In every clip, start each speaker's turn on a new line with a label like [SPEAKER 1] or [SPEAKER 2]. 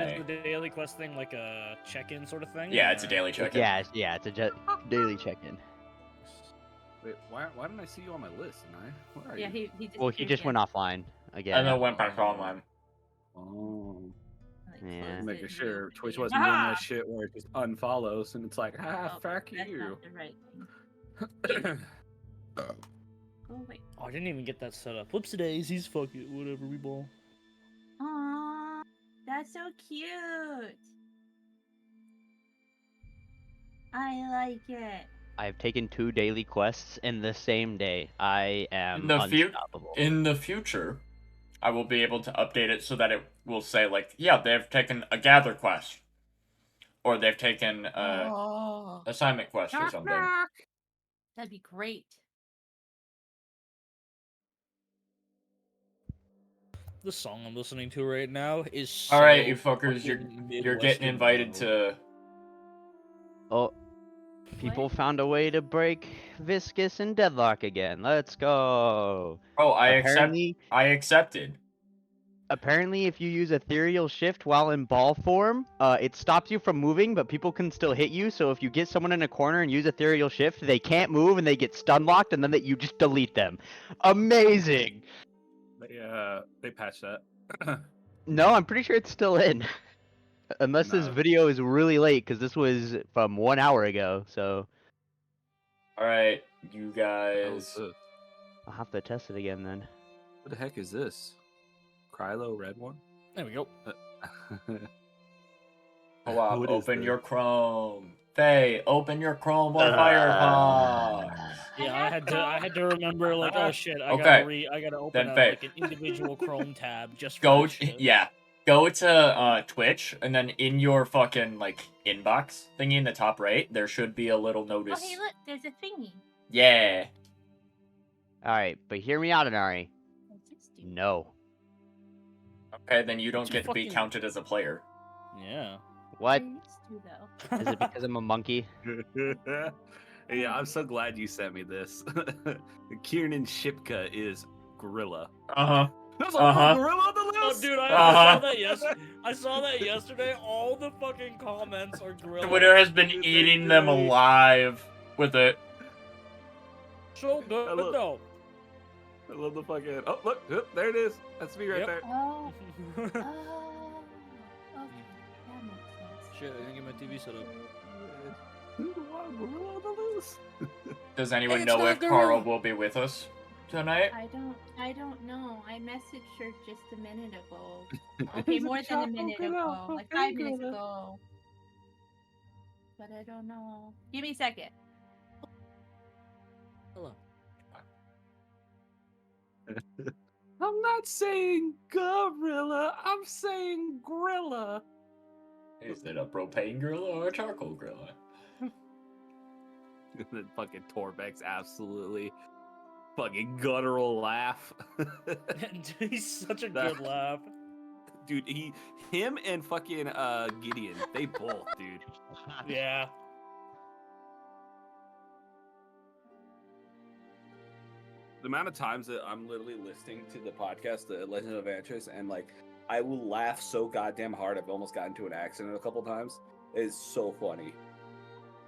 [SPEAKER 1] Is
[SPEAKER 2] Is
[SPEAKER 1] the daily quest thing like a check-in sort of thing?
[SPEAKER 2] Yeah, it's a
[SPEAKER 1] or-
[SPEAKER 2] daily check-in.
[SPEAKER 3] Yeah, it's a daily check-in.
[SPEAKER 4] Wait, why didn't I see you on my list? Where are
[SPEAKER 5] Yeah,
[SPEAKER 4] you?
[SPEAKER 5] he just.
[SPEAKER 3] Well, he just went offline again.
[SPEAKER 2] And then went back online.
[SPEAKER 4] Oh,
[SPEAKER 3] Yeah.
[SPEAKER 4] making sure Twitch wasn't doing that shit where it just unfollows and it's like, fuck
[SPEAKER 5] That's
[SPEAKER 4] you.
[SPEAKER 5] not the right thing. Oh wait.
[SPEAKER 1] Oh, I didn't even get that set up. Whoopsie daisies, fuck it, whatever, we ball.
[SPEAKER 5] Aww, that's so cute. I like it.
[SPEAKER 3] I've taken 2 daily quests in the same day. I am unstoppable.
[SPEAKER 2] In the future, I will be able to update it so that it will say, like, yeah, they've taken a gather quest. Or they've taken assignment quest or something.
[SPEAKER 5] That'd be great.
[SPEAKER 1] The song I'm listening to right now is so
[SPEAKER 2] Alright, you fuckers, you're
[SPEAKER 1] Midwestern,
[SPEAKER 2] getting invited to...
[SPEAKER 3] Oh, people found a way to break Viscous and Deadlock again. Let's go.
[SPEAKER 2] Oh, I accepted.
[SPEAKER 3] Apparently, if you use Ethereal Shift while in ball form, it stops you from moving, but people can still hit you. So if you get someone in a corner and use Ethereal Shift, they can't move and they get stun locked, and then you just delete them. Amazing!
[SPEAKER 4] They patched that.
[SPEAKER 3] No, I'm pretty sure it's still in. Unless this video is really late, because this was from 1 hour ago, so...
[SPEAKER 2] Alright, you guys...
[SPEAKER 3] I'll have to test it again, then.
[SPEAKER 4] What the heck is this? Krylo red one?
[SPEAKER 1] There we go.
[SPEAKER 2] Oh, wow, open your Chrome. Faye, open your Chrome on Firefox.
[SPEAKER 1] Yeah, I had to remember, like, oh shit, I gotta open up,
[SPEAKER 2] Faye.
[SPEAKER 1] like, an individual Chrome tab just for
[SPEAKER 2] Go,
[SPEAKER 1] that shit.
[SPEAKER 2] yeah. Go to Twitch, and then in your fucking, like, inbox thingy in the top right, there should be a little notice.
[SPEAKER 5] Oh, hey, look, there's a thingy.
[SPEAKER 2] Yeah.
[SPEAKER 3] Alright, but hear me out, Inari. No.
[SPEAKER 2] Okay, then you don't get to be counted as a player.
[SPEAKER 1] Yeah.
[SPEAKER 3] What?
[SPEAKER 5] I used to, though.
[SPEAKER 3] Is it because I'm a monkey?
[SPEAKER 4] Yeah, I'm so glad you sent me this. Kiernan Shipka is gorilla.
[SPEAKER 2] Uh-huh.
[SPEAKER 4] There's a little gorilla on the
[SPEAKER 1] Oh,
[SPEAKER 4] list!
[SPEAKER 1] dude, I saw that yesterday. All the fucking comments are gorilla.
[SPEAKER 2] Twitter has been eating them alive with it.
[SPEAKER 1] So good, though.
[SPEAKER 4] I love the fucking... Oh, look! Oh, there it is! That's me right there.
[SPEAKER 5] Oh. Oh. Okay, that makes sense.
[SPEAKER 1] Shit, I didn't get my TV set up.
[SPEAKER 4] Gorilla on the loose.
[SPEAKER 2] Does anyone
[SPEAKER 1] It's
[SPEAKER 2] know
[SPEAKER 1] not
[SPEAKER 2] if
[SPEAKER 1] gorilla.
[SPEAKER 2] Carl will be with us tonight?
[SPEAKER 5] I don't know. I messaged her just a minute ago. Okay, more than a minute ago. Like 5 minutes ago. But I don't know. Give me a second.
[SPEAKER 1] Hello.
[SPEAKER 4] I'm not saying gorilla, I'm saying gorilla.
[SPEAKER 2] Is it a propane gorilla or a charcoal gorilla?
[SPEAKER 4] And then fucking Torbeck's absolutely fucking guttural laugh.
[SPEAKER 1] He's such a good laugh.
[SPEAKER 4] Dude, him and fucking Gideon, they both, dude.
[SPEAKER 1] Yeah.
[SPEAKER 4] The amount of times that I'm literally listening to the podcast, The Legend of Vantress, and like I will laugh so goddamn hard I've almost gotten into an accident a couple times. It's so funny.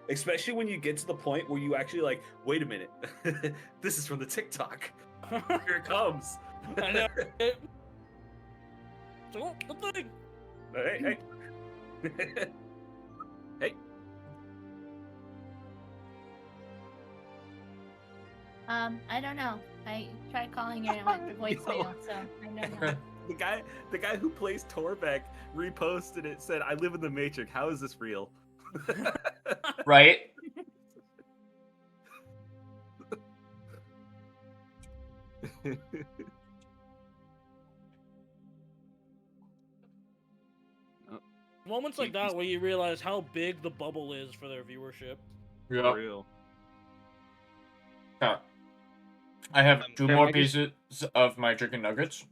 [SPEAKER 4] Especially when you get to the point where you actually like, wait a minute, this is from the TikTok. Here it comes.
[SPEAKER 1] I know. Oh, the thing.
[SPEAKER 4] Hey. Hey.
[SPEAKER 5] I don't know. I tried calling her and it went to voicemail, so I don't know.
[SPEAKER 4] The guy who plays Torbeck reposted it, said, I live in the Matrix. How is this real?
[SPEAKER 2] Right?
[SPEAKER 1] Moments like that where you realize how big the bubble is for their viewership.
[SPEAKER 2] Yeah.
[SPEAKER 4] Real.
[SPEAKER 2] Yeah. I have 2 more pieces of my chicken nuggets.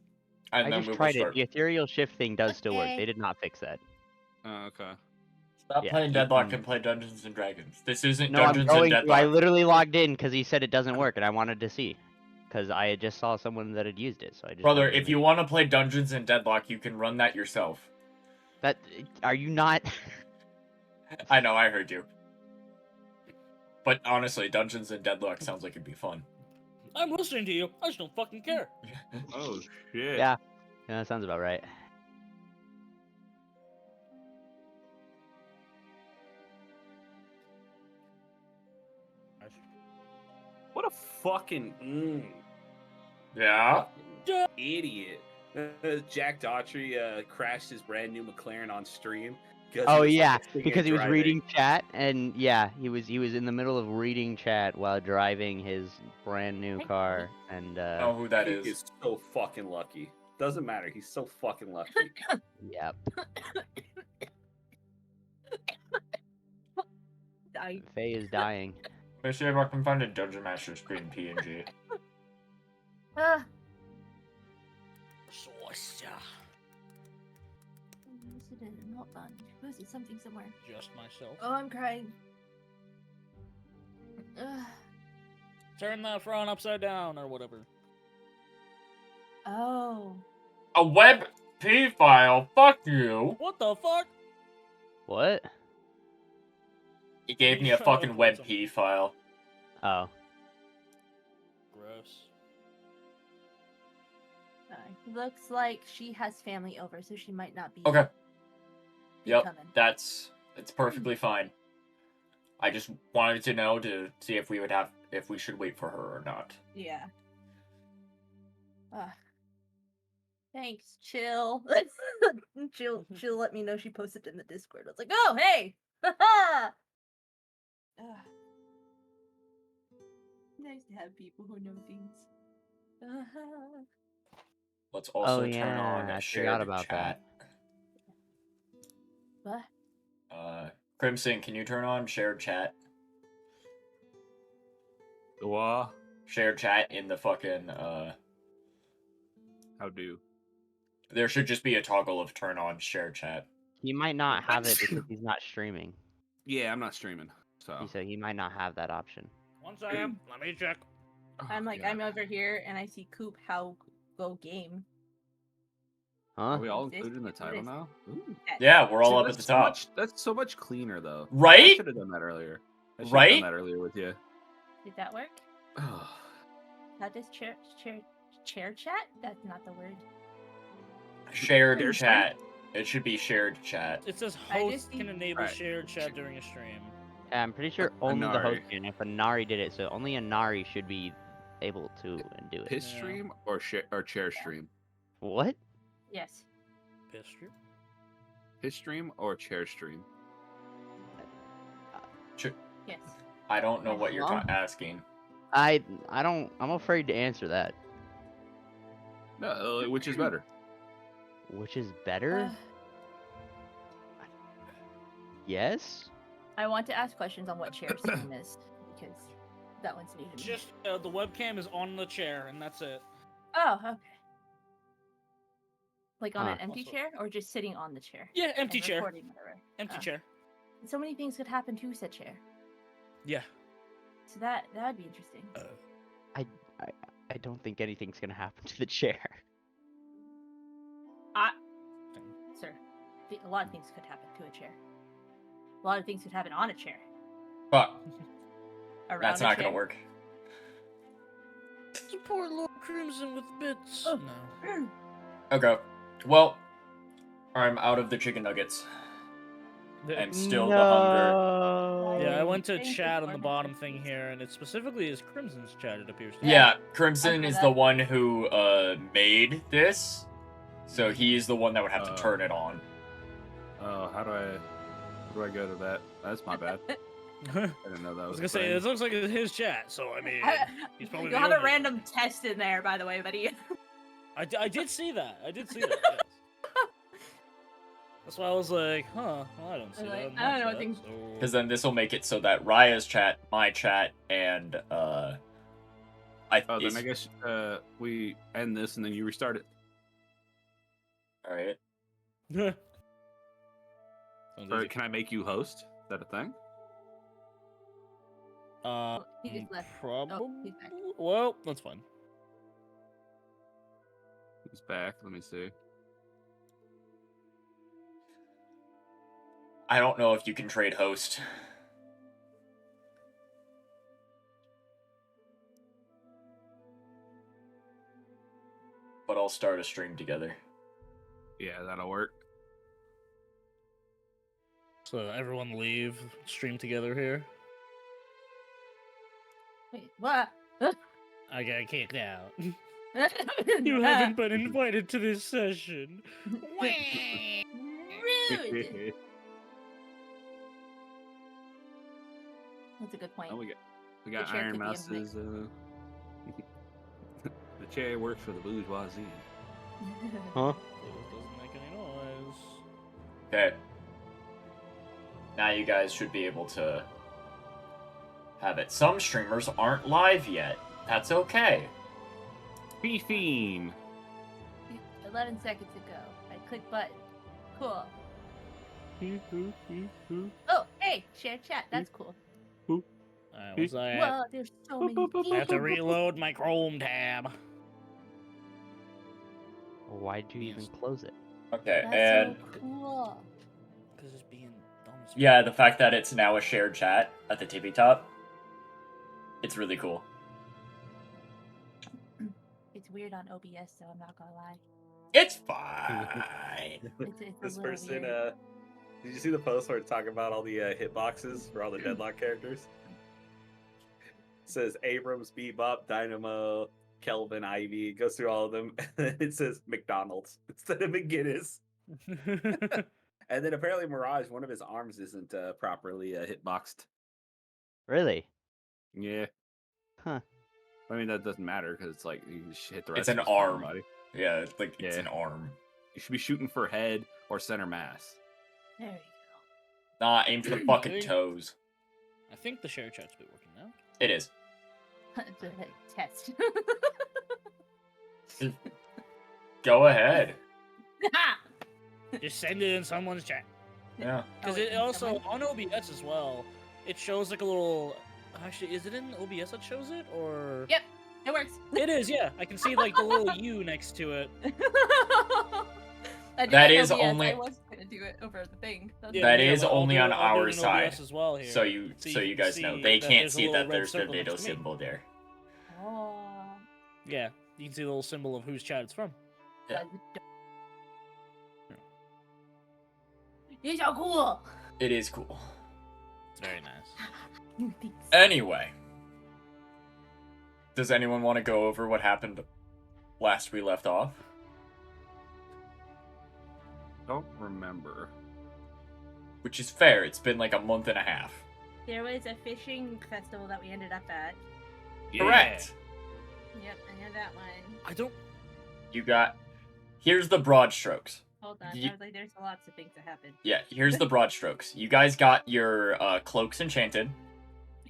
[SPEAKER 2] And
[SPEAKER 3] I
[SPEAKER 2] then
[SPEAKER 3] just
[SPEAKER 2] we will
[SPEAKER 3] tried it.
[SPEAKER 2] start.
[SPEAKER 3] The ethereal shift thing does still work.
[SPEAKER 5] Okay.
[SPEAKER 3] They did not fix that.
[SPEAKER 4] Oh, okay.
[SPEAKER 2] Stop
[SPEAKER 3] Yeah,
[SPEAKER 2] playing
[SPEAKER 3] keep
[SPEAKER 2] Deadlock
[SPEAKER 3] them-
[SPEAKER 2] and play Dungeons and Dragons. This isn't
[SPEAKER 3] No, I'm
[SPEAKER 2] Dungeons
[SPEAKER 3] going
[SPEAKER 2] and
[SPEAKER 3] to. I
[SPEAKER 2] Deadlock.
[SPEAKER 3] literally logged in because he said it doesn't work, and I wanted to see. Because I just saw someone that had used it, so I just.
[SPEAKER 2] Brother,
[SPEAKER 3] wanted to
[SPEAKER 2] if you want to play Dungeons and Deadlock, you can run that yourself.
[SPEAKER 3] That are you not?
[SPEAKER 2] I know, I heard you. But honestly, Dungeons and Deadlock sounds like it'd be fun.
[SPEAKER 1] I'm listening to you. I just don't fucking care.
[SPEAKER 4] Oh shit.
[SPEAKER 3] Yeah, that sounds about right.
[SPEAKER 4] What a fucking
[SPEAKER 2] Yeah?
[SPEAKER 4] fucking idiot. Jack Daughtry crashed his brand new McLaren on stream.
[SPEAKER 3] Oh yeah, because he was reading chat, and yeah, he was in the middle of reading chat while driving his brand new car, and
[SPEAKER 2] I know who that
[SPEAKER 4] He
[SPEAKER 2] is.
[SPEAKER 4] is so fucking lucky. Doesn't matter. He's so fucking lucky.
[SPEAKER 3] yep,
[SPEAKER 5] Dying.
[SPEAKER 3] Faye is dying.
[SPEAKER 2] Let's see if I can find a Dungeon Master screen PNG.
[SPEAKER 5] Hold on. Who's it? Something somewhere.
[SPEAKER 1] Just myself.
[SPEAKER 5] Oh, I'm crying. Ugh.
[SPEAKER 1] Turn that front upside down or whatever.
[SPEAKER 5] Oh.
[SPEAKER 2] A WebP file? Fuck you!
[SPEAKER 1] What the fuck?
[SPEAKER 3] What?
[SPEAKER 2] He gave me a fucking WebP file.
[SPEAKER 3] Oh.
[SPEAKER 1] Gross.
[SPEAKER 5] Looks like she has family over, so she might not be.
[SPEAKER 2] Okay. Yep,
[SPEAKER 5] coming.
[SPEAKER 2] it's perfectly fine. I just wanted to know to see if we should wait for her or not.
[SPEAKER 5] Yeah. Thanks, chill. She'll let me know she posted in the Discord. I was like, oh hey! Nice to have people who know things.
[SPEAKER 2] Let's also turn
[SPEAKER 3] yeah,
[SPEAKER 2] on
[SPEAKER 3] I
[SPEAKER 2] shared
[SPEAKER 3] forgot about
[SPEAKER 2] chat.
[SPEAKER 5] What?
[SPEAKER 2] Crimson, can you turn on shared chat?
[SPEAKER 4] What?
[SPEAKER 2] Shared chat in the fucking
[SPEAKER 4] How do?
[SPEAKER 2] There should just be a toggle of turn on shared chat.
[SPEAKER 3] He might not have it because he's not streaming.
[SPEAKER 4] Yeah, I'm not streaming, so.
[SPEAKER 3] He said he might not have that option.
[SPEAKER 1] One second. Let me check.
[SPEAKER 5] I'm like, I'm over here and I see Coop how go game.
[SPEAKER 3] Huh?
[SPEAKER 4] Are we all
[SPEAKER 5] What is
[SPEAKER 4] included in the
[SPEAKER 5] this?
[SPEAKER 4] title now? Ooh.
[SPEAKER 2] Yeah, we're all
[SPEAKER 4] See,
[SPEAKER 2] up at the
[SPEAKER 4] that's so
[SPEAKER 2] top.
[SPEAKER 4] that's so much cleaner, though. I
[SPEAKER 2] Right?
[SPEAKER 4] should have done that earlier. I should
[SPEAKER 2] Right?
[SPEAKER 4] have done that earlier with you.
[SPEAKER 5] Did that work? How does chair chat? That's not the word.
[SPEAKER 2] Shared
[SPEAKER 4] Shared
[SPEAKER 2] chat. It should be shared chat.
[SPEAKER 1] It says
[SPEAKER 5] I
[SPEAKER 1] host
[SPEAKER 5] just
[SPEAKER 1] can
[SPEAKER 5] need-
[SPEAKER 1] enable
[SPEAKER 4] Right.
[SPEAKER 1] shared chat during a stream.
[SPEAKER 3] Yeah, I'm pretty sure only the host
[SPEAKER 4] Anari.
[SPEAKER 3] can. If Anari did it, so only Anari should be able to and do it.
[SPEAKER 4] Piss
[SPEAKER 1] Yeah.
[SPEAKER 4] stream or chair stream?
[SPEAKER 3] What?
[SPEAKER 5] Yes.
[SPEAKER 1] Piss stream?
[SPEAKER 4] Piss stream or chair stream?
[SPEAKER 5] Yes.
[SPEAKER 2] I don't know what you're
[SPEAKER 3] Huh?
[SPEAKER 2] asking.
[SPEAKER 3] I don't. I'm afraid to answer that.
[SPEAKER 4] No, which is better?
[SPEAKER 3] Which is better? Yes.
[SPEAKER 5] I want to ask questions on what chair stream is because that one's new to me.
[SPEAKER 1] Just the webcam is on the chair and that's it.
[SPEAKER 5] Oh, okay. Like on
[SPEAKER 3] Huh.
[SPEAKER 5] an empty
[SPEAKER 1] Also-
[SPEAKER 5] chair or just sitting on the chair?
[SPEAKER 1] Yeah, empty
[SPEAKER 5] and
[SPEAKER 1] chair.
[SPEAKER 5] recording, whatever.
[SPEAKER 1] Empty
[SPEAKER 5] Oh.
[SPEAKER 1] chair.
[SPEAKER 5] So many things could happen to said chair.
[SPEAKER 1] Yeah.
[SPEAKER 5] So that'd be interesting.
[SPEAKER 3] I don't think anything's gonna happen to the chair.
[SPEAKER 5] Sir, a lot of things could happen to a chair. A lot of things could happen on a chair.
[SPEAKER 2] Fuck.
[SPEAKER 5] Around
[SPEAKER 2] That's
[SPEAKER 5] a
[SPEAKER 2] not
[SPEAKER 5] chair.
[SPEAKER 2] gonna work.
[SPEAKER 1] Support Lord Crimson with bits.
[SPEAKER 5] Oh.
[SPEAKER 1] No.
[SPEAKER 2] Okay. Well, I'm out of the chicken nuggets. And still the hunger.
[SPEAKER 1] Yeah, I went to
[SPEAKER 5] Thank you
[SPEAKER 1] chat on
[SPEAKER 5] for
[SPEAKER 1] the
[SPEAKER 5] that.
[SPEAKER 1] bottom thing here, and it specifically is Crimson's chat, it appears to me.
[SPEAKER 2] Yeah, Crimson
[SPEAKER 5] I
[SPEAKER 2] is
[SPEAKER 5] saw
[SPEAKER 2] the
[SPEAKER 5] that.
[SPEAKER 2] one who made this. So he's the one that would have to
[SPEAKER 4] Oh.
[SPEAKER 2] turn it on.
[SPEAKER 4] Oh, how do I go to that? That's my bad.
[SPEAKER 1] I
[SPEAKER 4] I didn't know that
[SPEAKER 1] was
[SPEAKER 4] was.
[SPEAKER 1] gonna say,
[SPEAKER 4] a
[SPEAKER 1] it looks like it's his chat, so I mean, he's probably
[SPEAKER 5] You'll
[SPEAKER 1] the
[SPEAKER 5] have a
[SPEAKER 1] owner.
[SPEAKER 5] random test in there, by the way, buddy.
[SPEAKER 1] I did see that. Yes. That's why I was like, huh, well, I don't see
[SPEAKER 5] I'm
[SPEAKER 1] that.
[SPEAKER 5] like,
[SPEAKER 1] in
[SPEAKER 5] I
[SPEAKER 1] my
[SPEAKER 5] don't know what
[SPEAKER 1] chat,
[SPEAKER 5] things-
[SPEAKER 1] so-
[SPEAKER 2] Because then this will make it so that Raya's chat, my chat, and
[SPEAKER 4] Oh, then I guess we end this and then you restart it.
[SPEAKER 2] all right.
[SPEAKER 1] Sounds
[SPEAKER 4] Or
[SPEAKER 1] easy.
[SPEAKER 4] can I make you host? Is that a thing?
[SPEAKER 5] He just left.
[SPEAKER 1] Probably.
[SPEAKER 5] Oh, he's back.
[SPEAKER 1] Well, that's fine.
[SPEAKER 4] He's back. Let me see.
[SPEAKER 2] I don't know if you can trade host. But I'll start a stream together.
[SPEAKER 4] Yeah, that'll work.
[SPEAKER 1] So everyone leave, stream together here.
[SPEAKER 5] Wait, what?
[SPEAKER 1] I got kicked out. You haven't been invited to this session.
[SPEAKER 5] Rude. That's a good point.
[SPEAKER 4] Oh, we got
[SPEAKER 5] The
[SPEAKER 4] Iron
[SPEAKER 5] chair could be a
[SPEAKER 4] Mouse's. The chair works for the bourgeoisie.
[SPEAKER 3] Huh?
[SPEAKER 1] It doesn't make any noise.
[SPEAKER 2] Okay. Now you guys should be able to have it. Some streamers aren't live yet. That's okay.
[SPEAKER 4] Beefing.
[SPEAKER 5] 11 seconds ago. I click button. Cool. Oh, hey, share chat. That's cool.
[SPEAKER 1] Alright, what's that?
[SPEAKER 5] Whoa, there's so many
[SPEAKER 1] I have to
[SPEAKER 5] people.
[SPEAKER 1] reload my Chrome tab.
[SPEAKER 3] Why'd you even close it?
[SPEAKER 2] Okay,
[SPEAKER 5] That's
[SPEAKER 2] and
[SPEAKER 5] so cool.
[SPEAKER 1] Because it's being dumb as
[SPEAKER 2] yeah, the fact that it's now a shared chat at the tippy top, it's really cool.
[SPEAKER 5] It's weird on OBS, so I'm not gonna lie.
[SPEAKER 2] It's fine.
[SPEAKER 5] It's
[SPEAKER 4] This
[SPEAKER 5] a little
[SPEAKER 4] person,
[SPEAKER 5] weird.
[SPEAKER 4] did you see the post where it's talking about all the hitboxes for all the Deadlock characters? It says Abrams, Bebop, Dynamo, Kelvin, Ivy. It goes through all of them. And then it says McDonald's instead of McGinnis. And then apparently Mirage, one of his arms isn't properly hitboxed.
[SPEAKER 3] Really?
[SPEAKER 4] Yeah.
[SPEAKER 3] Huh.
[SPEAKER 4] I mean, that doesn't matter because it's like you just hit the
[SPEAKER 2] It's
[SPEAKER 4] rest
[SPEAKER 2] an
[SPEAKER 4] of his fucking
[SPEAKER 2] arm.
[SPEAKER 4] body.
[SPEAKER 2] Yeah, it's like it's
[SPEAKER 4] Yeah.
[SPEAKER 2] an arm.
[SPEAKER 4] You should be shooting for head or center mass.
[SPEAKER 5] There you
[SPEAKER 2] Nah, aim for the fucking toes.
[SPEAKER 1] I think the share chat's been working now.
[SPEAKER 2] It is.
[SPEAKER 5] go. The test.
[SPEAKER 2] Go ahead.
[SPEAKER 1] Just send it in someone's chat.
[SPEAKER 2] Yeah.
[SPEAKER 1] Because
[SPEAKER 5] Oh,
[SPEAKER 1] it
[SPEAKER 5] in
[SPEAKER 1] also,
[SPEAKER 5] someone?
[SPEAKER 1] on OBS as well, it shows like a little... Actually, is it in OBS that shows it, or...?
[SPEAKER 5] Yep, it works.
[SPEAKER 1] It is, yeah. I can see like the little U next to it.
[SPEAKER 5] I did
[SPEAKER 2] That
[SPEAKER 5] it in
[SPEAKER 2] is
[SPEAKER 5] OBS.
[SPEAKER 2] only-
[SPEAKER 5] I was gonna do it over the thing.
[SPEAKER 2] That is
[SPEAKER 1] but I'll
[SPEAKER 2] only
[SPEAKER 1] do
[SPEAKER 2] on
[SPEAKER 1] it- I'll do
[SPEAKER 2] our
[SPEAKER 1] it in
[SPEAKER 2] side.
[SPEAKER 1] OBS as well here.
[SPEAKER 2] So you
[SPEAKER 1] can
[SPEAKER 2] guys know.
[SPEAKER 1] see
[SPEAKER 2] They
[SPEAKER 1] that
[SPEAKER 2] can't
[SPEAKER 1] there's a
[SPEAKER 2] see
[SPEAKER 1] little
[SPEAKER 2] that
[SPEAKER 1] red
[SPEAKER 2] there's the
[SPEAKER 1] circle
[SPEAKER 2] NATO
[SPEAKER 1] next to me.
[SPEAKER 2] symbol there.
[SPEAKER 5] Oh.
[SPEAKER 1] Yeah, you can see the little symbol of whose chat it's from.
[SPEAKER 2] Yeah.
[SPEAKER 5] You're so cool.
[SPEAKER 2] It is cool.
[SPEAKER 1] It's very nice.
[SPEAKER 5] Thanks.
[SPEAKER 2] Anyway. Does anyone want to go over what happened last we left off?
[SPEAKER 4] Don't remember.
[SPEAKER 2] Which is fair. It's been like a month and a half.
[SPEAKER 5] There was a fishing festival that we ended up at.
[SPEAKER 2] Correct.
[SPEAKER 5] Yep, I know that one.
[SPEAKER 1] I don't...
[SPEAKER 2] You got... Here's the broad strokes.
[SPEAKER 5] Hold on,
[SPEAKER 2] Ye-
[SPEAKER 5] I was like, there's lots of things that happened.
[SPEAKER 2] Yeah, here's the broad strokes. You guys got your cloaks enchanted.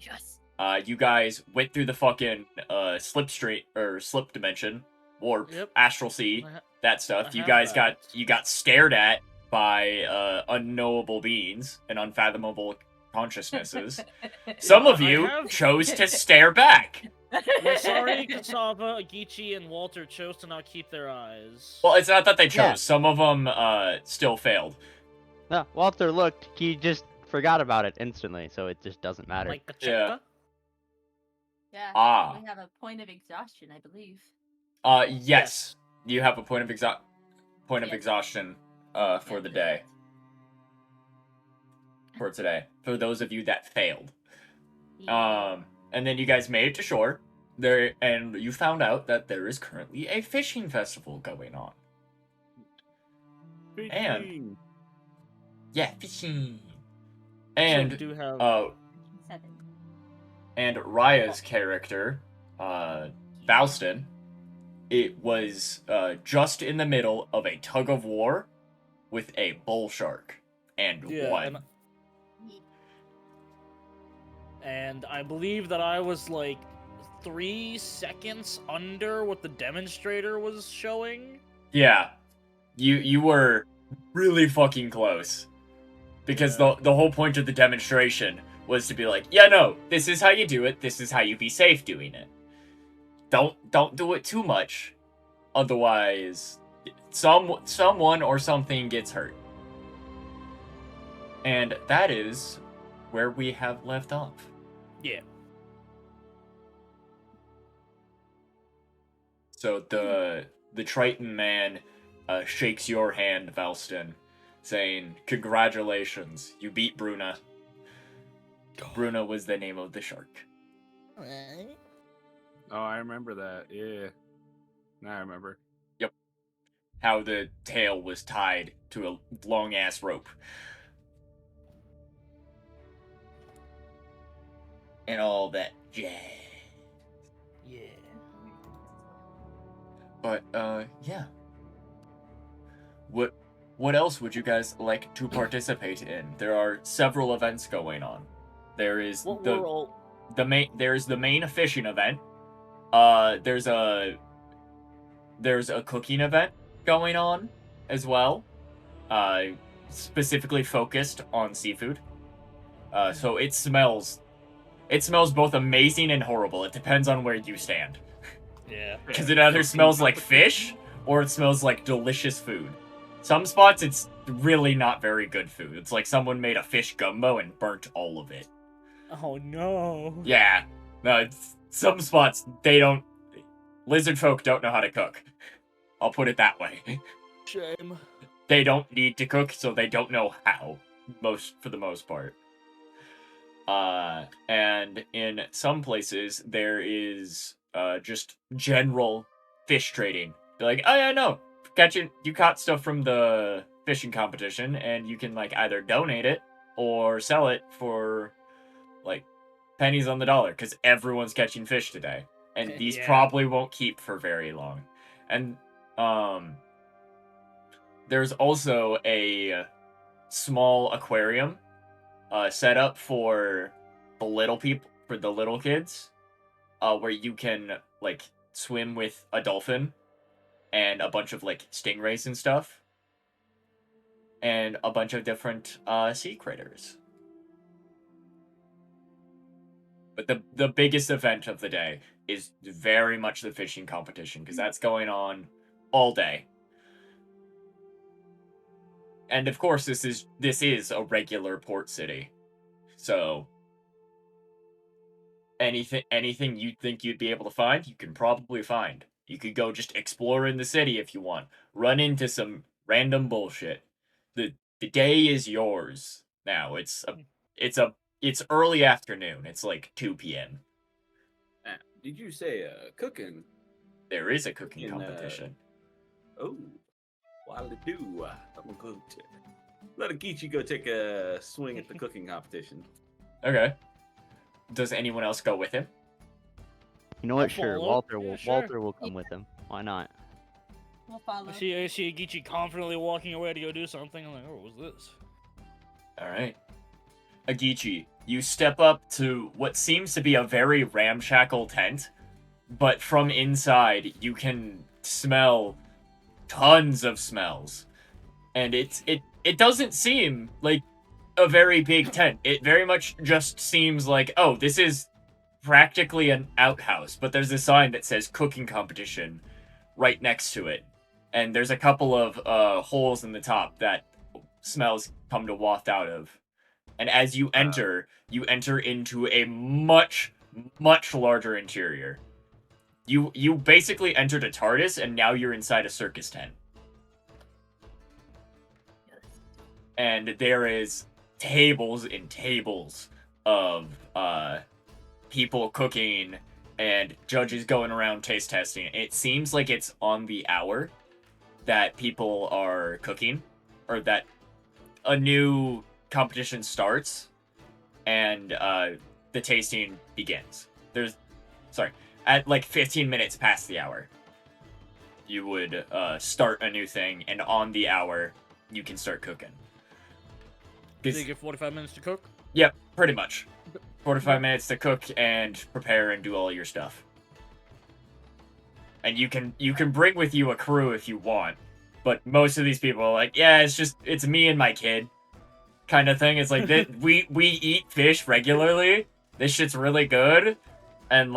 [SPEAKER 5] Yes.
[SPEAKER 2] You guys went through the fucking slip dimension, warp,
[SPEAKER 1] Yep.
[SPEAKER 2] astral sea,
[SPEAKER 1] I ha-
[SPEAKER 2] that stuff.
[SPEAKER 1] I
[SPEAKER 2] You
[SPEAKER 1] have
[SPEAKER 2] guys
[SPEAKER 1] that.
[SPEAKER 2] got stared at by unknowable beings and unfathomable consciousnesses. Some of
[SPEAKER 1] I
[SPEAKER 2] you
[SPEAKER 1] have-
[SPEAKER 2] chose to stare back.
[SPEAKER 1] We're sorry, Kasava, Agichi, and Walter chose to not keep their eyes.
[SPEAKER 2] Well, it's not that they chose.
[SPEAKER 3] Yeah.
[SPEAKER 2] Some of them still failed.
[SPEAKER 3] No, Walter looked. He just forgot about it instantly, so it just doesn't matter.
[SPEAKER 1] Like a
[SPEAKER 2] Yeah.
[SPEAKER 1] checker?
[SPEAKER 5] Yeah.
[SPEAKER 2] Ah.
[SPEAKER 5] We have a point of exhaustion, I believe.
[SPEAKER 2] Yes. You have a point of
[SPEAKER 5] Yes.
[SPEAKER 2] exhaustion for the day. For today. For those of you that failed. And then you guys made it to shore. And you found out that there is currently a fishing festival going on. And-
[SPEAKER 4] Fishing.
[SPEAKER 2] Yeah, fishing.
[SPEAKER 1] So
[SPEAKER 2] And
[SPEAKER 1] we do have...
[SPEAKER 5] 7.
[SPEAKER 2] and Raya's character, Valston, it was just in the middle of a tug of war with a bull shark and
[SPEAKER 1] Yeah,
[SPEAKER 2] won.
[SPEAKER 1] and I believe that I was like 3 seconds under what the demonstrator was showing.
[SPEAKER 2] Yeah, you were really fucking close, because
[SPEAKER 1] Yeah.
[SPEAKER 2] the whole point of the demonstration was to be like, yeah, no, this is how you do it. This is how you be safe doing it. Don't do it too much, otherwise, someone or something gets hurt. And that is where we have left off.
[SPEAKER 1] Yeah.
[SPEAKER 2] So the Triton man shakes your hand, Valston, saying, "Congratulations, you beat Bruna." Bruna was the name of the shark.
[SPEAKER 4] Oh, I remember that. Yeah. Now I remember.
[SPEAKER 2] How the tail was tied to a long ass rope. And all that jazz.
[SPEAKER 1] Yeah.
[SPEAKER 2] But yeah. What else would you guys like to participate in? There are several events going on. There is
[SPEAKER 1] What
[SPEAKER 2] the
[SPEAKER 1] were all?
[SPEAKER 2] there's the main fishing event. There's a cooking event going on as well. Specifically focused on seafood. So it smells both amazing and horrible. It depends on where you stand.
[SPEAKER 1] Yeah.
[SPEAKER 2] Because it either smells like fish or it smells like delicious food. Some spots it's really not very good food. It's like someone made a fish gumbo and burnt all of it.
[SPEAKER 1] Oh no.
[SPEAKER 2] Yeah. No, some spots they don't. Lizard folk don't know how to cook. I'll put it that way.
[SPEAKER 1] Shame.
[SPEAKER 2] They don't need to cook, so they don't know how. For the most part. And in some places there is just general fish trading. They're like, oh yeah, no, you caught stuff from the fishing competition, and you can like either donate it or sell it for like pennies on the dollar because everyone's catching fish today, and these
[SPEAKER 1] Yeah.
[SPEAKER 2] probably won't keep for very long. And there's also a small aquarium set up for the little kids, where you can like swim with a dolphin and a bunch of like stingrays and stuff, and a bunch of different sea critters. But the biggest event of the day is very much the fishing competition because that's going on all day. And of course, this is a regular port city, so anything you'd think you'd be able to find, you can probably find. You could go just explore in the city if you want. Run into some random bullshit. The day is yours now. It's early afternoon. It's like 2 p.m.
[SPEAKER 4] Did you say cooking?
[SPEAKER 2] There is a cooking
[SPEAKER 4] In,
[SPEAKER 2] competition.
[SPEAKER 4] Oh, what'll it do? I'm gonna go let Agichi go take a swing at the cooking competition.
[SPEAKER 2] Okay. Does anyone else go with him?
[SPEAKER 3] You know what?
[SPEAKER 1] I'll
[SPEAKER 3] Sure,
[SPEAKER 1] follow.
[SPEAKER 3] Walter
[SPEAKER 1] Yeah,
[SPEAKER 3] will.
[SPEAKER 1] sure.
[SPEAKER 3] Walter will come with him. Why not?
[SPEAKER 5] We'll follow.
[SPEAKER 1] I see Agichi confidently walking away to go do something. I'm like, oh, what was this?
[SPEAKER 2] All right. Agichi, you step up to what seems to be a very ramshackle tent, but from inside you can smell tons of smells. And it doesn't seem like a very big tent. It very much just seems like, oh, this is practically an outhouse, but there's a sign that says cooking competition right next to it. And there's a couple of holes in the top that smells come to waft out of. And as you enter into a much, much larger interior. You basically entered a TARDIS, and now you're inside a circus tent. And there is tables and tables of people cooking and judges going around taste testing. It seems like it's on the hour that people are cooking, or that a new competition starts, and the tasting begins. At like 15 minutes past the hour, you would start a new thing, and on the hour, you can start cooking.
[SPEAKER 1] So you get 45 minutes to cook?
[SPEAKER 2] Yep, pretty much. 45 minutes to cook and prepare and do all your stuff. And you can bring with you a crew if you want, but most of these people are like, yeah, it's me and my kid, kind of thing. It's like we eat fish regularly. This shit's really good, and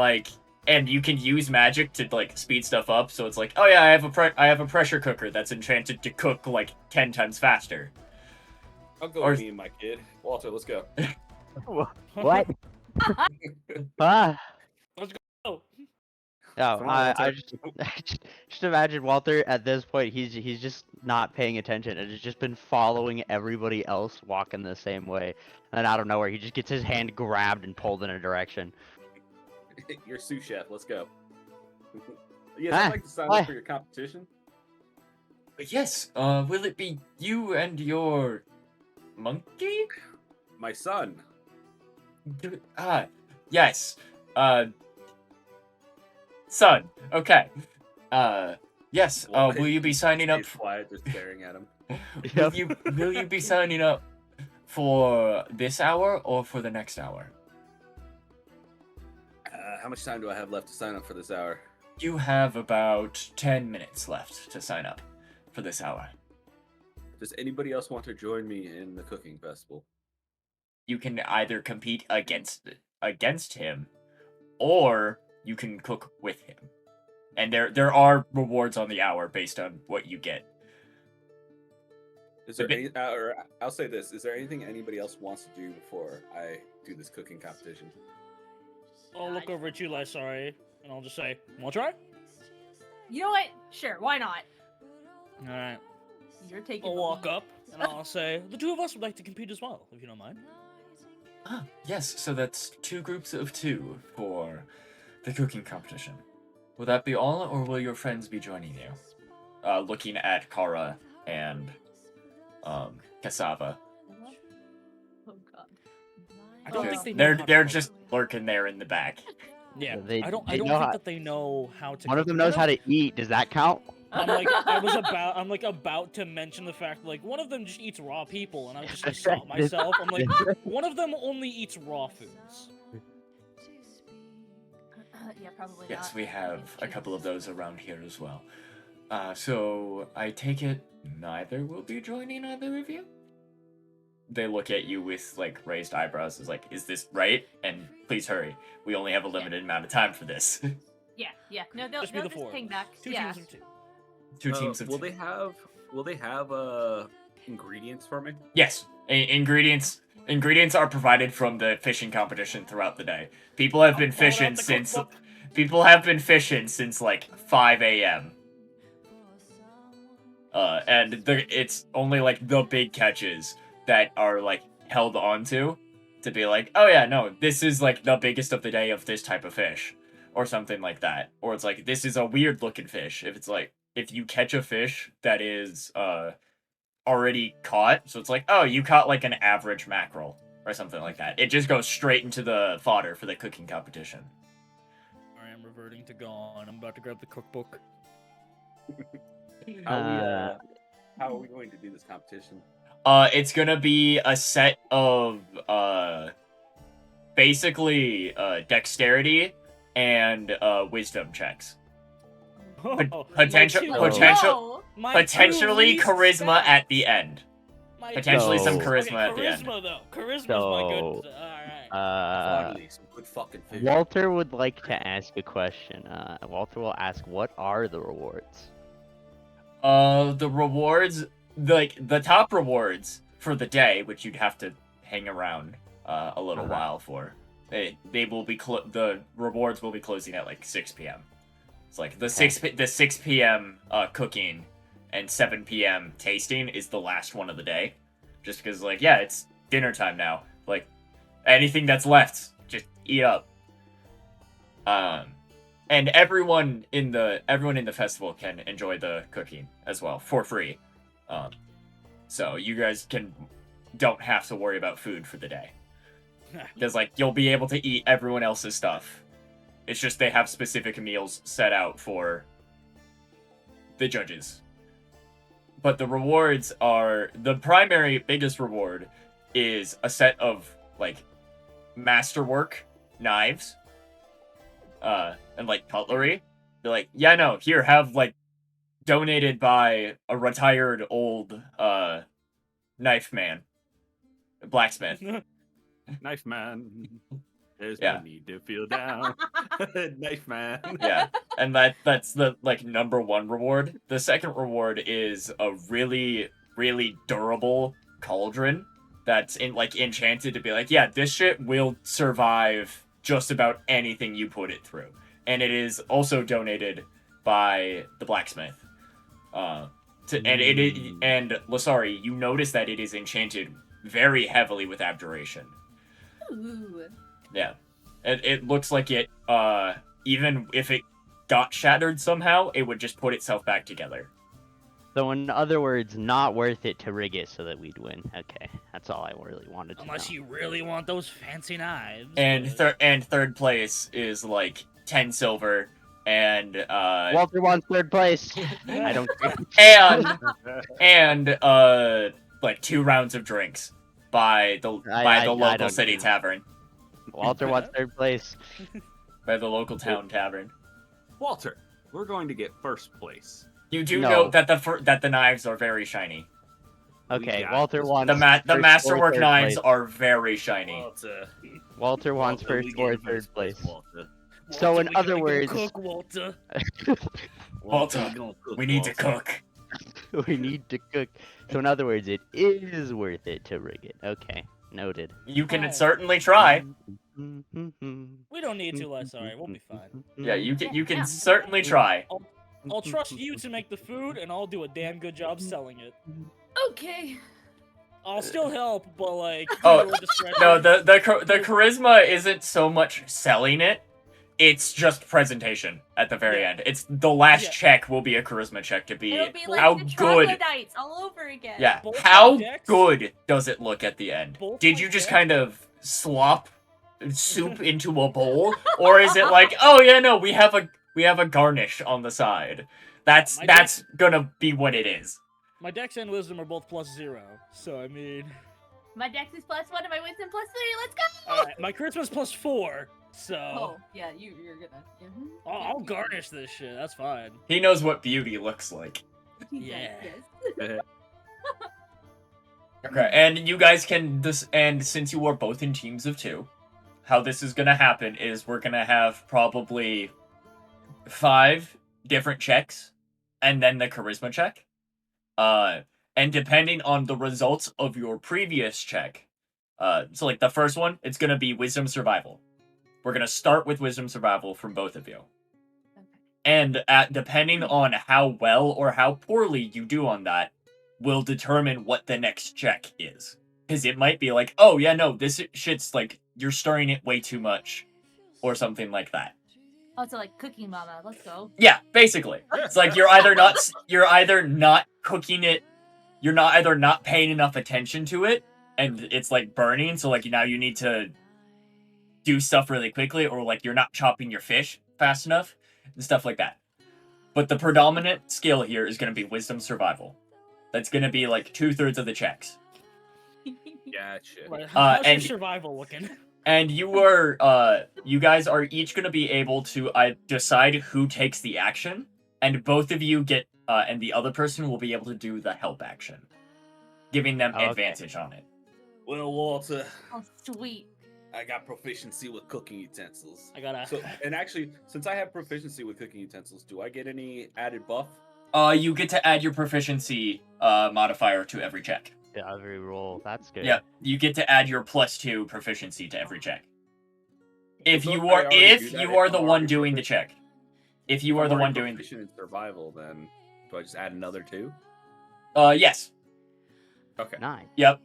[SPEAKER 2] you can use magic to like speed stuff up. So it's like, oh yeah, I have a pressure cooker that's enchanted to cook like 10 times faster.
[SPEAKER 4] I'll go
[SPEAKER 2] Or-
[SPEAKER 4] with me and my kid. Walter, let's go.
[SPEAKER 3] What? Ah.
[SPEAKER 1] Oh,
[SPEAKER 3] No,
[SPEAKER 4] Come on,
[SPEAKER 3] I
[SPEAKER 4] Walter.
[SPEAKER 3] just imagine Walter at this point. He's just not paying attention and has just been following everybody else walking the same way. And out of nowhere, he just gets his hand grabbed and pulled in a direction.
[SPEAKER 4] You're sous chef. Let's go. Yes,
[SPEAKER 3] Ah,
[SPEAKER 4] I'd like to sign
[SPEAKER 3] why?
[SPEAKER 4] up for your competition.
[SPEAKER 2] But yes, will it be you and your monkey?
[SPEAKER 4] My son.
[SPEAKER 2] Yes. Son. Okay. Yes. Will you be signing up?
[SPEAKER 4] Stays quiet, just staring at him.
[SPEAKER 2] Will you be signing up for this hour or for the next hour?
[SPEAKER 4] How much time do I have left to sign up for this hour?
[SPEAKER 2] You have about 10 minutes left to sign up for this hour.
[SPEAKER 4] Does anybody else want to join me in the cooking festival?
[SPEAKER 2] You can either compete against him, or you can cook with him. And there are rewards on the hour based on what you get.
[SPEAKER 4] Is there any, or I'll say this: is there anything anybody else wants to do before I do this cooking competition?
[SPEAKER 1] I'll look over at you, like, sorry, and I'll just say, "Want to try?"
[SPEAKER 5] You know what? Sure, why not?
[SPEAKER 1] All right.
[SPEAKER 5] You're taking.
[SPEAKER 1] I'll
[SPEAKER 5] the
[SPEAKER 1] walk
[SPEAKER 5] lead.
[SPEAKER 1] up and I'll say, "The two of us would like to compete as well, if you don't mind."
[SPEAKER 2] Yes, so that's 2 groups of 2 for the cooking competition. Will that be all, or will your friends be joining you? Looking at Kara and Cassava.
[SPEAKER 5] Oh god.
[SPEAKER 1] I don't
[SPEAKER 2] Because
[SPEAKER 1] think they know how to
[SPEAKER 2] they're
[SPEAKER 1] cook.
[SPEAKER 2] just lurking there in the back.
[SPEAKER 1] Yeah,
[SPEAKER 3] They-
[SPEAKER 1] I don't
[SPEAKER 3] they
[SPEAKER 1] think
[SPEAKER 3] know how-
[SPEAKER 1] that they know how to.
[SPEAKER 3] One of
[SPEAKER 1] cook.
[SPEAKER 3] them knows how to eat. Does that count?
[SPEAKER 1] I'm like about to mention the fact like one of them just eats raw people, and I'm just gonna stop myself. I'm like, one of them only eats raw foods.
[SPEAKER 5] Yeah, probably
[SPEAKER 2] Yes,
[SPEAKER 5] not.
[SPEAKER 2] we have a couple of those around here as well. So I take it neither will be joining either of you? They look at you with like raised eyebrows, is like, is this right? And please hurry. We only have a limited amount of time for this.
[SPEAKER 5] Yeah. No, they'll
[SPEAKER 1] Just be
[SPEAKER 5] they'll
[SPEAKER 1] the
[SPEAKER 5] just
[SPEAKER 1] four.
[SPEAKER 5] hang back.
[SPEAKER 1] Two
[SPEAKER 5] Yeah.
[SPEAKER 1] teams of 2.
[SPEAKER 2] 2 teams of
[SPEAKER 4] Will
[SPEAKER 2] 2.
[SPEAKER 4] they have ingredients for me?
[SPEAKER 2] Yes, ingredients are provided from the fishing competition throughout the day. People have been fishing since like 5 a.m. And it's only like the big catches that are like held onto to be like, oh yeah, no, this is like the biggest of the day of this type of fish, or something like that. Or it's like, this is a weird looking fish. If it's like, if you catch a fish that is already caught, so it's like, oh, you caught like an average mackerel or something like that. It just goes straight into the fodder for the cooking competition.
[SPEAKER 1] I am reverting to gone. I'm about to grab the cookbook.
[SPEAKER 4] How are we going to do this competition?
[SPEAKER 2] It's gonna be a set of basically dexterity and wisdom checks. Potentially charisma at the end. Potentially some charisma at the end.
[SPEAKER 1] Charisma though. Charisma's my good. Alright.
[SPEAKER 4] Finally, some good fucking fish.
[SPEAKER 3] Walter would like to ask a question. Walter will ask, "What are the rewards?"
[SPEAKER 2] The rewards, like the top rewards for the day, which you'd have to hang around a little while for. They will be the rewards will be closing at like 6 p.m. It's like the 6 p.m. Cooking and 7 p.m. tasting is the last one of the day, just because like, yeah, it's dinner time now. Like anything that's left, just eat up. And everyone in the festival can enjoy the cooking as well for free. So you guys don't have to worry about food for the day. Because like you'll be able to eat everyone else's stuff. It's just they have specific meals set out for the judges. But the rewards are, the primary biggest reward is a set of like masterwork knives and like cutlery. They're like, yeah, no, here, have like donated by a retired old knife man, blacksmith.
[SPEAKER 4] Knife man. There's
[SPEAKER 2] Yeah.
[SPEAKER 4] no need to feel down. Knife man.
[SPEAKER 2] Yeah, and that's the like number 1 reward. The second reward is a really, really durable cauldron that's enchanted to be like, yeah, this shit will survive just about anything you put it through. And it is also donated by the blacksmith. And Lasari, you notice that it is enchanted very heavily with abjuration.
[SPEAKER 5] Ooh.
[SPEAKER 2] Yeah. It looks like it, even if it got shattered somehow, it would just put itself back together.
[SPEAKER 3] So in other words, not worth it to rig it so that we'd win. Okay, that's all I really wanted to
[SPEAKER 1] Unless
[SPEAKER 3] know.
[SPEAKER 1] you really want those fancy knives.
[SPEAKER 2] And
[SPEAKER 1] but-
[SPEAKER 2] third place is like 10 silver and
[SPEAKER 3] Walter wants third place. I don't care.
[SPEAKER 2] and like 2 rounds of drinks by the
[SPEAKER 3] I
[SPEAKER 2] local
[SPEAKER 3] don't
[SPEAKER 2] city
[SPEAKER 3] care.
[SPEAKER 2] tavern.
[SPEAKER 3] Walter wants third place.
[SPEAKER 2] By the local town tavern.
[SPEAKER 4] Walter, we're going to get first place.
[SPEAKER 2] You do
[SPEAKER 3] No.
[SPEAKER 2] note that the knives are very shiny.
[SPEAKER 3] Okay,
[SPEAKER 4] got
[SPEAKER 3] Walter
[SPEAKER 4] this.
[SPEAKER 3] wants
[SPEAKER 2] The
[SPEAKER 3] first
[SPEAKER 2] masterwork
[SPEAKER 3] or third
[SPEAKER 2] knives
[SPEAKER 3] place.
[SPEAKER 2] are very shiny.
[SPEAKER 3] Walter wants
[SPEAKER 4] Walter, we
[SPEAKER 3] first
[SPEAKER 4] get
[SPEAKER 3] or
[SPEAKER 4] you
[SPEAKER 3] third place.
[SPEAKER 4] Walter.
[SPEAKER 3] So
[SPEAKER 1] Walter,
[SPEAKER 3] in
[SPEAKER 1] we
[SPEAKER 3] other
[SPEAKER 1] gotta go
[SPEAKER 3] words-
[SPEAKER 1] cook, Walter.
[SPEAKER 2] Walter,
[SPEAKER 4] we gonna cook,
[SPEAKER 2] We need to
[SPEAKER 4] Walter.
[SPEAKER 2] cook.
[SPEAKER 3] We need to cook. So in other words, it is worth it to rig it. Okay, noted.
[SPEAKER 2] You can
[SPEAKER 1] Alright.
[SPEAKER 2] certainly try.
[SPEAKER 1] We don't need to, Lasari. We'll be fine.
[SPEAKER 2] Yeah, you can
[SPEAKER 5] Yeah.
[SPEAKER 2] certainly try.
[SPEAKER 1] I'll trust you to make the food, and I'll do a damn good job selling it.
[SPEAKER 5] Okay.
[SPEAKER 1] I'll still help, but like,
[SPEAKER 2] Oh,
[SPEAKER 1] your discretion.
[SPEAKER 2] No, the charisma isn't so much selling it. It's just presentation at the very
[SPEAKER 1] Yeah.
[SPEAKER 2] end. It's the last
[SPEAKER 1] Yeah.
[SPEAKER 2] check will be a charisma check to be
[SPEAKER 5] It'll be like
[SPEAKER 2] how
[SPEAKER 5] the
[SPEAKER 2] good.
[SPEAKER 5] troglodytes all over again.
[SPEAKER 2] Yeah,
[SPEAKER 1] Both
[SPEAKER 2] how
[SPEAKER 1] my decks-
[SPEAKER 2] good does it look at the end?
[SPEAKER 1] Both
[SPEAKER 2] Did
[SPEAKER 1] my
[SPEAKER 2] you just
[SPEAKER 1] decks-
[SPEAKER 2] kind of slop soup into a bowl, or is it like, oh yeah, no, we have a garnish on the side? That's
[SPEAKER 1] My
[SPEAKER 2] gonna be what it is.
[SPEAKER 1] My dex and wisdom are both +0, so I mean,
[SPEAKER 5] My dex is +1 and my wisdom +3. Let's go.
[SPEAKER 1] alright, my charisma's +4, so
[SPEAKER 5] Oh yeah, you're gonna. Mhm.
[SPEAKER 1] I'll garnish this shit. That's fine.
[SPEAKER 2] He knows what beauty looks like.
[SPEAKER 1] Yeah.
[SPEAKER 5] Yes.
[SPEAKER 2] Okay, and you guys can and since you are both in teams of 2, how this is gonna happen is we're gonna have probably 5 different checks, and then the charisma check. And depending on the results of your previous check, so like the first one, it's gonna be wisdom survival. We're gonna start with wisdom survival from both of you.
[SPEAKER 5] Okay.
[SPEAKER 2] And depending on how well or how poorly you do on that, will determine what the next check is. Because it might be like, oh yeah, no, this shit's like, you're stirring it way too much. Or something like that.
[SPEAKER 5] Also, like Cooking Mama. Let's go.
[SPEAKER 2] Yeah, basically. It's like you're either not cooking it, you're either not paying enough attention to it, and it's like burning, so like now you need to do stuff really quickly, or like you're not chopping your fish fast enough, and stuff like that. But the predominant skill here is going to be wisdom survival. That's going to be like 2/3 of the checks.
[SPEAKER 4] Gotcha.
[SPEAKER 1] Right, how's your
[SPEAKER 2] and-
[SPEAKER 1] survival looking?
[SPEAKER 2] And you guys are each going to be able to decide who takes the action, and both of you get, and the other person will be able to do the help action, giving them
[SPEAKER 3] Oh, okay.
[SPEAKER 2] advantage on it.
[SPEAKER 4] Well, Walter,
[SPEAKER 5] Oh, sweet.
[SPEAKER 4] I got proficiency with cooking utensils.
[SPEAKER 1] I gotta.
[SPEAKER 4] So, and actually, since I have proficiency with cooking utensils, do I get any added buff?
[SPEAKER 2] You get to add your proficiency modifier to every check.
[SPEAKER 3] Yeah, every roll. That's good.
[SPEAKER 2] Yeah, you get to add your +2 proficiency to every check. If
[SPEAKER 4] So
[SPEAKER 2] you
[SPEAKER 4] I
[SPEAKER 2] are
[SPEAKER 4] already
[SPEAKER 2] if
[SPEAKER 4] do that
[SPEAKER 2] you
[SPEAKER 4] if
[SPEAKER 2] are
[SPEAKER 4] I'm
[SPEAKER 2] the one
[SPEAKER 4] already
[SPEAKER 2] doing the check. If you are
[SPEAKER 4] If
[SPEAKER 2] the
[SPEAKER 4] I'm
[SPEAKER 2] one
[SPEAKER 4] already
[SPEAKER 2] doing the
[SPEAKER 4] proficient in survival, then do I just add another 2?
[SPEAKER 2] yes.
[SPEAKER 4] Okay.
[SPEAKER 3] 9.
[SPEAKER 2] Yep.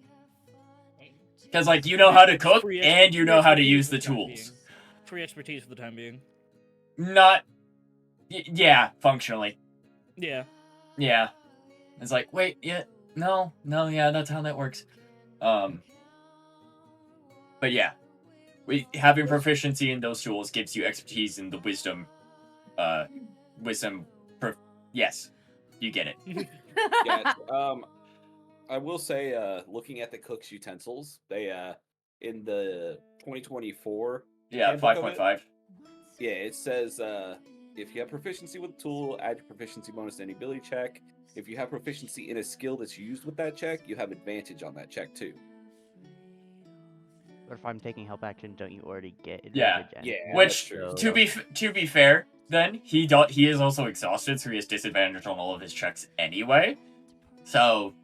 [SPEAKER 2] Because like you know how to cook
[SPEAKER 1] Free
[SPEAKER 2] and you know how to
[SPEAKER 1] expertise
[SPEAKER 2] use
[SPEAKER 1] for
[SPEAKER 2] the
[SPEAKER 1] time
[SPEAKER 2] tools.
[SPEAKER 1] being. Free expertise for the time being.
[SPEAKER 2] Not yeah, functionally.
[SPEAKER 1] Yeah.
[SPEAKER 2] Yeah. It's like, wait, yeah, no, yeah, that's how that works. But yeah. Having proficiency in those tools gives you expertise in the wisdom yes. You get it.
[SPEAKER 4] Yeah. I will say, looking at the cook's utensils, they in the 2024,
[SPEAKER 2] Yeah,
[SPEAKER 4] Handbook of it?
[SPEAKER 2] 5.5.
[SPEAKER 4] yeah, it says if you have proficiency with a tool, add your proficiency bonus to any ability check. If you have proficiency in a skill that's used with that check, you have advantage on that check too.
[SPEAKER 3] But if I'm taking help action, don't you already get
[SPEAKER 2] Yeah,
[SPEAKER 3] advantage?
[SPEAKER 4] yeah.
[SPEAKER 3] anyway?
[SPEAKER 2] Which,
[SPEAKER 4] true.
[SPEAKER 2] to be fair, then he is also exhausted, so he has disadvantage on all of his checks anyway. So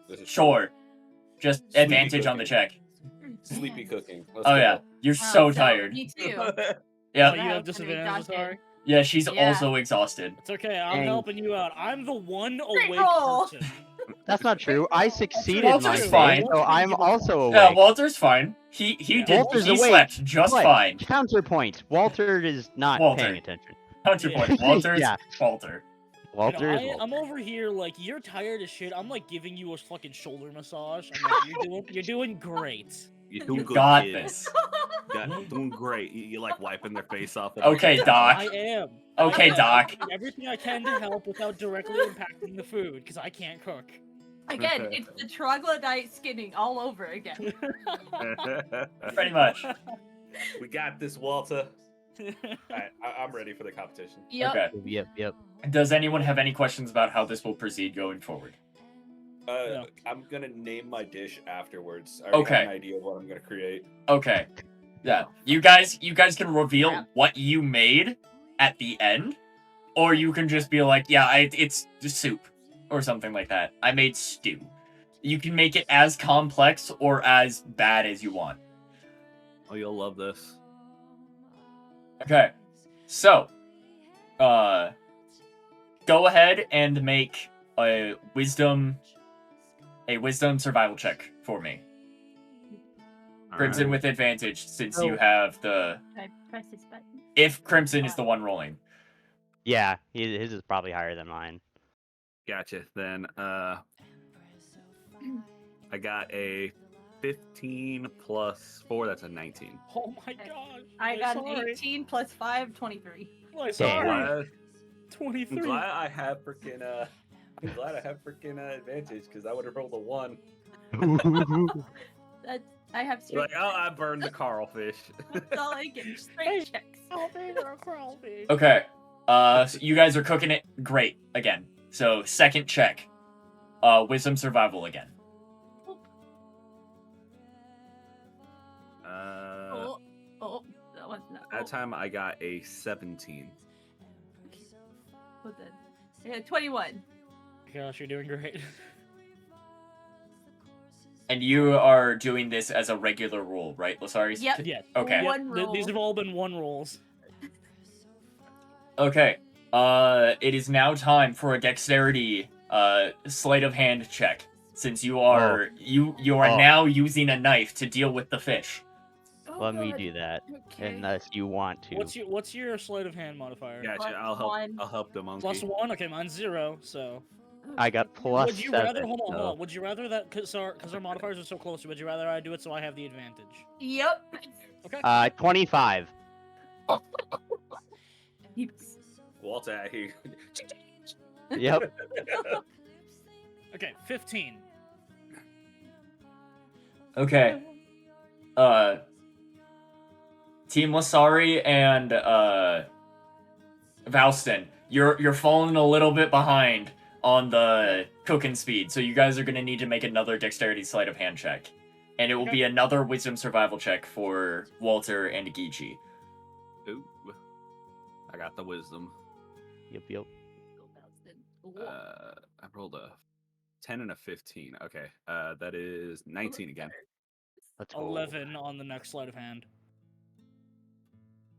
[SPEAKER 4] This is
[SPEAKER 2] sure, Just
[SPEAKER 4] Sleepy
[SPEAKER 2] advantage on the
[SPEAKER 4] cooking.
[SPEAKER 2] check.
[SPEAKER 4] Sleepy cooking. Let's
[SPEAKER 2] Oh
[SPEAKER 4] go.
[SPEAKER 2] yeah, you're
[SPEAKER 5] Oh,
[SPEAKER 2] so tired.
[SPEAKER 5] Me too.
[SPEAKER 1] Oh,
[SPEAKER 2] Yeah,
[SPEAKER 1] you
[SPEAKER 5] Wow,
[SPEAKER 1] have
[SPEAKER 5] kinda
[SPEAKER 1] disadvantage,
[SPEAKER 5] exhausted.
[SPEAKER 1] sorry?
[SPEAKER 2] yeah, she's
[SPEAKER 5] Yeah.
[SPEAKER 2] also exhausted.
[SPEAKER 1] It's okay, I'm
[SPEAKER 3] Dang.
[SPEAKER 1] helping you out. I'm the one
[SPEAKER 5] Great
[SPEAKER 1] awake
[SPEAKER 5] roll.
[SPEAKER 1] person.
[SPEAKER 3] That's not true. I succeeded
[SPEAKER 2] Walter's
[SPEAKER 3] my
[SPEAKER 2] fine.
[SPEAKER 3] day, so I'm also awake.
[SPEAKER 2] Yeah, Walter's fine. He
[SPEAKER 1] Yeah.
[SPEAKER 2] did.
[SPEAKER 3] Walter's
[SPEAKER 2] he
[SPEAKER 3] awake,
[SPEAKER 2] slept just
[SPEAKER 3] but
[SPEAKER 2] fine.
[SPEAKER 3] counterpoint. Walter is not
[SPEAKER 2] Walter.
[SPEAKER 3] paying attention.
[SPEAKER 2] Counterpoint.
[SPEAKER 1] Yeah.
[SPEAKER 2] Walter's
[SPEAKER 3] Yeah.
[SPEAKER 2] Walter.
[SPEAKER 3] Walter is
[SPEAKER 1] I'm
[SPEAKER 3] Walter.
[SPEAKER 1] over here like you're tired as shit. I'm like giving you a fucking shoulder massage. I'm like you're doing great.
[SPEAKER 4] You're doing
[SPEAKER 2] You
[SPEAKER 4] good,
[SPEAKER 2] got
[SPEAKER 4] kid.
[SPEAKER 2] this.
[SPEAKER 4] Doing great. You're like wiping their face off.
[SPEAKER 2] Okay, Doc.
[SPEAKER 1] I am.
[SPEAKER 2] Okay,
[SPEAKER 1] I am.
[SPEAKER 2] Doc.
[SPEAKER 1] I'm doing everything I can to help without directly impacting the food because I can't cook.
[SPEAKER 5] Again, it's the troglodyte skinning all over again.
[SPEAKER 2] Pretty much.
[SPEAKER 4] We got this, Walter. Alright, I'm ready for the competition.
[SPEAKER 5] Yep.
[SPEAKER 2] Okay.
[SPEAKER 3] Yep.
[SPEAKER 2] Does anyone have any questions about how this will proceed going forward?
[SPEAKER 1] No.
[SPEAKER 4] I'm gonna name my dish afterwards. I already
[SPEAKER 2] Okay.
[SPEAKER 4] have an idea of what I'm gonna create.
[SPEAKER 2] Okay. Yeah. You guys can reveal
[SPEAKER 5] Crap.
[SPEAKER 2] what you made at the end, or you can just be like, yeah, it's just soup or something like that. I made stew. You can make it as complex or as bad as you want.
[SPEAKER 4] Oh, you'll love this.
[SPEAKER 2] Okay. So, go ahead and make a wisdom survival check for me. Crimson
[SPEAKER 4] Alright.
[SPEAKER 2] with advantage since
[SPEAKER 3] Oh.
[SPEAKER 2] you have the
[SPEAKER 5] Can I press this button?
[SPEAKER 2] if Crimson is the one rolling.
[SPEAKER 3] Yeah, his is probably higher than mine.
[SPEAKER 4] Gotcha. Then I got a 15 plus 4. That's a 19.
[SPEAKER 1] Oh my god.
[SPEAKER 5] I got an
[SPEAKER 1] sorry.
[SPEAKER 5] 18 plus 5, 23.
[SPEAKER 1] I'm
[SPEAKER 3] Damn.
[SPEAKER 1] sorry.
[SPEAKER 4] Glad- I'm
[SPEAKER 1] 23.
[SPEAKER 4] glad I have freaking advantage because I would have rolled a 1.
[SPEAKER 5] That's, I have
[SPEAKER 4] You're
[SPEAKER 5] straight
[SPEAKER 4] like, oh, I burned the Carl fish.
[SPEAKER 5] That's all I get. Straight checks.
[SPEAKER 2] Okay. So you guys are cooking it great again. So second check. Wisdom survival again.
[SPEAKER 5] Oh, that one's not.
[SPEAKER 4] That time I got a 17.
[SPEAKER 5] What's that? Yeah, 21.
[SPEAKER 1] Gosh, you're doing great.
[SPEAKER 2] And you are doing this as a regular rule, right, Lasaris?
[SPEAKER 5] Yep.
[SPEAKER 1] Yeah.
[SPEAKER 2] Okay.
[SPEAKER 5] One
[SPEAKER 1] Th- These
[SPEAKER 5] roll.
[SPEAKER 1] have all been one rolls.
[SPEAKER 2] Okay. It is now time for a dexterity sleight of hand check. Since you are you are
[SPEAKER 3] Oh.
[SPEAKER 2] now using a knife to deal with the fish.
[SPEAKER 5] Oh,
[SPEAKER 3] Let me
[SPEAKER 5] God.
[SPEAKER 3] do that,
[SPEAKER 5] Okay.
[SPEAKER 3] unless you want to.
[SPEAKER 1] What's your sleight of hand modifier?
[SPEAKER 4] Gotcha.
[SPEAKER 5] Plus
[SPEAKER 4] I'll help.
[SPEAKER 5] 1.
[SPEAKER 4] I'll help the monkey.
[SPEAKER 1] +1. Okay, mine's 0. So
[SPEAKER 3] I got plus
[SPEAKER 1] would you
[SPEAKER 3] 7.
[SPEAKER 1] rather hold on?
[SPEAKER 3] so-
[SPEAKER 1] Would you rather that because our modifiers are so close? Would you rather I do it so I have the advantage?
[SPEAKER 5] Yep.
[SPEAKER 1] Okay.
[SPEAKER 3] 25.
[SPEAKER 4] Walter out here.
[SPEAKER 3] Yep.
[SPEAKER 1] Okay. 15.
[SPEAKER 2] Okay. Team Lasari and Valston, you're falling a little bit behind on the cooking speed, so you guys are gonna need to make another dexterity sleight of hand check, and it will
[SPEAKER 1] Okay.
[SPEAKER 2] be another wisdom survival check for Walter and Geechee.
[SPEAKER 4] Ooh, I got the wisdom.
[SPEAKER 3] Yep.
[SPEAKER 4] I rolled a 10 and a 15. Okay. That is 19 again.
[SPEAKER 3] Let's go.
[SPEAKER 1] 11 on the next sleight of hand.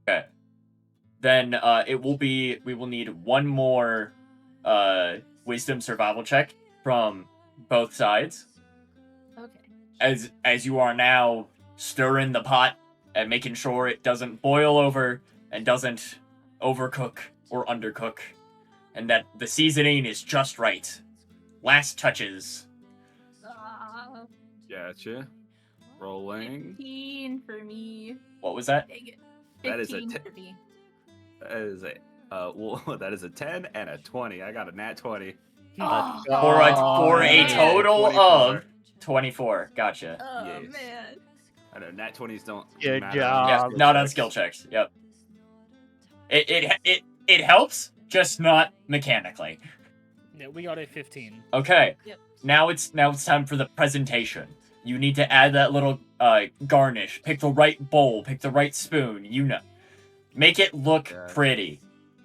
[SPEAKER 2] Okay. Then we will need one more wisdom survival check from both sides.
[SPEAKER 5] Okay.
[SPEAKER 2] As you are now stirring the pot and making sure it doesn't boil over and doesn't overcook or undercook, and that the seasoning is just right. Last touches.
[SPEAKER 4] Gotcha. Rolling.
[SPEAKER 5] 15 for me.
[SPEAKER 2] What was that?
[SPEAKER 5] Dang it.
[SPEAKER 4] That is a
[SPEAKER 5] 15
[SPEAKER 4] t-
[SPEAKER 5] for me.
[SPEAKER 4] That is a that is a 10 and a 20. I got a nat 20.
[SPEAKER 5] Oh,
[SPEAKER 2] For a
[SPEAKER 5] man.
[SPEAKER 2] total
[SPEAKER 4] 24.
[SPEAKER 2] of 24. Gotcha.
[SPEAKER 5] Oh,
[SPEAKER 4] Yes.
[SPEAKER 5] man.
[SPEAKER 4] I know nat 20s don't
[SPEAKER 3] Good
[SPEAKER 4] matter
[SPEAKER 3] job.
[SPEAKER 2] Yeah,
[SPEAKER 4] skill
[SPEAKER 2] not on
[SPEAKER 4] checks.
[SPEAKER 2] skill checks. Yep. It helps, just not mechanically.
[SPEAKER 1] Yeah, we got a 15.
[SPEAKER 2] Okay.
[SPEAKER 5] Yep.
[SPEAKER 2] Now it's time for the presentation. You need to add that little garnish. Pick the right bowl. Pick the right spoon. You know. Make it look
[SPEAKER 4] Yeah.
[SPEAKER 2] pretty.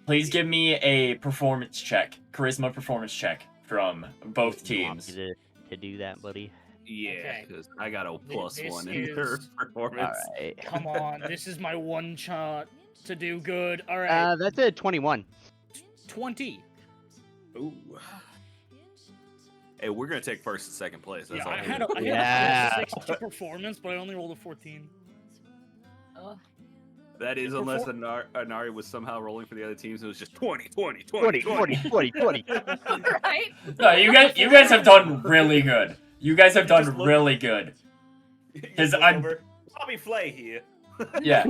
[SPEAKER 2] Please give me a performance check, charisma performance check from both
[SPEAKER 3] You want
[SPEAKER 2] teams.
[SPEAKER 3] me to do that, buddy?
[SPEAKER 4] Yeah,
[SPEAKER 1] Okay.
[SPEAKER 4] because I got a plus
[SPEAKER 1] This
[SPEAKER 4] one in their
[SPEAKER 1] is-
[SPEAKER 4] performance.
[SPEAKER 3] Alright.
[SPEAKER 1] Come on, this is my one shot to do good. All right,
[SPEAKER 3] That's a 21.
[SPEAKER 1] 20.
[SPEAKER 4] Ooh. Hey, we're gonna take first and second place. That's
[SPEAKER 1] Yeah,
[SPEAKER 4] all.
[SPEAKER 1] I had a
[SPEAKER 3] Yeah.
[SPEAKER 1] plus 6 to performance, but I only rolled a 14.
[SPEAKER 5] Ugh.
[SPEAKER 4] That is
[SPEAKER 1] It
[SPEAKER 4] unless Anari was somehow rolling for the other teams. It was just 20, 20, 20,
[SPEAKER 3] 20, 20, 20, 20.
[SPEAKER 5] Right?
[SPEAKER 2] No, you guys have done really good. You guys have
[SPEAKER 4] You just
[SPEAKER 2] done
[SPEAKER 4] look-
[SPEAKER 2] really good.
[SPEAKER 4] You
[SPEAKER 2] 'Cause
[SPEAKER 4] look
[SPEAKER 2] I'm-
[SPEAKER 4] over, Bobby Flay here.
[SPEAKER 2] Yeah.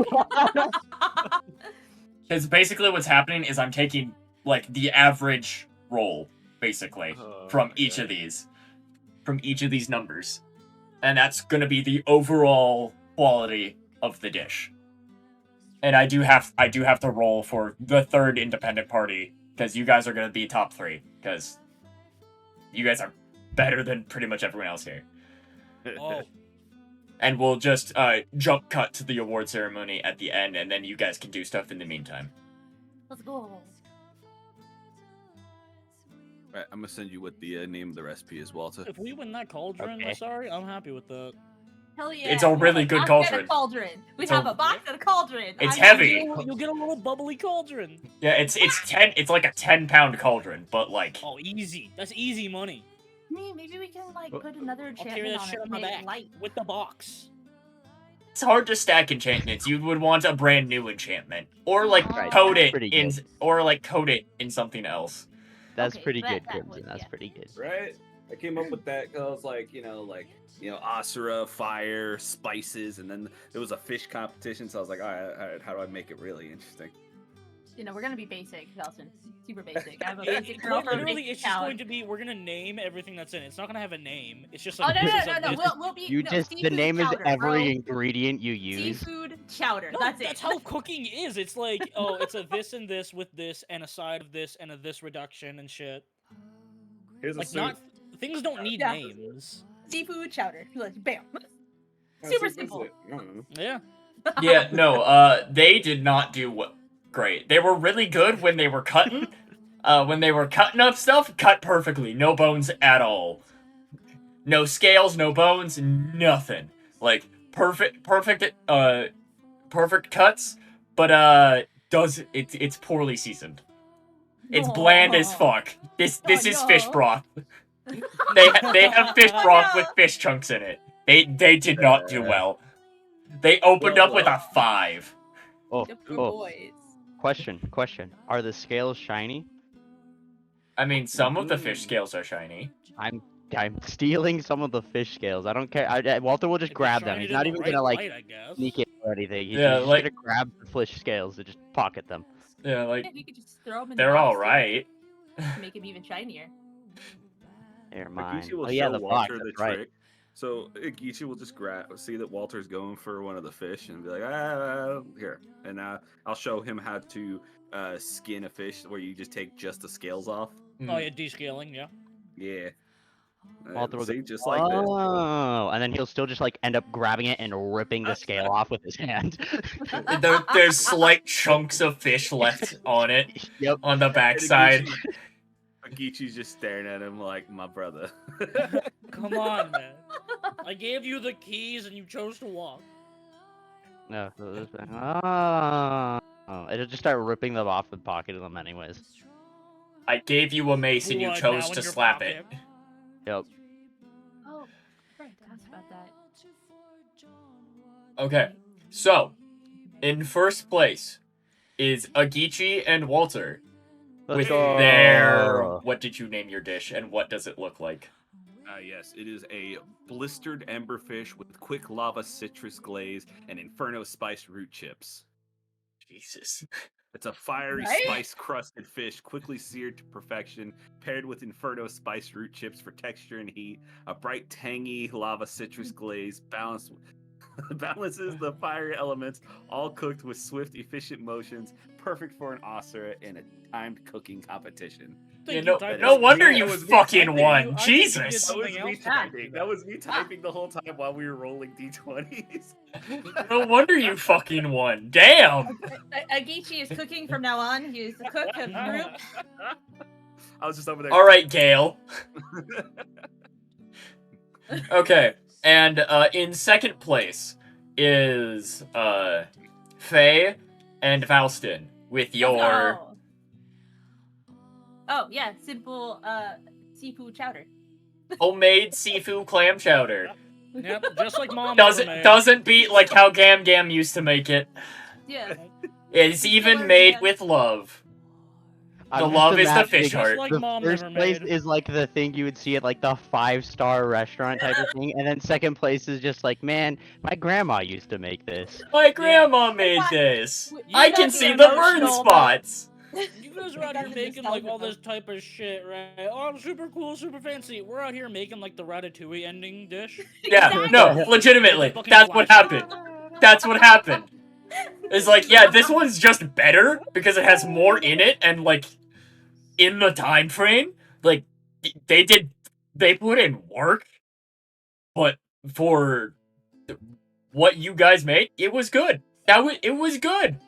[SPEAKER 2] Because basically what's happening is I'm taking like the average roll, basically,
[SPEAKER 4] Oh,
[SPEAKER 2] from
[SPEAKER 4] my
[SPEAKER 2] each
[SPEAKER 4] God.
[SPEAKER 2] of these. From each of these numbers. And that's gonna be the overall quality of the dish. And I do have to roll for the third independent party, because you guys are gonna be top 3, because you guys are better than pretty much everyone else here.
[SPEAKER 1] Oh,
[SPEAKER 2] And we'll just jump cut to the award ceremony at the end, and then you guys can do stuff in the meantime.
[SPEAKER 5] Let's go.
[SPEAKER 4] Right, I'm gonna send you what the name of the recipe is, Walter.
[SPEAKER 1] if we win that cauldron,
[SPEAKER 3] Okay.
[SPEAKER 1] sorry, I'm happy with that.
[SPEAKER 5] Hell yeah.
[SPEAKER 2] It's a
[SPEAKER 5] we
[SPEAKER 2] really
[SPEAKER 5] have
[SPEAKER 2] good
[SPEAKER 5] box
[SPEAKER 2] cauldron.
[SPEAKER 5] and a cauldron. We
[SPEAKER 2] It's
[SPEAKER 5] have
[SPEAKER 2] a-
[SPEAKER 5] a box and a cauldron.
[SPEAKER 2] It's
[SPEAKER 5] I'm
[SPEAKER 2] heavy.
[SPEAKER 1] You'll get a little bubbly cauldron.
[SPEAKER 2] Yeah, it's like a 10-pound cauldron, but like
[SPEAKER 1] Oh, easy. That's easy money.
[SPEAKER 5] Maybe we can like
[SPEAKER 3] Oh.
[SPEAKER 5] put another
[SPEAKER 1] I'll carry
[SPEAKER 5] enchantment
[SPEAKER 1] that
[SPEAKER 5] on
[SPEAKER 1] shit
[SPEAKER 5] it
[SPEAKER 1] on
[SPEAKER 5] to
[SPEAKER 1] my
[SPEAKER 5] make it
[SPEAKER 1] back
[SPEAKER 5] light.
[SPEAKER 1] with the box.
[SPEAKER 2] it's hard to stack enchantments. You would want a brand new enchantment, or like
[SPEAKER 5] Right,
[SPEAKER 2] coat
[SPEAKER 3] that's
[SPEAKER 2] it
[SPEAKER 3] pretty
[SPEAKER 2] in,
[SPEAKER 3] good.
[SPEAKER 2] or like coat it in something else.
[SPEAKER 3] That's
[SPEAKER 5] Okay,
[SPEAKER 3] pretty
[SPEAKER 5] that-
[SPEAKER 3] good,
[SPEAKER 5] that
[SPEAKER 3] Crimson.
[SPEAKER 5] would-
[SPEAKER 3] That's
[SPEAKER 5] yeah.
[SPEAKER 3] pretty good.
[SPEAKER 4] Right? I came up with that because I was like, Asura, fire, spices, and then there was a fish competition. So I was like, all right, how do I make it really interesting?
[SPEAKER 5] We're gonna be basic, Nelson. Super basic. I have a
[SPEAKER 1] It-
[SPEAKER 5] basic
[SPEAKER 1] it-
[SPEAKER 5] girl from
[SPEAKER 1] literally,
[SPEAKER 5] basic
[SPEAKER 1] it's just
[SPEAKER 5] town.
[SPEAKER 1] going to be, we're gonna name everything that's in it. It's not gonna have a name. It's just
[SPEAKER 5] Oh
[SPEAKER 1] like,
[SPEAKER 5] no,
[SPEAKER 1] this is
[SPEAKER 5] no,
[SPEAKER 1] a-
[SPEAKER 5] no, no.
[SPEAKER 1] this-
[SPEAKER 5] We'll be
[SPEAKER 3] You
[SPEAKER 5] no,
[SPEAKER 3] just the
[SPEAKER 5] seafood
[SPEAKER 3] name
[SPEAKER 5] chowder,
[SPEAKER 3] is every
[SPEAKER 5] bro.
[SPEAKER 3] ingredient you use.
[SPEAKER 5] Seafood chowder.
[SPEAKER 1] No,
[SPEAKER 5] That's it.
[SPEAKER 1] that's how cooking is. It's like, oh, it's a this and this with this and a side of this and a this reduction and shit.
[SPEAKER 4] Here's a
[SPEAKER 1] Like,
[SPEAKER 4] soup.
[SPEAKER 1] not things don't need
[SPEAKER 5] Yeah.
[SPEAKER 1] names.
[SPEAKER 5] Seafood chowder. Like bam.
[SPEAKER 4] Oh,
[SPEAKER 5] super
[SPEAKER 4] soup, that's
[SPEAKER 5] simple.
[SPEAKER 4] it. I don't know.
[SPEAKER 1] Yeah.
[SPEAKER 2] Yeah, no, they did not do great. They were really good when they were cutting. When they were cutting up stuff, cut perfectly, no bones at all. No scales, no bones, nothing. Like perfect cuts, but it's poorly seasoned. It's bland as fuck. This is fish
[SPEAKER 5] no.
[SPEAKER 2] broth. They have fish broth with fish chunks in it. They did not do well. They opened up with a 5.
[SPEAKER 3] Oh,
[SPEAKER 5] The poor
[SPEAKER 3] oh.
[SPEAKER 5] boys.
[SPEAKER 3] Question. Are the scales shiny?
[SPEAKER 2] I mean, some of the fish scales are shiny.
[SPEAKER 3] I'm stealing some of the fish scales. I don't care. Walter will just
[SPEAKER 1] If
[SPEAKER 3] grab
[SPEAKER 1] they're
[SPEAKER 3] them.
[SPEAKER 1] trying
[SPEAKER 3] He's
[SPEAKER 1] it
[SPEAKER 3] not
[SPEAKER 1] in
[SPEAKER 3] even
[SPEAKER 1] the
[SPEAKER 3] gonna
[SPEAKER 1] right
[SPEAKER 3] like
[SPEAKER 1] light, I guess.
[SPEAKER 3] sneak it or anything. He's
[SPEAKER 2] Yeah,
[SPEAKER 3] just
[SPEAKER 2] like-
[SPEAKER 3] gonna grab the fish scales and just pocket them.
[SPEAKER 2] Yeah, like
[SPEAKER 5] Yeah, you could just throw them in
[SPEAKER 2] they're
[SPEAKER 5] the
[SPEAKER 2] all
[SPEAKER 5] box
[SPEAKER 2] right.
[SPEAKER 5] to make them even shinier.
[SPEAKER 3] They're mine.
[SPEAKER 4] Agichi will
[SPEAKER 3] Oh yeah,
[SPEAKER 4] show
[SPEAKER 3] the box.
[SPEAKER 4] Walter the
[SPEAKER 3] That's right.
[SPEAKER 4] trick. So Agichi will just see that Walter's going for one of the fish and be like, here. And I'll show him how to skin a fish where you just take just the scales off.
[SPEAKER 1] Oh yeah, descaling, yeah.
[SPEAKER 4] Yeah.
[SPEAKER 3] Walter will
[SPEAKER 4] See,
[SPEAKER 3] go,
[SPEAKER 4] just like this.
[SPEAKER 3] oh, and then he'll still just like end up grabbing it and ripping the scale off with his hand.
[SPEAKER 2] There's slight chunks of fish left on it
[SPEAKER 3] Yep.
[SPEAKER 2] on the
[SPEAKER 4] And
[SPEAKER 2] backside.
[SPEAKER 4] Agichi's just staring at him like, my brother.
[SPEAKER 1] Come on, man. I gave you the keys and you chose to walk.
[SPEAKER 3] No. So this thing. Oh, it'll just start ripping them off and pocketing them anyways.
[SPEAKER 2] I gave you a mace and you
[SPEAKER 1] Blood
[SPEAKER 2] chose
[SPEAKER 1] now
[SPEAKER 2] to
[SPEAKER 1] in your
[SPEAKER 2] slap
[SPEAKER 1] pocket.
[SPEAKER 2] it.
[SPEAKER 3] Yep.
[SPEAKER 5] Oh, right. Ask about that.
[SPEAKER 2] Okay, so in first place is Agichi and Walter
[SPEAKER 3] Let's
[SPEAKER 2] with
[SPEAKER 3] go.
[SPEAKER 2] their. What did you name your dish, and what does it look like?
[SPEAKER 4] Yes, it is a blistered emberfish with quick lava citrus glaze and inferno spiced root chips.
[SPEAKER 2] Jesus.
[SPEAKER 4] It's a fiery,
[SPEAKER 5] Right?
[SPEAKER 4] spice-crusted fish, quickly seared to perfection, paired with inferno spiced root chips for texture and heat. A bright, tangy lava citrus glaze balances the fiery elements, all cooked with swift, efficient motions, perfect for an Asura in a timed cooking competition.
[SPEAKER 2] Yeah,
[SPEAKER 1] Think
[SPEAKER 2] no,
[SPEAKER 1] you typed
[SPEAKER 2] no
[SPEAKER 1] it.
[SPEAKER 2] wonder
[SPEAKER 4] Yeah,
[SPEAKER 2] you
[SPEAKER 4] it was me
[SPEAKER 2] fucking
[SPEAKER 4] typing.
[SPEAKER 2] won.
[SPEAKER 1] I think you did
[SPEAKER 2] Jesus.
[SPEAKER 4] That was
[SPEAKER 1] something
[SPEAKER 4] me
[SPEAKER 1] else to
[SPEAKER 4] typing.
[SPEAKER 1] do
[SPEAKER 4] That was me typing the whole time while we were rolling d20s.
[SPEAKER 2] No wonder you fucking won. Damn.
[SPEAKER 5] Agichi is cooking from now on. He is the cook of the group.
[SPEAKER 4] I was just over there.
[SPEAKER 2] All right, Gail. Okay, and in second place is Faye and Valston with your
[SPEAKER 5] Oh yeah, simple seafood chowder.
[SPEAKER 2] homemade seafood clam chowder.
[SPEAKER 1] Yep, just like mom ever made.
[SPEAKER 2] Doesn't beat like how Gam Gam used to make it.
[SPEAKER 5] Yeah.
[SPEAKER 2] It's even
[SPEAKER 5] learning,
[SPEAKER 2] made
[SPEAKER 5] man.
[SPEAKER 2] with love. The
[SPEAKER 3] I'm just
[SPEAKER 2] love is the fish
[SPEAKER 3] imagining
[SPEAKER 2] heart.
[SPEAKER 1] Just like
[SPEAKER 3] the
[SPEAKER 1] mom
[SPEAKER 3] first
[SPEAKER 1] never
[SPEAKER 3] place
[SPEAKER 1] made.
[SPEAKER 3] is like the thing you would see at like the 5-star restaurant type of thing, and then second place is just like, man, my grandma used to make this.
[SPEAKER 2] My grandma made
[SPEAKER 5] Why-
[SPEAKER 2] this.
[SPEAKER 5] You
[SPEAKER 2] I
[SPEAKER 5] guys
[SPEAKER 2] can
[SPEAKER 5] are
[SPEAKER 2] see the burn
[SPEAKER 5] emotional, but-
[SPEAKER 2] spots.
[SPEAKER 1] You guys are out
[SPEAKER 5] That's
[SPEAKER 1] here
[SPEAKER 5] the
[SPEAKER 1] making like
[SPEAKER 5] nostalgia
[SPEAKER 1] all this
[SPEAKER 5] part.
[SPEAKER 1] type of shit, right? Oh, I'm super cool, super fancy. We're out here making like the Ratatouille ending dish.
[SPEAKER 2] Yeah, no,
[SPEAKER 5] Exactly.
[SPEAKER 2] legitimately.
[SPEAKER 1] Fucking
[SPEAKER 2] That's what happened.
[SPEAKER 1] flashback.
[SPEAKER 2] That's what happened. It's like, yeah, this one's just better because it has more in it and like in the time frame. Like they put in work, but for what you guys make, it was good. It was good.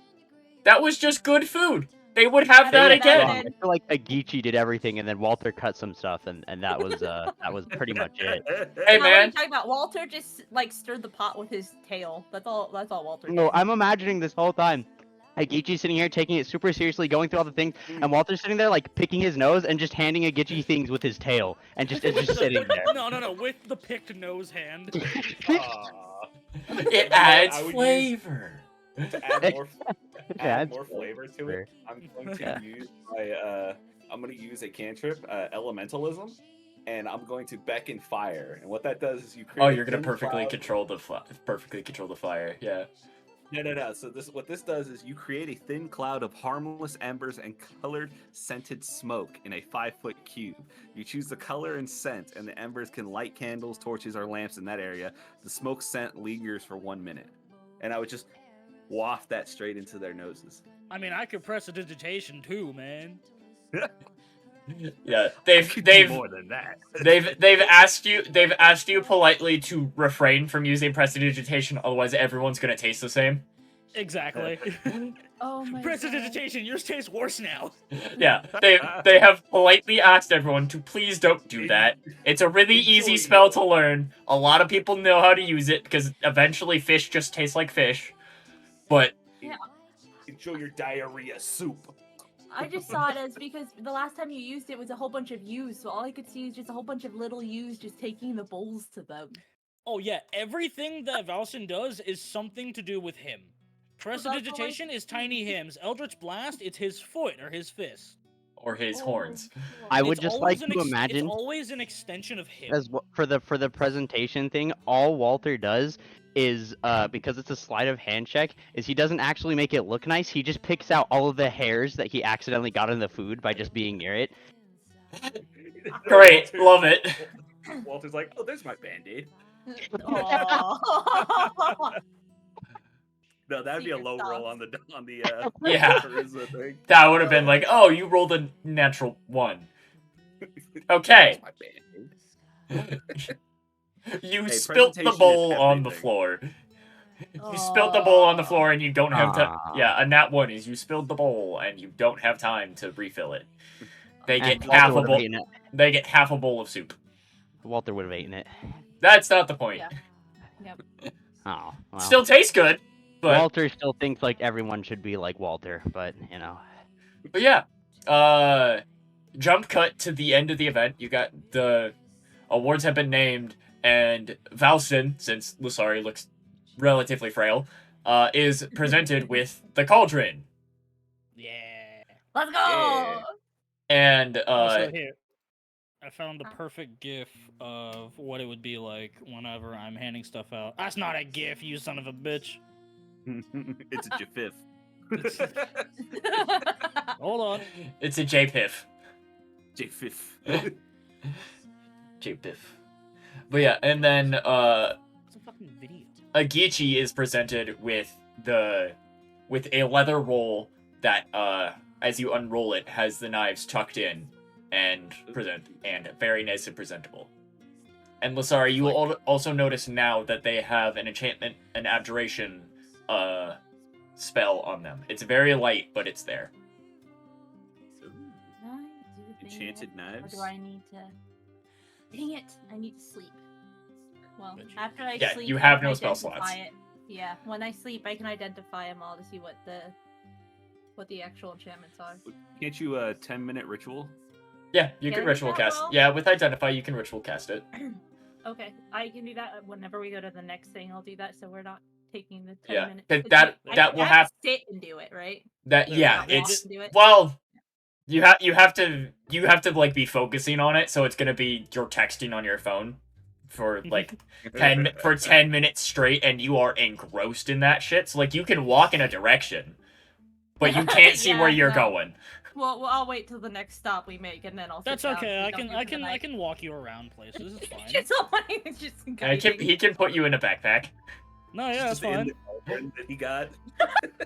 [SPEAKER 2] That was just good food. They would have
[SPEAKER 5] They
[SPEAKER 2] that
[SPEAKER 5] would have
[SPEAKER 2] again.
[SPEAKER 3] I feel like Agichi did everything, and then Walter cut some stuff, and that was pretty much it.
[SPEAKER 2] Hey
[SPEAKER 5] Now, what are you
[SPEAKER 2] man,
[SPEAKER 5] talking about? Walter just like stirred the pot with his tail. That's all Walter did.
[SPEAKER 3] No, I'm imagining this whole time. Agichi sitting here taking it super seriously, going through all the things, and Walter's sitting there like picking his nose and just handing Agichi things with his tail, and just it's just sitting there.
[SPEAKER 1] No, with the picked nose hand.
[SPEAKER 2] it
[SPEAKER 4] I
[SPEAKER 2] adds
[SPEAKER 4] would use-
[SPEAKER 2] flavor.
[SPEAKER 4] To add more,
[SPEAKER 3] Yeah,
[SPEAKER 4] more flavor to it, I'm going to
[SPEAKER 3] Yeah.
[SPEAKER 4] use I'm going to use a cantrip, elementalism, and I'm going to beckon fire. And what that does is you create.
[SPEAKER 2] Oh,
[SPEAKER 4] a
[SPEAKER 2] you're gonna
[SPEAKER 4] thin
[SPEAKER 2] perfectly
[SPEAKER 4] cloud-
[SPEAKER 2] control the fire. Yeah.
[SPEAKER 4] No. So what this does is you create a thin cloud of harmless embers and colored scented smoke in a 5-foot cube. You choose the color and scent, and the embers can light candles, torches, or lamps in that area. The smoke scent lingers for 1 minute, and I would just waft that straight into their noses.
[SPEAKER 1] I mean, I could press a digitation too, man.
[SPEAKER 2] Yeah,
[SPEAKER 4] more than that.
[SPEAKER 2] they've asked you politely to refrain from using prestidigitation, otherwise everyone's gonna taste the same.
[SPEAKER 1] Exactly.
[SPEAKER 5] Oh my
[SPEAKER 1] Press a
[SPEAKER 5] god.
[SPEAKER 1] digitation. Yours tastes worse now.
[SPEAKER 2] Yeah, they have politely asked everyone to please don't do that. It's a really easy spell to learn. A lot of people know how to use it because eventually fish just taste like fish. But
[SPEAKER 4] Enjoy your diarrhea soup.
[SPEAKER 5] I just saw it as because the last time you used it was a whole bunch of U's, so all I could see is just a whole bunch of little U's just taking the bowls to them.
[SPEAKER 1] Oh yeah, everything that Valson does is something to do with him. Prestidigitation is tiny hymns. Eldritch Blast, it's his foot or his fist.
[SPEAKER 2] or his horns.
[SPEAKER 3] I would
[SPEAKER 1] It's
[SPEAKER 3] just
[SPEAKER 1] always
[SPEAKER 3] like to imagine
[SPEAKER 1] It's always an extension of him.
[SPEAKER 3] as for the presentation thing, all Walter does is because it's a sleight of hand check, is he doesn't actually make it look nice. He just picks out all of the hairs that he accidentally got in the food by just being near it.
[SPEAKER 2] Great, love it.
[SPEAKER 4] Walter's like, oh, there's my band-aid.
[SPEAKER 5] Aw.
[SPEAKER 4] No, that'd be a
[SPEAKER 5] Secret
[SPEAKER 4] low roll
[SPEAKER 5] sauce.
[SPEAKER 4] on the
[SPEAKER 2] Yeah.
[SPEAKER 4] charisma thing.
[SPEAKER 2] That would have been like, oh, you rolled a natural 1. Okay.
[SPEAKER 4] There's my band-aid.
[SPEAKER 2] You
[SPEAKER 4] Hey,
[SPEAKER 2] spilt the
[SPEAKER 4] presentation
[SPEAKER 2] bowl
[SPEAKER 4] is
[SPEAKER 2] on the
[SPEAKER 4] everything.
[SPEAKER 2] floor. You spilled the bowl on the floor and you don't have time.
[SPEAKER 3] Aw.
[SPEAKER 2] Yeah, a nat 1 is you spilled the bowl and you don't have time to refill it. They
[SPEAKER 3] And
[SPEAKER 2] get
[SPEAKER 3] Walter
[SPEAKER 2] half a
[SPEAKER 3] would have
[SPEAKER 2] bowl.
[SPEAKER 3] eaten it.
[SPEAKER 2] They get half a bowl of soup.
[SPEAKER 3] Walter would have eaten it.
[SPEAKER 2] That's not the point.
[SPEAKER 5] Yeah. Yep.
[SPEAKER 3] Oh, well.
[SPEAKER 2] Still tastes good, but
[SPEAKER 3] Walter still thinks like everyone should be like Walter, but you know.
[SPEAKER 2] But yeah, jump cut to the end of the event. You got the awards have been named, and Valston, since Lusari looks relatively frail, is presented with the cauldron.
[SPEAKER 1] Yeah.
[SPEAKER 5] Let's go!
[SPEAKER 4] Yeah.
[SPEAKER 2] And
[SPEAKER 1] Also here, I found the perfect GIF of what it would be like whenever I'm handing stuff out. That's not a GIF, you son of a bitch.
[SPEAKER 4] It's a jiffif.
[SPEAKER 1] Hold on.
[SPEAKER 2] it's a JPIF.
[SPEAKER 4] Jiffif.
[SPEAKER 2] JPIF. But yeah, and then
[SPEAKER 1] It's a fucking video.
[SPEAKER 2] Agichi is presented with a leather roll that as you unroll it has the knives tucked in and very nice and presentable. And Lasari, you will also notice now that they have an enchantment, an abjuration spell on them. It's very light, but it's there.
[SPEAKER 5] Can I do the thing
[SPEAKER 4] Enchanted
[SPEAKER 5] yet? Or
[SPEAKER 4] knives?
[SPEAKER 5] do I need to? Dang it! I need to sleep. Well,
[SPEAKER 1] But
[SPEAKER 5] after I
[SPEAKER 2] Yeah,
[SPEAKER 5] sleep,
[SPEAKER 2] you
[SPEAKER 5] I
[SPEAKER 2] have
[SPEAKER 5] can
[SPEAKER 2] no spell
[SPEAKER 5] identify
[SPEAKER 2] slots.
[SPEAKER 5] It. Yeah, when I sleep, I can identify them all to see what the actual enchantments are.
[SPEAKER 4] Can't you 10-minute ritual?
[SPEAKER 2] Yeah, you
[SPEAKER 5] Can
[SPEAKER 2] can
[SPEAKER 5] I do
[SPEAKER 2] ritual
[SPEAKER 5] that,
[SPEAKER 2] cast.
[SPEAKER 5] Will?
[SPEAKER 2] Yeah, with identify, you can ritual cast it.
[SPEAKER 5] Okay, I can do that whenever we go to the next thing. I'll do that, so we're not taking the 10
[SPEAKER 2] Yeah,
[SPEAKER 5] minutes.
[SPEAKER 2] 'cause
[SPEAKER 5] But
[SPEAKER 2] that
[SPEAKER 5] I
[SPEAKER 2] that will
[SPEAKER 5] have
[SPEAKER 2] have
[SPEAKER 5] to sit and do it, right?
[SPEAKER 2] that.
[SPEAKER 1] No,
[SPEAKER 2] Yeah,
[SPEAKER 5] Not
[SPEAKER 1] they
[SPEAKER 5] walk
[SPEAKER 2] it's
[SPEAKER 5] and do it.
[SPEAKER 2] well. You have to like be focusing on it, so it's gonna be you're texting on your phone for like 10 minutes straight, and you are engrossed in that shit. So like you can walk in a direction, but you can't see where
[SPEAKER 5] Yeah,
[SPEAKER 2] you're
[SPEAKER 5] no.
[SPEAKER 2] going.
[SPEAKER 5] Well, I'll wait till the next stop we make, and then I'll.
[SPEAKER 1] That's
[SPEAKER 5] sit down
[SPEAKER 1] okay.
[SPEAKER 5] so
[SPEAKER 1] I
[SPEAKER 5] we don't
[SPEAKER 1] can
[SPEAKER 5] get
[SPEAKER 1] I
[SPEAKER 5] to the
[SPEAKER 1] can I
[SPEAKER 5] night.
[SPEAKER 1] can walk you around places. It's fine.
[SPEAKER 5] It's just
[SPEAKER 2] And
[SPEAKER 5] guiding.
[SPEAKER 2] he can put you in a backpack.
[SPEAKER 1] No, yeah, it's
[SPEAKER 4] Just in
[SPEAKER 1] fine.
[SPEAKER 4] the cauldron that he got.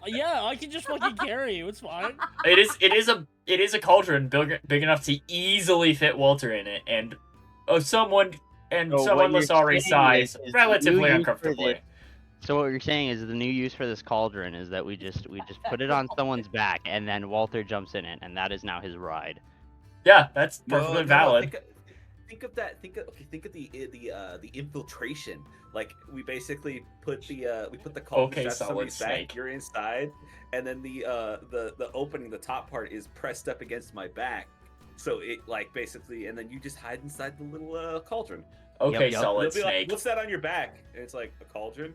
[SPEAKER 1] Yeah, I can just fucking carry you. It's fine.
[SPEAKER 2] It is a cauldron big enough to easily fit Walter in it, and someone
[SPEAKER 3] So what you're
[SPEAKER 2] Lasari's
[SPEAKER 3] saying
[SPEAKER 2] size
[SPEAKER 3] is
[SPEAKER 2] relatively
[SPEAKER 3] you use for
[SPEAKER 2] uncomfortably.
[SPEAKER 3] So what you're saying is the new use for this cauldron is that we just put it on someone's back and then Walter jumps in it and that is now his ride.
[SPEAKER 2] Yeah, that's perfectly valid.
[SPEAKER 4] Think of that. Think of the infiltration. Like we basically put the cauldron
[SPEAKER 2] Okay,
[SPEAKER 4] strapped to
[SPEAKER 2] solid
[SPEAKER 4] somebody's
[SPEAKER 2] snake.
[SPEAKER 4] back. You're inside, and then the opening, the top part is pressed up against my back. So it like basically, and then you just hide inside the little cauldron.
[SPEAKER 2] Okay,
[SPEAKER 3] Yep.
[SPEAKER 2] solid
[SPEAKER 4] They'll be like,
[SPEAKER 2] snake.
[SPEAKER 4] "What's that on your back?" And it's like a cauldron.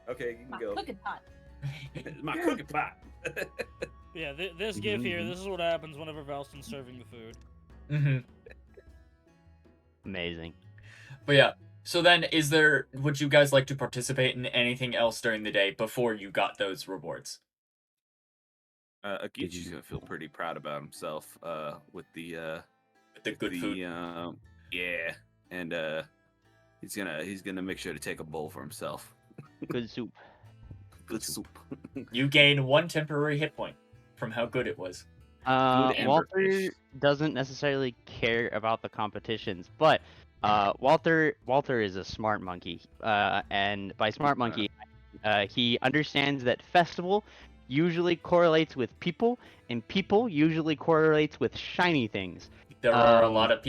[SPEAKER 4] Okay, you can
[SPEAKER 5] My
[SPEAKER 4] go.
[SPEAKER 5] cooking pot.
[SPEAKER 4] My cooking pot.
[SPEAKER 1] Yeah, this gif here. This is what happens whenever Valston's serving the food.
[SPEAKER 2] Mm-hmm.
[SPEAKER 3] Amazing.
[SPEAKER 2] But yeah. So then, would you guys like to participate in anything else during the day before you got those rewards?
[SPEAKER 4] Akichi's gonna feel pretty proud about himself. With the
[SPEAKER 2] Good food.
[SPEAKER 4] yeah, and he's gonna make sure to take a bowl for himself.
[SPEAKER 3] Good soup.
[SPEAKER 4] Good soup.
[SPEAKER 2] You gain 1 temporary hit point from how good it was.
[SPEAKER 4] amberfish.
[SPEAKER 3] Walter doesn't necessarily care about the competitions, but Walter is a smart monkey. And by smart monkey, he understands that festival usually correlates with people, and people usually correlates with shiny things.
[SPEAKER 2] There are a lot of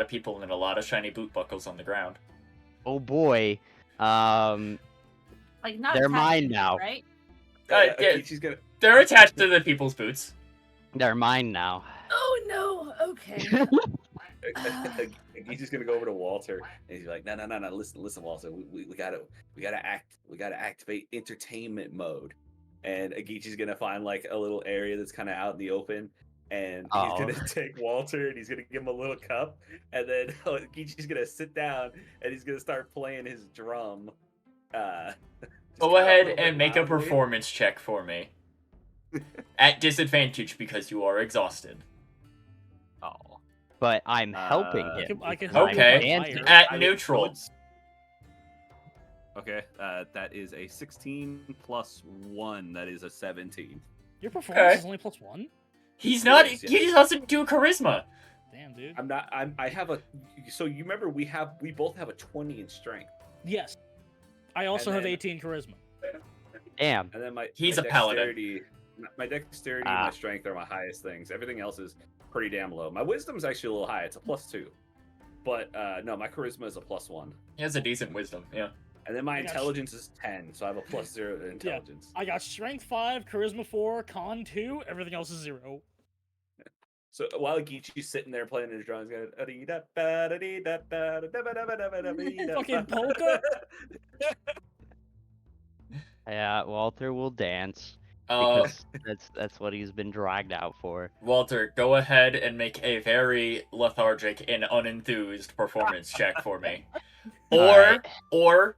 [SPEAKER 2] people and a lot of shiny boot buckles on the ground.
[SPEAKER 3] Oh boy.
[SPEAKER 5] Like not
[SPEAKER 3] They're
[SPEAKER 5] attached
[SPEAKER 3] mine
[SPEAKER 5] to me,
[SPEAKER 3] now.
[SPEAKER 5] right?
[SPEAKER 2] Yeah,
[SPEAKER 4] Akichi's gonna.
[SPEAKER 2] they're attached to the people's boots.
[SPEAKER 3] They're mine now.
[SPEAKER 5] Oh no. Okay.
[SPEAKER 4] He's gonna go over to Walter and he's like, no, listen, Walter, we gotta activate entertainment mode. And Agichi's gonna find like a little area that's kind of out in the open, and he's gonna take Walter and he's gonna give him a little cup, and then Agichi's gonna sit down and he's gonna start playing his drum.
[SPEAKER 2] Go ahead and make a performance check for me. At disadvantage because you are exhausted.
[SPEAKER 4] Oh,
[SPEAKER 3] But I'm helping him.
[SPEAKER 1] I can
[SPEAKER 3] because
[SPEAKER 1] help
[SPEAKER 3] I'm
[SPEAKER 1] you with
[SPEAKER 2] Okay.
[SPEAKER 3] dancing.
[SPEAKER 1] fire.
[SPEAKER 2] At neutral.
[SPEAKER 4] Okay, that is a 16 plus 1. That is a 17.
[SPEAKER 1] Your performance
[SPEAKER 2] Okay.
[SPEAKER 1] is only +1.
[SPEAKER 2] He's not.
[SPEAKER 4] Yes,
[SPEAKER 2] He just doesn't do charisma.
[SPEAKER 1] Damn, dude.
[SPEAKER 4] I have a. So you remember we both have a 20 in strength,
[SPEAKER 1] Yes. I also
[SPEAKER 4] And
[SPEAKER 1] have
[SPEAKER 4] then-
[SPEAKER 1] 18 charisma.
[SPEAKER 3] Damn.
[SPEAKER 4] and then
[SPEAKER 2] He's
[SPEAKER 4] my
[SPEAKER 2] a paladin.
[SPEAKER 4] dexterity- My dexterity and
[SPEAKER 3] Ah.
[SPEAKER 4] my strength are my highest things. Everything else is pretty damn low. My wisdom's actually a little high. It's a +2. But no, my charisma is a +1.
[SPEAKER 2] He has a decent wisdom. Yeah.
[SPEAKER 4] And then my
[SPEAKER 1] I got
[SPEAKER 4] intelligence is 10, so I have a +0 to intelligence.
[SPEAKER 1] I got strength 5, charisma 4, con 2, everything else is 0.
[SPEAKER 4] So while Geechi's sitting there playing his drums, going
[SPEAKER 1] Fucking polka?
[SPEAKER 3] Yeah, Walter will dance
[SPEAKER 2] Uh,
[SPEAKER 3] because that's what he's been dragged out for.
[SPEAKER 2] Walter, go ahead and make a very lethargic and unenthused performance check for me.
[SPEAKER 3] Alright.
[SPEAKER 2] Or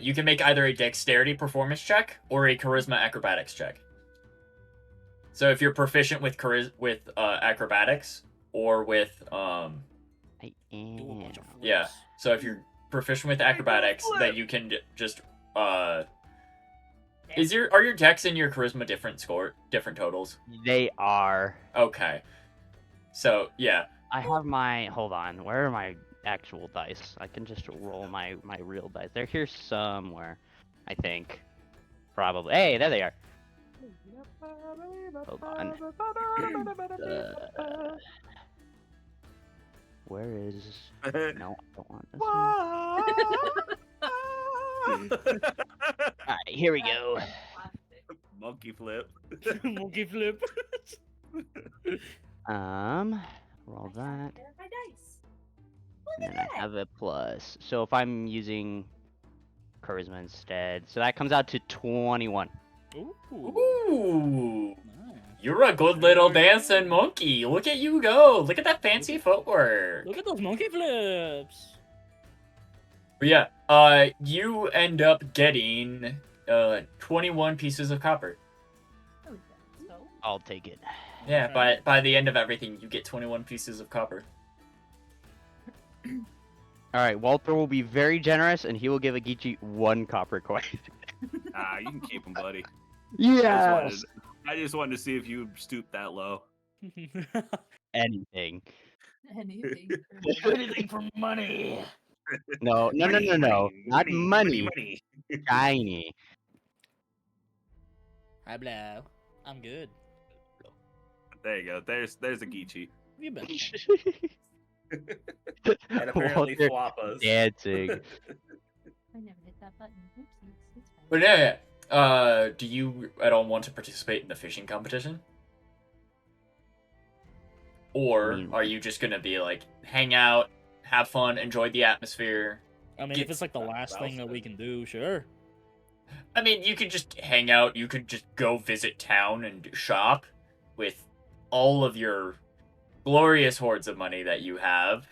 [SPEAKER 2] you can make either a dexterity performance check or a charisma acrobatics check. So if you're proficient with acrobatics or with
[SPEAKER 3] I
[SPEAKER 1] Do a
[SPEAKER 3] am.
[SPEAKER 1] bunch of
[SPEAKER 2] yeah.
[SPEAKER 1] flips.
[SPEAKER 2] So if you're proficient with acrobatics, then you can just are your dex and your charisma different totals?
[SPEAKER 3] They are.
[SPEAKER 2] Okay. So yeah.
[SPEAKER 3] I have my. Hold on. Where are my actual dice? I can just roll my real dice. They're here somewhere. I think. Probably. Hey, there they are. Hold on. Where is? No, I don't want this one. All right, here we go.
[SPEAKER 4] Monkey flip.
[SPEAKER 1] Monkey flip.
[SPEAKER 3] Roll that,
[SPEAKER 5] There are my dice.
[SPEAKER 3] and
[SPEAKER 5] Look
[SPEAKER 3] then
[SPEAKER 5] at
[SPEAKER 3] I
[SPEAKER 5] that.
[SPEAKER 3] have a plus. So if I'm using charisma instead, so that comes out to 21.
[SPEAKER 1] Ooh.
[SPEAKER 2] Ooh.
[SPEAKER 1] Nice.
[SPEAKER 2] You're a good little dancing monkey. Look at you go. Look at that fancy footwork.
[SPEAKER 1] Look at those monkey flips.
[SPEAKER 2] But yeah, you end up getting 21 pieces of copper.
[SPEAKER 5] Oh, so
[SPEAKER 3] I'll take it.
[SPEAKER 2] Yeah,
[SPEAKER 1] Okay.
[SPEAKER 2] by the end of everything, you get 21 pieces of copper.
[SPEAKER 3] All right, Walter will be very generous, and he will give Agichi 1 copper coin.
[SPEAKER 4] You can keep him, buddy.
[SPEAKER 3] Yes.
[SPEAKER 4] I just wanted to see if you stoop that low.
[SPEAKER 3] Anything.
[SPEAKER 5] anything.
[SPEAKER 1] Anything for money.
[SPEAKER 3] No. Not money.
[SPEAKER 4] money.
[SPEAKER 3] Shiny.
[SPEAKER 1] Hi, blow. I'm good.
[SPEAKER 4] There you go. There's a Geechee.
[SPEAKER 1] You been?
[SPEAKER 4] And apparently
[SPEAKER 3] Walter
[SPEAKER 4] Fwappas.
[SPEAKER 3] dancing.
[SPEAKER 5] I never hit that button. Oopsies. It's fine.
[SPEAKER 2] But yeah, do you at all want to participate in the fishing competition? Or are you just gonna be like, hang out, have fun, enjoy the atmosphere?
[SPEAKER 1] I mean, if it's like the last thing that we can do, sure.
[SPEAKER 2] I mean, you could just hang out, you could just go visit town and shop with all of your glorious hordes of money that you have.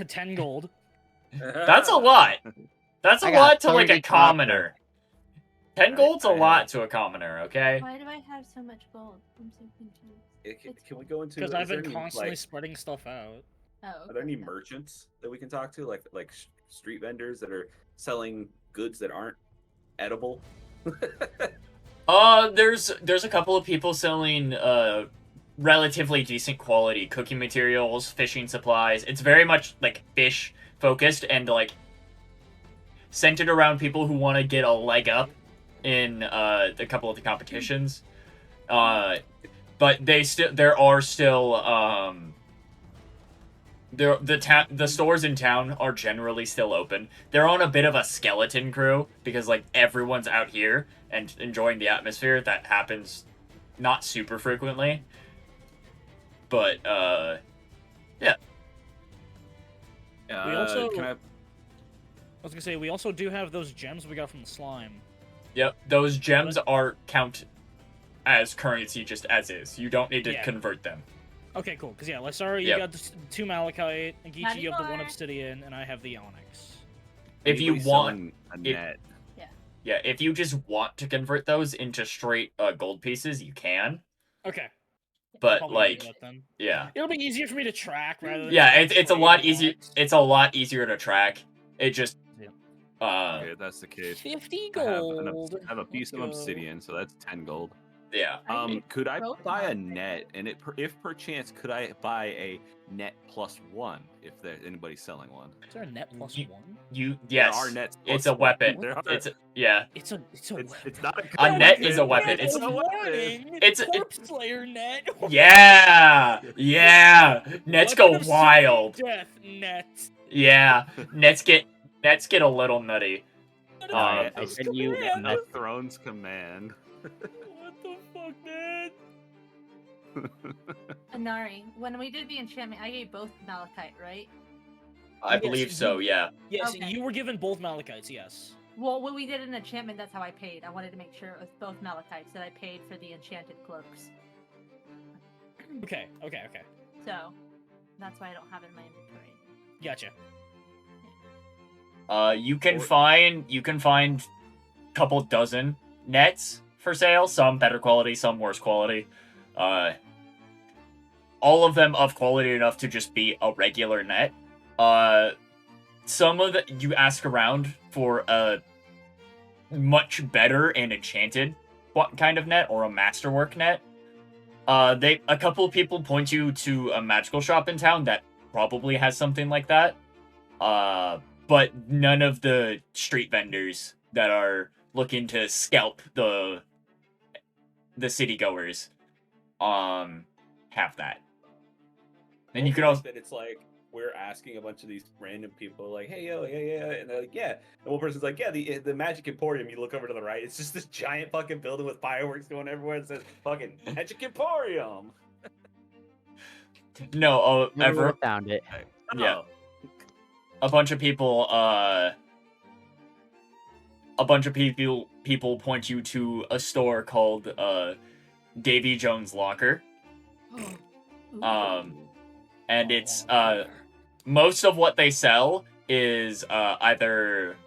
[SPEAKER 1] 10 gold.
[SPEAKER 2] That's a lot. That's a
[SPEAKER 3] I got
[SPEAKER 2] lot to like a
[SPEAKER 3] 30 copper.
[SPEAKER 2] commoner. 10 gold's a lot to a commoner, okay?
[SPEAKER 5] Why do I have so much gold? I'm so confused.
[SPEAKER 4] Can we go into?
[SPEAKER 1] Because
[SPEAKER 4] is
[SPEAKER 1] I've
[SPEAKER 4] there
[SPEAKER 1] been
[SPEAKER 4] any,
[SPEAKER 1] constantly
[SPEAKER 4] like,
[SPEAKER 1] spreading stuff out.
[SPEAKER 5] Oh, okay.
[SPEAKER 4] Are there any merchants that we can talk to, like street vendors that are selling goods that aren't edible?
[SPEAKER 2] There's a couple of people selling relatively decent quality cooking materials, fishing supplies. It's very much like fish focused and like centered around people who want to get a leg up in a couple of the competitions. But there are still the stores in town are generally still open. They're on a bit of a skeleton crew because like everyone's out here and enjoying the atmosphere. That happens not super frequently. But yeah.
[SPEAKER 1] We also-
[SPEAKER 4] Can I?
[SPEAKER 1] I was gonna say, we also do have those gems we got from the slime.
[SPEAKER 2] Yep, those gems are count as currency just as is. You don't need to
[SPEAKER 1] Yeah.
[SPEAKER 2] convert them.
[SPEAKER 1] Okay, cool. Because, yeah, Lysara, you
[SPEAKER 2] Yep.
[SPEAKER 1] got the 2 malachite, and
[SPEAKER 5] Not
[SPEAKER 1] Geechee, you have the 1
[SPEAKER 5] anymore.
[SPEAKER 1] obsidian, and I have the onyx.
[SPEAKER 2] If you
[SPEAKER 4] Anybody
[SPEAKER 2] want,
[SPEAKER 4] selling a
[SPEAKER 2] if-
[SPEAKER 4] net,
[SPEAKER 2] yeah, if you just want to convert those into straight gold pieces, you can.
[SPEAKER 1] Okay.
[SPEAKER 2] But
[SPEAKER 1] probably
[SPEAKER 2] like,
[SPEAKER 1] do that then.
[SPEAKER 2] yeah,
[SPEAKER 1] It'll be easier for me to track rather than...
[SPEAKER 2] yeah,
[SPEAKER 1] having
[SPEAKER 2] it's a
[SPEAKER 1] trade
[SPEAKER 2] lot
[SPEAKER 1] the
[SPEAKER 2] easier.
[SPEAKER 1] onyx.
[SPEAKER 2] It's a lot easier to track. It just,
[SPEAKER 1] Yeah.
[SPEAKER 4] okay, if that's the case.
[SPEAKER 1] 50
[SPEAKER 4] I have,
[SPEAKER 1] gold.
[SPEAKER 4] I have a piece of
[SPEAKER 1] Let's go.
[SPEAKER 4] obsidian, so that's 10 gold.
[SPEAKER 2] yeah.
[SPEAKER 4] Could I
[SPEAKER 5] Both
[SPEAKER 4] buy a
[SPEAKER 5] of them.
[SPEAKER 4] net? And if perchance, could I buy a net +1 if anybody's selling one?
[SPEAKER 1] Is there a net plus
[SPEAKER 2] You-
[SPEAKER 1] 1?
[SPEAKER 2] Yes,
[SPEAKER 4] There are nets.
[SPEAKER 2] it's
[SPEAKER 4] plus
[SPEAKER 2] a
[SPEAKER 4] one.
[SPEAKER 2] weapon.
[SPEAKER 4] There are,
[SPEAKER 2] It's yeah.
[SPEAKER 1] It's a
[SPEAKER 4] it's not a,
[SPEAKER 2] A
[SPEAKER 4] good
[SPEAKER 2] net
[SPEAKER 4] weapon.
[SPEAKER 2] is a weapon.
[SPEAKER 1] Net
[SPEAKER 2] It's-
[SPEAKER 1] of
[SPEAKER 4] a weapon.
[SPEAKER 1] warning!
[SPEAKER 2] It's-
[SPEAKER 1] Corpse Slayer net!
[SPEAKER 2] Yeah, yeah. Nets go
[SPEAKER 1] Weapon of
[SPEAKER 2] wild.
[SPEAKER 1] certain Death net.
[SPEAKER 2] Yeah, nets get a little nutty.
[SPEAKER 4] I
[SPEAKER 1] Throne's
[SPEAKER 3] sent you
[SPEAKER 1] command.
[SPEAKER 4] A Throne's command.
[SPEAKER 1] What the fuck, man?
[SPEAKER 5] Anari, when we did the enchantment, I gave both malachite, right?
[SPEAKER 2] I
[SPEAKER 1] Yes,
[SPEAKER 2] believe so. Yeah.
[SPEAKER 1] Yes,
[SPEAKER 5] Okay.
[SPEAKER 1] you were given both malachites, yes.
[SPEAKER 5] Well, when we did an enchantment, that's how I paid. I wanted to make sure it was both malachites that I paid for the enchanted cloaks.
[SPEAKER 1] Okay.
[SPEAKER 5] So, that's why I don't have it in my inventory.
[SPEAKER 1] Gotcha.
[SPEAKER 2] You can find a couple dozen nets for sale. Some better quality, some worse quality. All of them of quality enough to just be a regular net. Some of the you ask around for a much better and enchanted kind of net or a masterwork net. A couple of people point you to a magical shop in town that probably has something like that. But none of the street vendors that are looking to scalp the city goers have that. And you can also
[SPEAKER 4] that it's like we're asking a bunch of these random people, like, "Hey, yo, yeah," and they're like, "Yeah," and one person's like, "Yeah, the Magic Emporium." You look over to the right, it's just this giant fucking building with fireworks going everywhere. It says fucking Magic Emporium.
[SPEAKER 2] No,
[SPEAKER 3] Never would have found it.
[SPEAKER 2] Yeah.
[SPEAKER 4] Oh,
[SPEAKER 2] a bunch of people point you to a store called Davy Jones Locker. And it's most of what they sell is either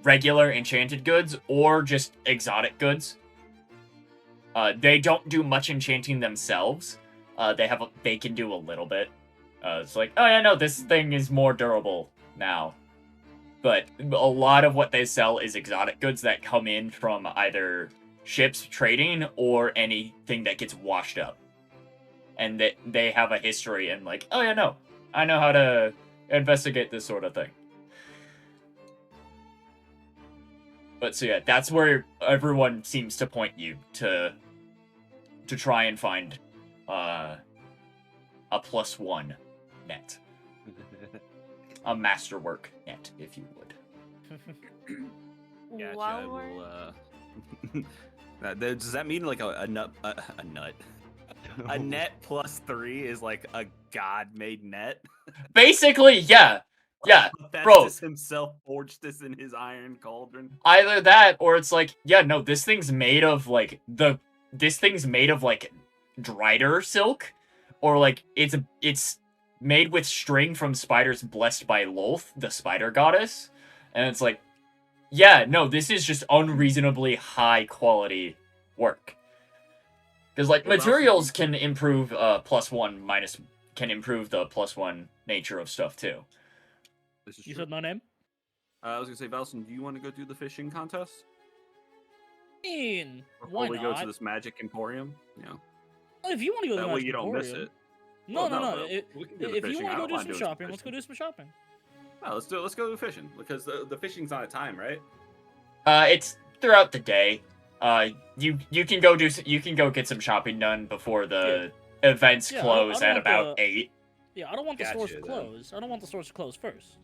[SPEAKER 2] regular enchanted goods or just exotic goods. They don't do much enchanting themselves. They can do a little bit. It's like, oh yeah, no, this thing is more durable now. But a lot of what they sell is exotic goods that come in from either ships trading or anything that gets washed up. And they have a history and like, oh yeah, no, I know how to investigate this sort of thing. But so yeah, that's where everyone seems to point you to try and find a +1 net. A masterwork net, if you would.
[SPEAKER 4] gotcha.
[SPEAKER 5] While we're...
[SPEAKER 4] Does that mean like a nut? A nut? A net +3 is like a god-made net.
[SPEAKER 2] Basically, yeah. Yeah,
[SPEAKER 4] Festus
[SPEAKER 2] bro.
[SPEAKER 4] himself forged this in his iron cauldron.
[SPEAKER 2] Either that, or it's like, yeah, no, this thing's made of like drider silk, or like it's made with string from spiders blessed by Lolth, the spider goddess, and it's like, yeah, no, this is just unreasonably high quality work. Because like materials can improve +1 can improve the +1 nature of stuff too.
[SPEAKER 4] This is
[SPEAKER 1] You
[SPEAKER 4] true.
[SPEAKER 1] said my name?
[SPEAKER 4] I was gonna say, Valson, do you want to go do the fishing contest?
[SPEAKER 1] I mean,
[SPEAKER 4] Before
[SPEAKER 1] why
[SPEAKER 4] we
[SPEAKER 1] not?
[SPEAKER 4] go to this Magic Emporium? Yeah.
[SPEAKER 1] If you want to go to
[SPEAKER 4] That
[SPEAKER 1] the
[SPEAKER 4] way
[SPEAKER 1] Magic
[SPEAKER 4] you don't miss
[SPEAKER 1] Emporium.
[SPEAKER 4] it.
[SPEAKER 1] No,
[SPEAKER 4] Well,
[SPEAKER 1] no,
[SPEAKER 4] no,
[SPEAKER 1] no.
[SPEAKER 4] no, we can do the
[SPEAKER 1] If you
[SPEAKER 4] fishing. I
[SPEAKER 1] want to
[SPEAKER 4] don't
[SPEAKER 1] go do
[SPEAKER 4] mind
[SPEAKER 1] some
[SPEAKER 4] doing
[SPEAKER 1] shopping, let's go
[SPEAKER 4] fishing.
[SPEAKER 1] do some shopping.
[SPEAKER 4] No, let's go fishing because the fishing's on a time, right?
[SPEAKER 2] It's throughout the day. You can go get some shopping done before the events
[SPEAKER 1] Yeah, I
[SPEAKER 2] close
[SPEAKER 1] don't
[SPEAKER 2] at
[SPEAKER 1] want
[SPEAKER 2] about
[SPEAKER 1] the-
[SPEAKER 2] 8.
[SPEAKER 1] Yeah, I don't want the stores to
[SPEAKER 4] Gotcha, then.
[SPEAKER 1] close. I don't want the stores to close first.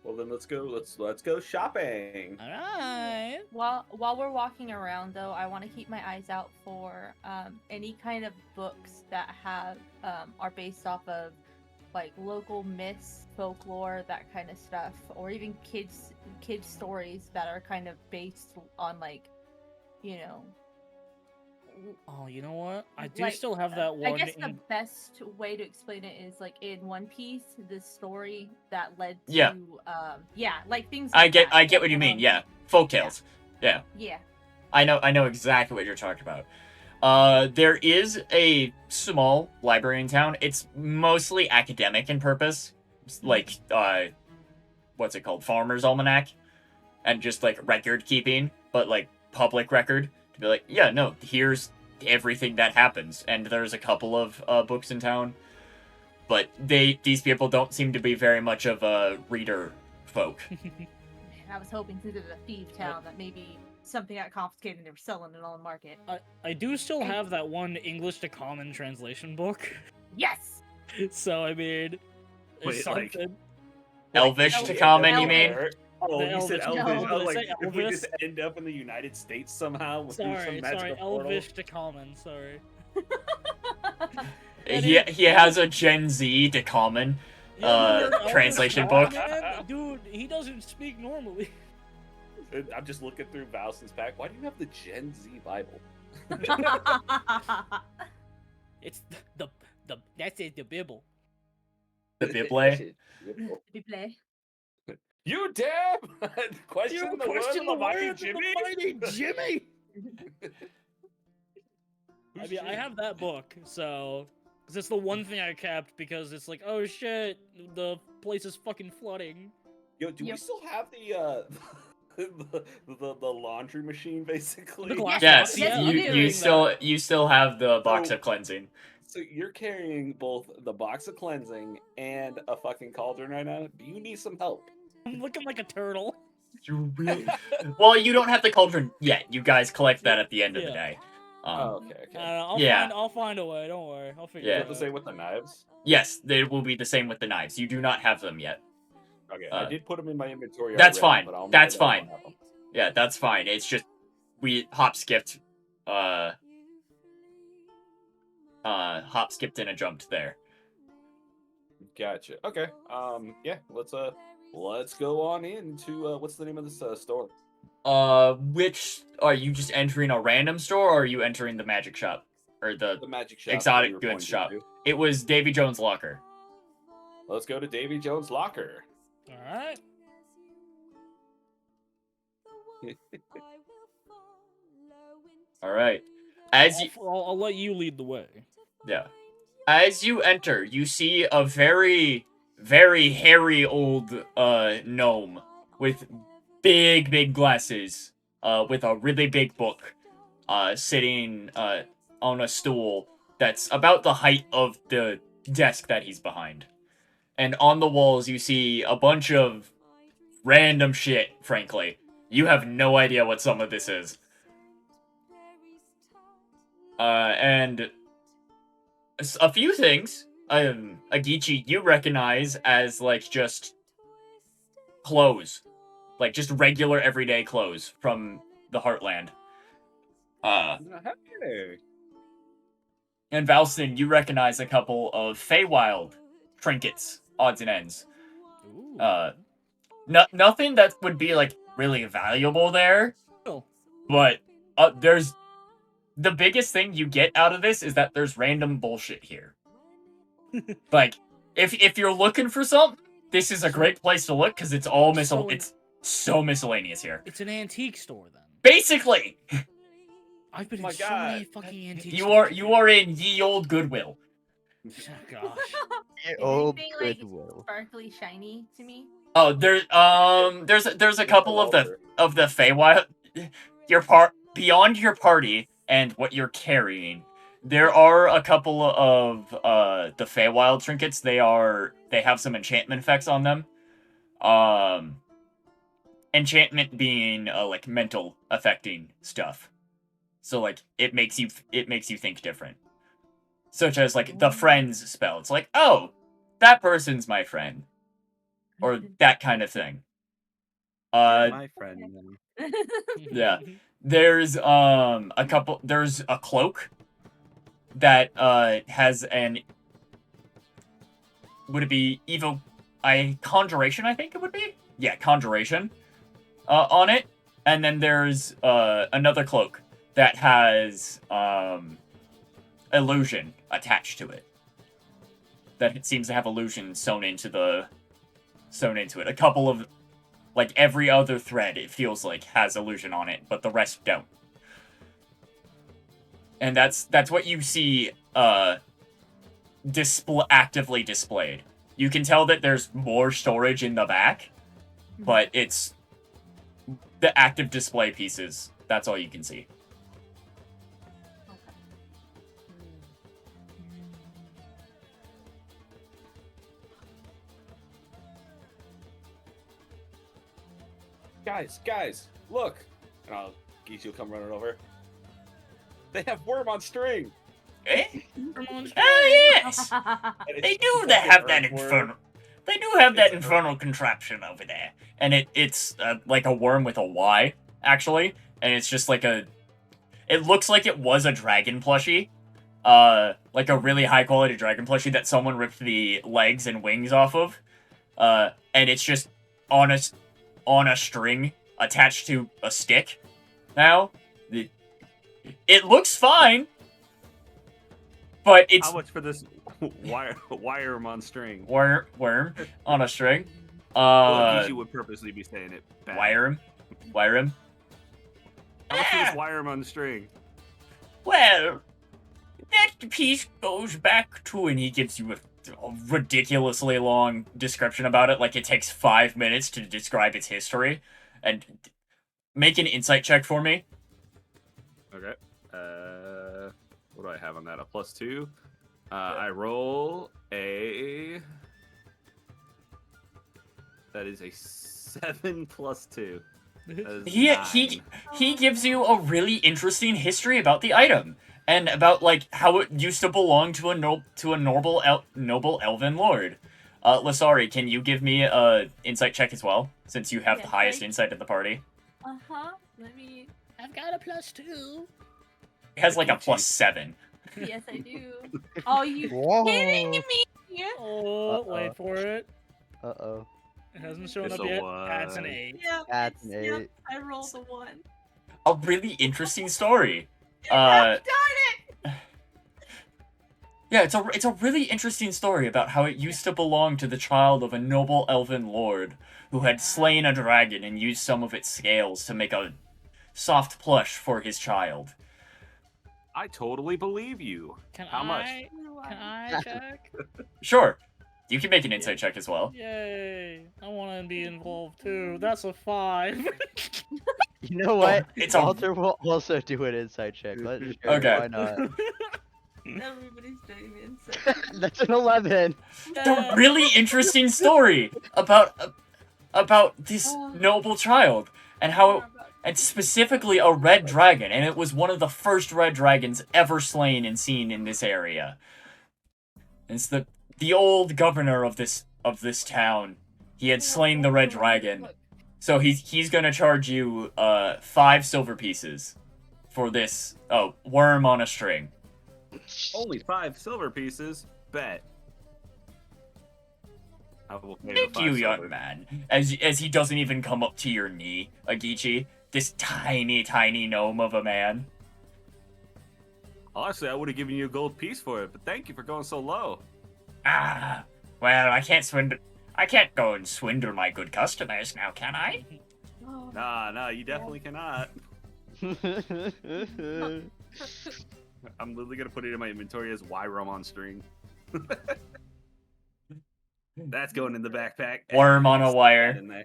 [SPEAKER 4] Well, then let's go. Let's go shopping.
[SPEAKER 1] Alright.
[SPEAKER 5] While we're walking around, though, I want to keep my eyes out for any kind of books that have are based off of like local myths, folklore, that kind of stuff, or even kids stories that are kind of based on like, you know.
[SPEAKER 1] Oh, you know what? I do
[SPEAKER 5] Like,
[SPEAKER 1] still have that one.
[SPEAKER 5] I guess the best way to explain it is like in One Piece, the story that led to like things.
[SPEAKER 2] I
[SPEAKER 5] Like
[SPEAKER 2] get
[SPEAKER 5] that.
[SPEAKER 2] I get what you mean. Yeah, folktales. Yeah.
[SPEAKER 5] Yeah.
[SPEAKER 2] I know exactly what you're talking about. There is a small library in town. It's mostly academic in purpose. Like what's it called? Farmer's Almanac. And just like record keeping, but like public record. To be like, yeah, no, here's everything that happens. And there's a couple of books in town. But these people don't seem to be very much of a reader folk.
[SPEAKER 5] I was hoping since it's a thief town that maybe something got confiscated and they were selling it on the market.
[SPEAKER 1] I do still have that one English to Common translation book.
[SPEAKER 5] Yes.
[SPEAKER 1] So I mean,
[SPEAKER 4] Wait,
[SPEAKER 1] it's
[SPEAKER 4] like-
[SPEAKER 1] something.
[SPEAKER 2] Elvish to
[SPEAKER 5] Elvish.
[SPEAKER 2] Common, you mean?
[SPEAKER 4] Oh,
[SPEAKER 1] The
[SPEAKER 4] you said
[SPEAKER 1] Elvis.
[SPEAKER 4] Elvis.
[SPEAKER 5] No,
[SPEAKER 4] I was
[SPEAKER 1] did I
[SPEAKER 4] like,
[SPEAKER 1] say
[SPEAKER 4] if we
[SPEAKER 1] Elvis?
[SPEAKER 4] just end up in the United States somehow through some
[SPEAKER 1] Sorry,
[SPEAKER 4] magical portal.
[SPEAKER 1] Elvish to Common. Sorry.
[SPEAKER 2] He has a Gen Z to Common
[SPEAKER 1] Elvish
[SPEAKER 2] translation
[SPEAKER 1] to
[SPEAKER 2] book.
[SPEAKER 1] Common? Dude, he doesn't speak normally.
[SPEAKER 4] I'm just looking through Valson's pack. Why do you have the Gen Z Bible?
[SPEAKER 1] It's the that's it, the Bible.
[SPEAKER 2] The Bible.
[SPEAKER 5] We play.
[SPEAKER 4] You dare question
[SPEAKER 1] You
[SPEAKER 4] the
[SPEAKER 1] question the
[SPEAKER 4] word
[SPEAKER 1] word
[SPEAKER 4] of the
[SPEAKER 1] of
[SPEAKER 4] mighty
[SPEAKER 1] the mighty Jimmy. I
[SPEAKER 4] Who's
[SPEAKER 1] mean, I
[SPEAKER 4] Jimmy?
[SPEAKER 1] have that book, so because it's the one thing I kept because it's like, oh shit, the place is fucking flooding.
[SPEAKER 4] Yo, do we
[SPEAKER 5] Yep.
[SPEAKER 4] still have the the laundry machine basically?
[SPEAKER 1] The glass
[SPEAKER 2] Yes,
[SPEAKER 5] Yes,
[SPEAKER 1] I'm
[SPEAKER 5] you
[SPEAKER 1] doing
[SPEAKER 2] you
[SPEAKER 1] that.
[SPEAKER 2] still have the box
[SPEAKER 4] So-
[SPEAKER 2] of cleansing.
[SPEAKER 4] So you're carrying both the box of cleansing and a fucking cauldron right now. Do you need some help?
[SPEAKER 1] I'm looking like a turtle.
[SPEAKER 2] You really? Well, you don't have the cauldron yet. You guys collect that at the end of the
[SPEAKER 1] Yeah.
[SPEAKER 2] day.
[SPEAKER 4] Oh, okay, okay.
[SPEAKER 2] Yeah.
[SPEAKER 1] I'll find a way. Don't worry. I'll figure
[SPEAKER 2] Yeah.
[SPEAKER 4] Is
[SPEAKER 1] it
[SPEAKER 4] it the
[SPEAKER 1] out.
[SPEAKER 4] same with the knives?
[SPEAKER 2] Yes, they will be the same with the knives. You do not have them yet.
[SPEAKER 4] Okay, I did put them in my inventory
[SPEAKER 2] That's
[SPEAKER 4] already,
[SPEAKER 2] fine.
[SPEAKER 4] but I'll
[SPEAKER 2] That's
[SPEAKER 4] make a note
[SPEAKER 2] fine.
[SPEAKER 4] to have them.
[SPEAKER 2] Yeah, that's fine. It's just we hop skipped and a jumped there.
[SPEAKER 4] Gotcha. Okay. Yeah. Let's go on into what's the name of this store?
[SPEAKER 2] Which are you just entering a random store or are you entering the magic shop? Or the
[SPEAKER 4] The magic shop. that you
[SPEAKER 2] exotic
[SPEAKER 4] were
[SPEAKER 2] goods
[SPEAKER 4] pointing
[SPEAKER 2] shop?
[SPEAKER 4] to.
[SPEAKER 2] It was Davy Jones' locker.
[SPEAKER 4] Let's go to Davy Jones' locker.
[SPEAKER 1] All right.
[SPEAKER 2] Alright. As you
[SPEAKER 1] I'll let you lead the way.
[SPEAKER 2] Yeah. As you enter, you see a very, very hairy old gnome with big glasses, with a really big book, sitting on a stool that's about the height of the desk that he's behind. And on the walls, you see a bunch of random shit, frankly. You have no idea what some of this is. And a few things, Agichi, you recognize as, like, just clothes. Like, just regular everyday clothes from the Heartland.
[SPEAKER 4] Hey.
[SPEAKER 2] And Valston, you recognize a couple of Feywild trinkets, odds and ends.
[SPEAKER 1] Ooh.
[SPEAKER 2] Nothing that would be, like, really valuable there,
[SPEAKER 1] Oh.
[SPEAKER 2] but there's... The biggest thing you get out of this is that there's random bullshit here. Like, if you're looking for something, this is a great place to look, because it's all it's so miscellaneous here.
[SPEAKER 1] It's an antique store then.
[SPEAKER 2] Basically!
[SPEAKER 1] I've been
[SPEAKER 4] My
[SPEAKER 1] in so many
[SPEAKER 4] God.
[SPEAKER 1] fucking antique
[SPEAKER 2] You
[SPEAKER 1] stores.
[SPEAKER 2] are in ye old Goodwill.
[SPEAKER 1] Oh gosh.
[SPEAKER 3] Ye
[SPEAKER 5] Is
[SPEAKER 3] old
[SPEAKER 5] anything like
[SPEAKER 3] Goodwill.
[SPEAKER 5] sparkly shiny to me?
[SPEAKER 2] Oh, there's a couple of the Feywild. Beyond your party and what you're carrying, there are a couple of the Feywild trinkets. They have some enchantment effects on them. Enchantment being like mental affecting stuff. So like it makes you think different. Such as like the friends spell. It's like, oh, that person's my friend. Or that kind of thing.
[SPEAKER 3] You're my friend. Then.
[SPEAKER 2] Yeah. There's there's a cloak that has an, would it be conjuration, I think it would be? Yeah, conjuration on it. And then there's another cloak that has illusion attached to it. That it seems to have illusion sewn into it. A couple of, like, every other thread, it feels like, has illusion on it, but the rest don't. And that's what you see actively displayed. You can tell that there's more storage in the back, but it's the active display pieces. That's all you can see.
[SPEAKER 4] Guys, look! And Geechi will come running over. They have worm on string!
[SPEAKER 2] Eh? Yes! They do have that infernal. They do have that infernal contraption over there, and it's like a worm with a Y, actually, and it's just like it looks like it was a dragon plushie, like a really high quality dragon plushie that someone ripped the legs and wings off of, and it's just on a string attached to a stick. Now, it looks fine. But it's...
[SPEAKER 4] How much for this worm on string?
[SPEAKER 2] Worm on a string.
[SPEAKER 4] Geechi would purposely be saying it bad.
[SPEAKER 2] Worm.
[SPEAKER 4] How much for this worm on the string?
[SPEAKER 2] Well, that piece goes back to, and he gives you a ridiculously long description about it, like it takes 5 minutes to describe its history. And make an insight check for me.
[SPEAKER 4] Okay. What do I have on that? A +2. I roll a. That is a 7 + 2. That is
[SPEAKER 2] He
[SPEAKER 4] 9.
[SPEAKER 2] he gives you a really interesting history about the item and about like how it used to belong to a noble elven lord. Lasari, can you give me a insight check as well, since you have the
[SPEAKER 5] Yes,
[SPEAKER 2] highest
[SPEAKER 5] I-
[SPEAKER 2] insight of the party?
[SPEAKER 5] Let me.
[SPEAKER 1] I've got a +2.
[SPEAKER 2] It has like a
[SPEAKER 4] Gucci.
[SPEAKER 2] +7.
[SPEAKER 5] Yes, I do. Oh, you
[SPEAKER 3] Whoa.
[SPEAKER 5] kidding me?
[SPEAKER 1] Oh,
[SPEAKER 3] Uh-oh.
[SPEAKER 1] wait for it.
[SPEAKER 3] Uh-oh.
[SPEAKER 1] It hasn't shown
[SPEAKER 4] It's
[SPEAKER 1] up
[SPEAKER 4] a
[SPEAKER 1] yet.
[SPEAKER 4] one.
[SPEAKER 1] That's an 8.
[SPEAKER 5] Yep,
[SPEAKER 3] That's
[SPEAKER 5] it's,
[SPEAKER 3] an
[SPEAKER 5] yep,
[SPEAKER 3] 8.
[SPEAKER 5] I rolled a 1.
[SPEAKER 2] A really interesting story.
[SPEAKER 5] Darn it!
[SPEAKER 2] Yeah, it's a really interesting story about how it used to belong to the child of a noble elven lord who had slain a dragon and used some of its scales to make a soft plush for his child.
[SPEAKER 4] I totally believe you.
[SPEAKER 1] Can
[SPEAKER 4] How much?
[SPEAKER 1] Can I check?
[SPEAKER 2] Sure, you can make an insight check as well.
[SPEAKER 1] Yay! I want to be involved too. That's a 5.
[SPEAKER 3] You know what?
[SPEAKER 2] it's a-
[SPEAKER 3] Walter will also do an inside check. Let's sure,
[SPEAKER 2] Okay.
[SPEAKER 3] why not?
[SPEAKER 5] Everybody's doing the inside.
[SPEAKER 3] That's an 11.
[SPEAKER 2] It's a really interesting story about this noble child and how and specifically a red dragon, and it was one of the first red dragons ever slain and seen in this area. It's the old governor of this town. He had slain the red dragon. So he's gonna charge you 5 silver pieces for this worm on a string.
[SPEAKER 4] Only 5 silver pieces. Bet. I will pay the
[SPEAKER 2] Thank
[SPEAKER 4] 5
[SPEAKER 2] you, young
[SPEAKER 4] silver.
[SPEAKER 2] man. As he doesn't even come up to your knee, Agichi. This tiny gnome of a man.
[SPEAKER 4] Honestly, I would have given you a gold piece for it, but thank you for going so low.
[SPEAKER 2] Ah, well, I can't go and swindle my good customers now, can I?
[SPEAKER 5] Oh,
[SPEAKER 4] Nah, you definitely cannot. I'm literally gonna put it in my inventory as Y-Rum on string. That's going in the backpack.
[SPEAKER 2] Worm on a wire.
[SPEAKER 4] In there.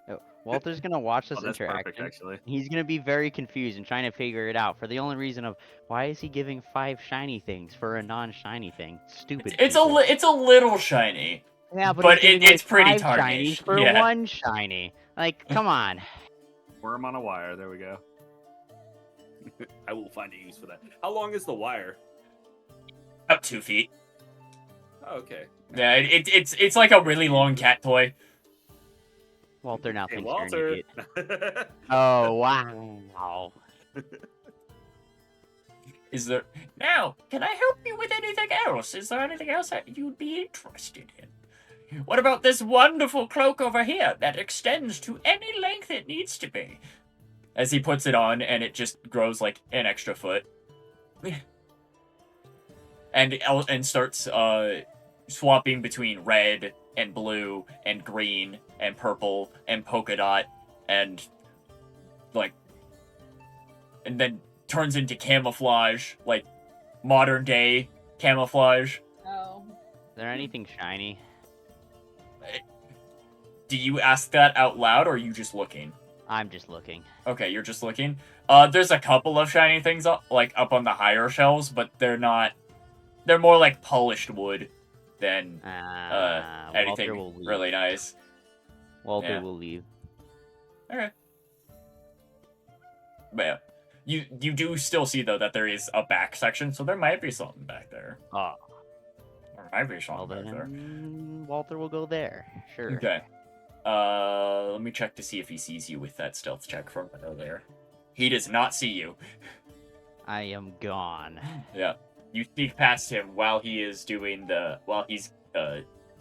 [SPEAKER 3] Oh, Walter's gonna watch this
[SPEAKER 4] Oh, that's
[SPEAKER 3] interaction.
[SPEAKER 4] perfect, actually.
[SPEAKER 3] He's gonna be very confused and trying to figure it out for the only reason of why is he giving 5 shiny things for a non-shiny thing? Stupid.
[SPEAKER 2] It's
[SPEAKER 3] people.
[SPEAKER 2] a little shiny.
[SPEAKER 3] Yeah,
[SPEAKER 2] but
[SPEAKER 3] he's giving
[SPEAKER 2] it's pretty
[SPEAKER 3] 5 shinies
[SPEAKER 2] tarnished,
[SPEAKER 3] for
[SPEAKER 2] yeah.
[SPEAKER 3] 1 shiny. Like, come on.
[SPEAKER 4] Worm on a wire. There we go. I will find a use for that. How long is the wire?
[SPEAKER 2] About 2 feet.
[SPEAKER 4] Oh, okay.
[SPEAKER 2] Yeah, it's like a really long cat toy.
[SPEAKER 3] Walter now
[SPEAKER 4] Hey,
[SPEAKER 3] thinks you're an
[SPEAKER 4] Walter.
[SPEAKER 3] idiot. Oh wow.
[SPEAKER 2] Is there now? Can I help you with anything else? Is there anything else that you'd be interested in? What about this wonderful cloak over here that extends to any length it needs to be? As he puts it on, and it just grows like an extra foot, and starts swapping between red and blue and green and purple and polka dot and like, and then turns into camouflage, like modern day camouflage.
[SPEAKER 5] oh.
[SPEAKER 3] Is there anything shiny?
[SPEAKER 2] Do you ask that out loud, or are you just looking?
[SPEAKER 3] I'm just looking.
[SPEAKER 2] Okay, you're just looking. There's a couple of shiny things up on the higher shelves, but they're not. They're more like polished wood than
[SPEAKER 3] Walter
[SPEAKER 2] anything
[SPEAKER 3] will leave.
[SPEAKER 2] really nice.
[SPEAKER 3] Walter
[SPEAKER 2] Yeah.
[SPEAKER 3] will leave.
[SPEAKER 2] Okay. But yeah, you do still see though that there is a back section, so there might be something back there.
[SPEAKER 3] Oh,
[SPEAKER 2] There might be
[SPEAKER 3] well
[SPEAKER 2] something back there.
[SPEAKER 3] then Walter will go there. Sure.
[SPEAKER 2] Okay. Let me check to see if he sees you with that stealth check from earlier. He does not see you.
[SPEAKER 3] I am gone.
[SPEAKER 2] Yeah. You sneak past him while he's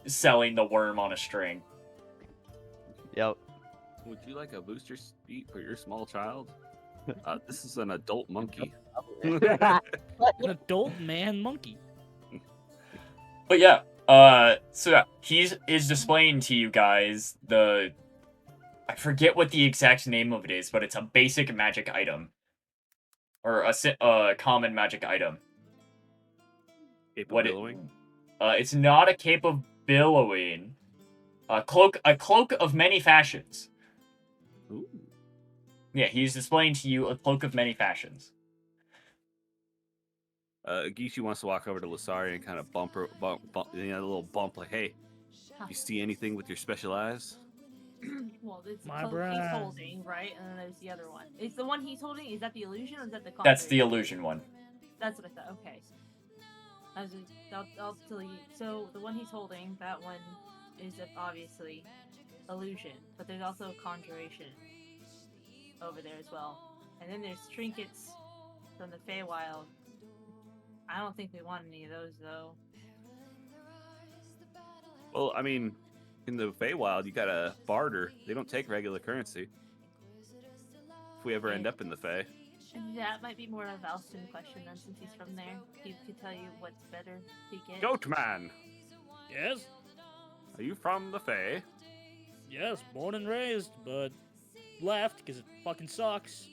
[SPEAKER 2] selling the worm on a string.
[SPEAKER 3] Yep.
[SPEAKER 4] Would you like a booster seat for your small child? This is an adult monkey.
[SPEAKER 1] An adult man monkey.
[SPEAKER 2] But yeah, so yeah, is displaying to you guys I forget what the exact name of it is, but it's a basic magic item. Or a common magic item.
[SPEAKER 4] Cape of
[SPEAKER 2] What
[SPEAKER 4] billowing?
[SPEAKER 2] It's not a cape of billowing. A cloak of many fashions.
[SPEAKER 4] Ooh.
[SPEAKER 2] Yeah, he's displaying to you a cloak of many fashions.
[SPEAKER 4] Gishi wants to walk over to Lasari and kind of bump, a little bump, like, hey, you see anything with your special eyes?
[SPEAKER 5] well, it's the
[SPEAKER 1] My
[SPEAKER 5] cloak
[SPEAKER 1] brand.
[SPEAKER 5] he's holding, right? And then there's the other one. Is the one he's holding? Is that the illusion or is that the?
[SPEAKER 2] That's the
[SPEAKER 5] conjuration?
[SPEAKER 2] illusion one.
[SPEAKER 5] That's what I thought. Okay. I'll tell you. So the one he's holding, that one is obviously illusion, but there's also conjuration over there as well. And then there's trinkets from the Feywild. I don't think we want any of those though.
[SPEAKER 4] Well, I mean, in the Feywild, you gotta barter. They don't take regular currency. If we ever end up in the Fey.
[SPEAKER 5] That might be more of a Valston question then, since he's from there. He could tell you what's better to get.
[SPEAKER 4] Goatman,
[SPEAKER 1] Yes,
[SPEAKER 4] are you from the Fey?
[SPEAKER 1] yes, born and raised, but left because it fucking sucks.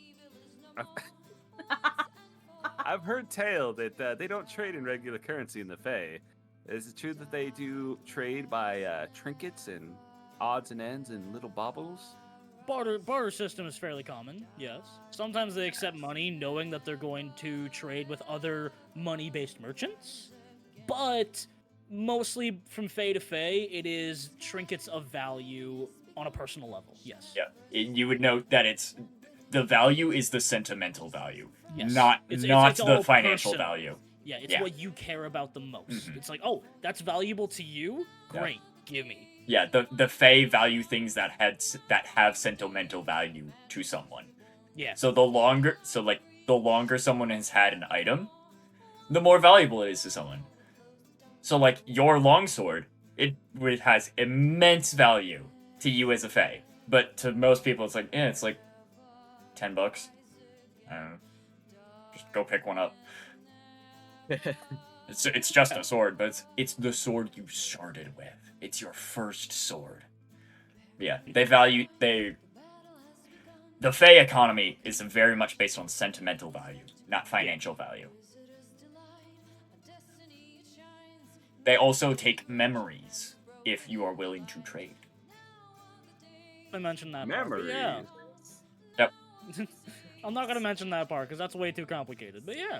[SPEAKER 4] I've heard tale that they don't trade in regular currency in the Fey. Is it true that they do trade by trinkets and odds and ends and little baubles?
[SPEAKER 1] Barter system is fairly common, yes. Sometimes they accept money knowing that they're going to trade with other money-based merchants, but mostly from Fey to Fey, it is trinkets of value on a personal level, yes.
[SPEAKER 2] Yeah, you would note that it's the value is the sentimental value,
[SPEAKER 1] Yes.
[SPEAKER 2] not
[SPEAKER 1] It's
[SPEAKER 2] the
[SPEAKER 1] all
[SPEAKER 2] financial
[SPEAKER 1] personal.
[SPEAKER 2] value.
[SPEAKER 1] Yeah, it's
[SPEAKER 2] Yeah.
[SPEAKER 1] what you care about the most.
[SPEAKER 2] Mhm.
[SPEAKER 1] It's like, oh, that's valuable to you?
[SPEAKER 2] Yeah.
[SPEAKER 1] Great, give me.
[SPEAKER 2] Yeah, the Fae value things that have sentimental value to someone.
[SPEAKER 1] Yeah.
[SPEAKER 2] So the longer someone has had an item, the more valuable it is to someone. So like your longsword, it has immense value to you as a Fae, but to most people it's like, it's like $10. I don't know. Just go pick one up. It's just a sword, but it's the sword you started with. It's your first sword. Yeah, the Fae economy is very much based on sentimental value, not financial value. They also take memories if you are willing to trade.
[SPEAKER 1] I mentioned that
[SPEAKER 4] Memories.
[SPEAKER 1] part, but yeah. I'm not gonna mention that part because that's way too complicated. But yeah,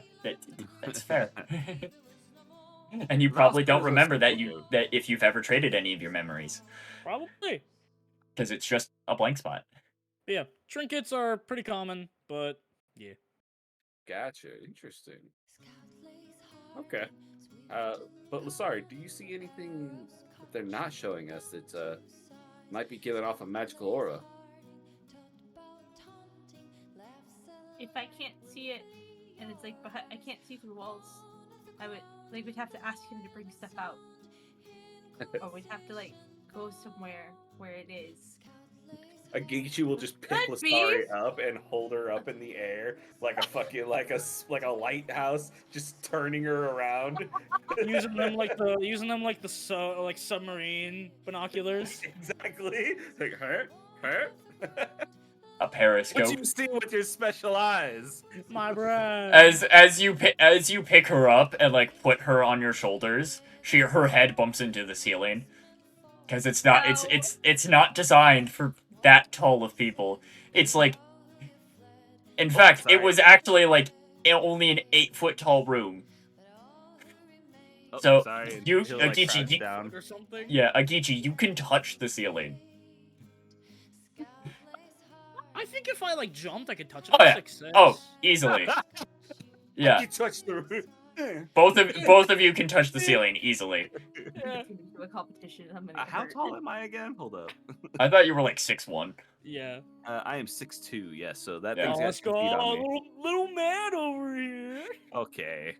[SPEAKER 2] That's fair. And you probably don't
[SPEAKER 4] Valsper's
[SPEAKER 2] remember that
[SPEAKER 4] simple,
[SPEAKER 2] if you've ever traded any of your memories,
[SPEAKER 1] probably.
[SPEAKER 2] because it's just a blank spot.
[SPEAKER 1] But yeah, trinkets are pretty common, but yeah.
[SPEAKER 4] Gotcha. Interesting. Okay. But sorry, do you see anything that they're not showing us that might be giving off a magical aura?
[SPEAKER 5] If I can't see it, and it's like I can't see through the walls, we'd have to ask him to bring stuff out, or we'd have to like go somewhere where it is.
[SPEAKER 4] Agichi will just pick
[SPEAKER 5] Could
[SPEAKER 4] Lasari
[SPEAKER 5] be.
[SPEAKER 4] up and hold her up in the air like a fucking like a lighthouse, just turning her around.
[SPEAKER 1] using them like the submarine binoculars.
[SPEAKER 4] Exactly. Like her.
[SPEAKER 2] A periscope.
[SPEAKER 4] What you see with your special eyes?
[SPEAKER 1] My brand.
[SPEAKER 2] As you pick her up and like put her on your shoulders, her head bumps into the ceiling, because it's not
[SPEAKER 5] No.
[SPEAKER 2] it's not designed for that tall of people. It's like, in fact,
[SPEAKER 4] sorry.
[SPEAKER 2] it was actually like only an 8-foot tall room.
[SPEAKER 4] Oh,
[SPEAKER 2] So,
[SPEAKER 4] sorry.
[SPEAKER 2] you-
[SPEAKER 4] He'll, like,
[SPEAKER 2] Agichi,
[SPEAKER 4] crouch
[SPEAKER 2] you-
[SPEAKER 4] down.
[SPEAKER 1] Or something.
[SPEAKER 2] Yeah, Agichi, you can touch the ceiling.
[SPEAKER 1] I think if I like jumped, I could touch it.
[SPEAKER 2] Oh, yeah.
[SPEAKER 1] 6'6".
[SPEAKER 2] Oh, easily. Yeah,
[SPEAKER 4] You touched the roof.
[SPEAKER 2] both of you can touch the ceiling easily.
[SPEAKER 1] Yeah.
[SPEAKER 5] Into a competition. I'm gonna
[SPEAKER 4] How
[SPEAKER 5] hurt.
[SPEAKER 4] tall am I again? Hold up.
[SPEAKER 2] I thought you were like 6'1".
[SPEAKER 1] Yeah.
[SPEAKER 4] I am 6'2", yes, so that
[SPEAKER 2] Yeah.
[SPEAKER 4] thing's
[SPEAKER 1] Oh,
[SPEAKER 4] got
[SPEAKER 1] let's
[SPEAKER 4] 2
[SPEAKER 1] go,
[SPEAKER 4] feet on me.
[SPEAKER 1] little man over here.
[SPEAKER 4] Okay.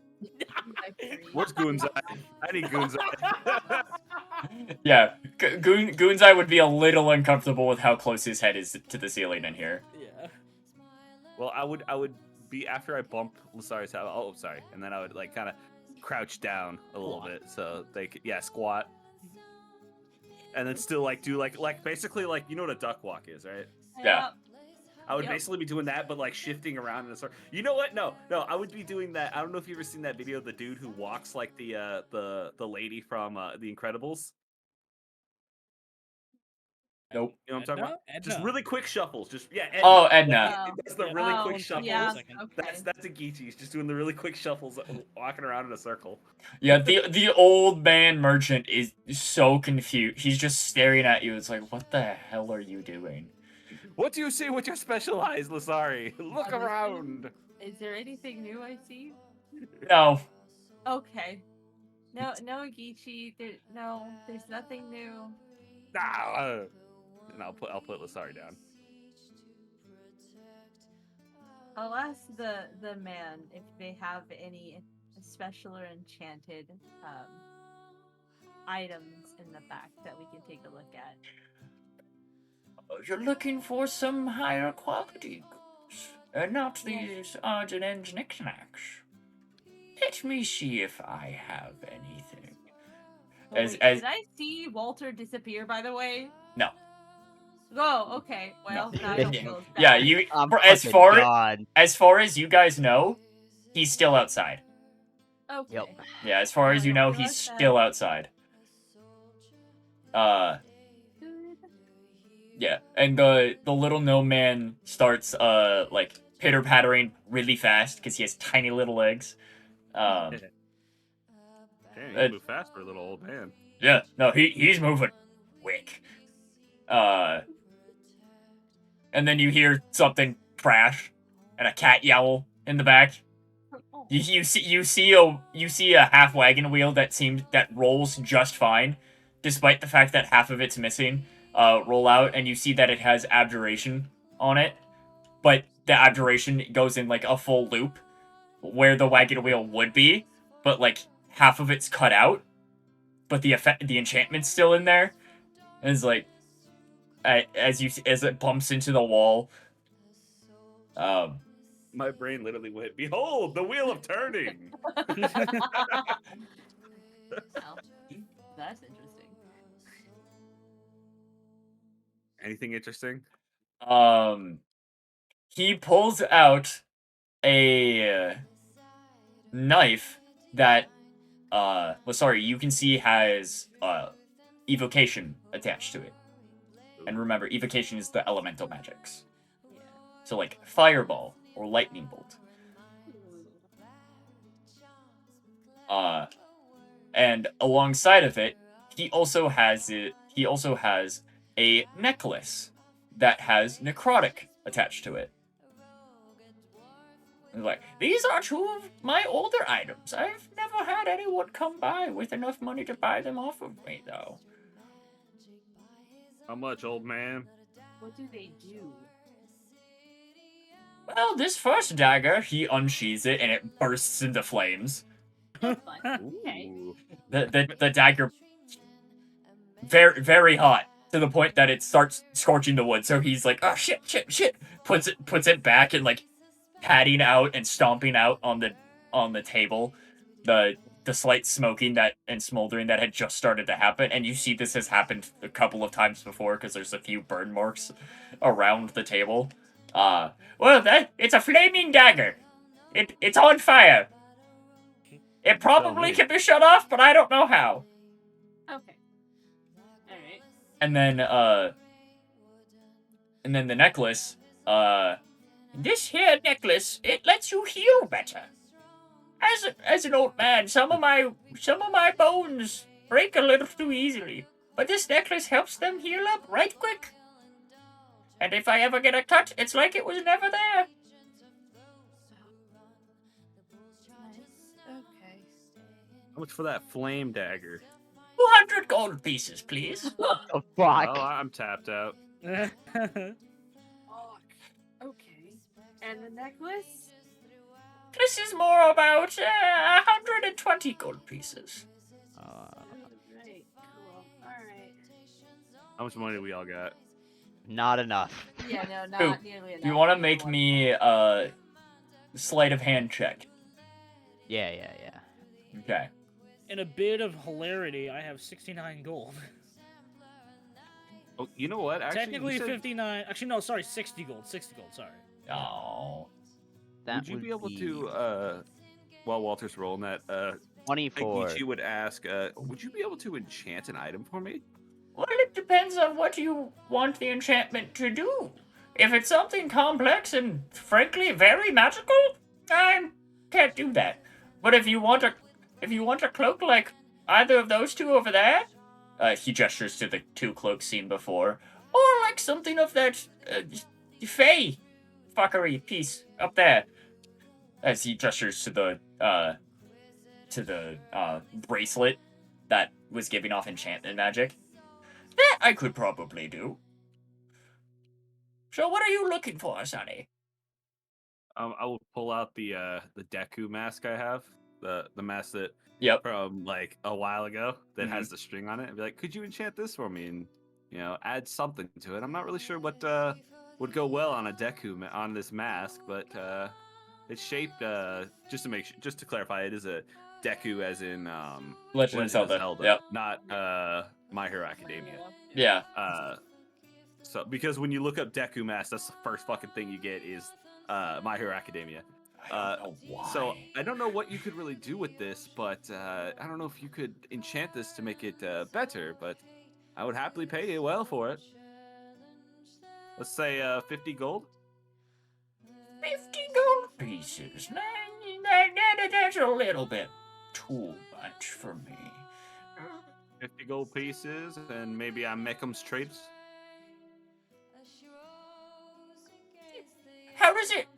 [SPEAKER 5] I agree.
[SPEAKER 4] Where's Goon's eye? I need Goon's eye.
[SPEAKER 2] Yeah, Goon's Eye would be a little uncomfortable with how close his head is to the ceiling in here.
[SPEAKER 1] Yeah.
[SPEAKER 4] Well, I would be after I bump Lasari's head. Oh, sorry, and then I would like kind of crouch down a little
[SPEAKER 1] Squat.
[SPEAKER 4] bit so they could, squat, and then still like do like basically like you know what a duck walk is, right?
[SPEAKER 2] Yeah.
[SPEAKER 4] I would
[SPEAKER 5] Yep.
[SPEAKER 4] basically be doing that, but like shifting around in a sort. You know what? No, I would be doing that. I don't know if you've ever seen that video of the dude who walks like the lady from The Incredibles.
[SPEAKER 2] Nope.
[SPEAKER 4] You know what I'm talking about? Just
[SPEAKER 1] Edna?
[SPEAKER 4] really quick shuffles. Just Edna.
[SPEAKER 2] Oh,
[SPEAKER 4] Like,
[SPEAKER 2] Edna.
[SPEAKER 4] it does the
[SPEAKER 1] Yeah,
[SPEAKER 4] really
[SPEAKER 5] Oh,
[SPEAKER 4] quick
[SPEAKER 1] one
[SPEAKER 4] shuffles.
[SPEAKER 5] yeah,
[SPEAKER 1] second.
[SPEAKER 5] okay.
[SPEAKER 4] That's a Geechee. He's just doing the really quick shuffles, walking around in a circle.
[SPEAKER 2] Yeah, the old man merchant is so confused. He's just staring at you. It's like, what the hell are you doing?
[SPEAKER 4] What do you see with your special eyes, Lasari? Look
[SPEAKER 5] Honestly,
[SPEAKER 4] around.
[SPEAKER 5] Is there anything new I see?
[SPEAKER 2] No.
[SPEAKER 5] Okay. No, Geechee. No, there's nothing new.
[SPEAKER 4] And I'll put Lasari down.
[SPEAKER 5] I'll ask the man if they have any special or enchanted items in the back that we can take a look at.
[SPEAKER 2] You're looking for some higher quality goods, and not these odds and ends knickknacks. Let me see if I have anything.
[SPEAKER 5] Oh,
[SPEAKER 2] As-
[SPEAKER 5] wait,
[SPEAKER 2] as-
[SPEAKER 5] did I see Walter disappear? By the way.
[SPEAKER 2] No.
[SPEAKER 5] Oh, okay. Well,
[SPEAKER 2] No.
[SPEAKER 5] now I don't feel as bad.
[SPEAKER 2] Yeah, you.
[SPEAKER 3] I'm
[SPEAKER 2] As
[SPEAKER 3] fucking
[SPEAKER 2] far
[SPEAKER 3] gone.
[SPEAKER 2] as far as you guys know, he's still outside.
[SPEAKER 5] Okay.
[SPEAKER 3] Yep.
[SPEAKER 2] Yeah, as far
[SPEAKER 5] Well,
[SPEAKER 2] as
[SPEAKER 5] I
[SPEAKER 2] you
[SPEAKER 5] don't
[SPEAKER 2] know,
[SPEAKER 5] feel
[SPEAKER 2] he's
[SPEAKER 5] as bad.
[SPEAKER 2] still outside.
[SPEAKER 5] Good.
[SPEAKER 2] Yeah, and the little gnome man starts like pitter pattering really fast because he has tiny little legs.
[SPEAKER 4] Damn,
[SPEAKER 2] Uh,
[SPEAKER 4] you move fast for a little old man.
[SPEAKER 2] Yeah, no, he's moving quick. And then you hear something crash, and a cat yowl in the back.
[SPEAKER 5] Oh.
[SPEAKER 2] You see a half wagon wheel that rolls just fine, despite the fact that half of it's missing. Roll out, and you see that it has abjuration on it, but the abjuration goes in like a full loop, where the wagon wheel would be, but like half of it's cut out, but the enchantment's still in there. And it's like, as it bumps into the wall.
[SPEAKER 4] My brain literally went, "Behold, the wheel of turning."
[SPEAKER 5] Well, that's interesting.
[SPEAKER 4] Anything interesting?
[SPEAKER 2] He pulls out a knife that you can see has evocation attached to it. And remember, evocation is the elemental magics.
[SPEAKER 5] Yeah.
[SPEAKER 2] So like fireball or lightning bolt. And alongside of it, he also has a necklace that has necrotic attached to it. And like, these are two of my older items. I've never had anyone come by with enough money to buy them off of me, though.
[SPEAKER 4] How much, old man?
[SPEAKER 5] What do they do?
[SPEAKER 2] Well, this first dagger, he unsheathes it and it bursts into flames.
[SPEAKER 5] That's fun. Okay.
[SPEAKER 4] Ooh.
[SPEAKER 2] The dagger, very, very hot, to the point that it starts scorching the wood. So he's like, oh shit, puts it back and like patting out and stomping out on the table, the slight smoking that and smoldering that had just started to happen. And you see this has happened a couple of times before because there's a few burn marks around the table. Well, it's a flaming dagger. It's on fire. It probably
[SPEAKER 4] me.
[SPEAKER 2] can be shut off, but I don't know how.
[SPEAKER 5] Okay. All right.
[SPEAKER 2] And then the necklace, this here necklace, it lets you heal better. As an old man, some of my bones break a little too easily, but this necklace helps them heal up right quick. And if I ever get a cut, it's like it was never there.
[SPEAKER 5] Nice. Okay.
[SPEAKER 4] How much for that flame dagger?
[SPEAKER 2] 200 gold pieces, please.
[SPEAKER 3] What the fuck?
[SPEAKER 4] Oh, I'm tapped out.
[SPEAKER 5] Fuck. Okay. And the necklace?
[SPEAKER 2] This is more about 120 gold pieces.
[SPEAKER 5] Right. Cool. All right.
[SPEAKER 4] How much money we all got?
[SPEAKER 3] Not enough.
[SPEAKER 5] Yeah. No, not
[SPEAKER 2] Ooh,
[SPEAKER 5] nearly enough.
[SPEAKER 2] You want to
[SPEAKER 5] for
[SPEAKER 2] make
[SPEAKER 5] one.
[SPEAKER 2] me a sleight of hand check?
[SPEAKER 3] Yeah.
[SPEAKER 2] Okay.
[SPEAKER 1] In a bit of hilarity, I have 69 gold.
[SPEAKER 4] Oh, you know what? Actually,
[SPEAKER 1] Technically
[SPEAKER 4] you said,
[SPEAKER 1] 59. Actually, no, sorry, 60 gold. 60 gold, sorry.
[SPEAKER 2] Oh.
[SPEAKER 3] That
[SPEAKER 4] would you be able to, while Walter's rolling that,
[SPEAKER 3] 24?
[SPEAKER 4] Aikichi would ask, would you be able to enchant an item for me?
[SPEAKER 2] Well, it it depends on what you want the enchantment to do. If it's something complex and frankly very magical, I can't do that. But if you want a cloak like either of those two over there, he gestures to the two cloaks seen before, or like something of that fey fuckery piece up there, as he gestures to the bracelet that was giving off enchantment magic. That I could probably do. So what are you looking for, Sonny?
[SPEAKER 4] I will pull out the Deku mask I have, the mask that
[SPEAKER 2] Yep.
[SPEAKER 4] from like a while ago that has the string on it, and be like, "Could you enchant this for me?" And add something to it. I'm not really sure what would go well on a Deku on this mask, but it's shaped just to clarify, it is a Deku as in
[SPEAKER 2] Legend of Zelda. Yep.
[SPEAKER 4] not My Hero Academia.
[SPEAKER 2] Yeah.
[SPEAKER 4] So because when you look up Deku mask, that's the first fucking thing you get is My Hero Academia.
[SPEAKER 2] I don't know why.
[SPEAKER 4] So I don't know what you could really do with this, but I don't know if you could enchant this to make it better, but I would happily pay you well for it. Let's say 50 gold.
[SPEAKER 2] 50 gold pieces. That's a little bit too much for me.
[SPEAKER 4] 50 gold pieces, and maybe I make them straight.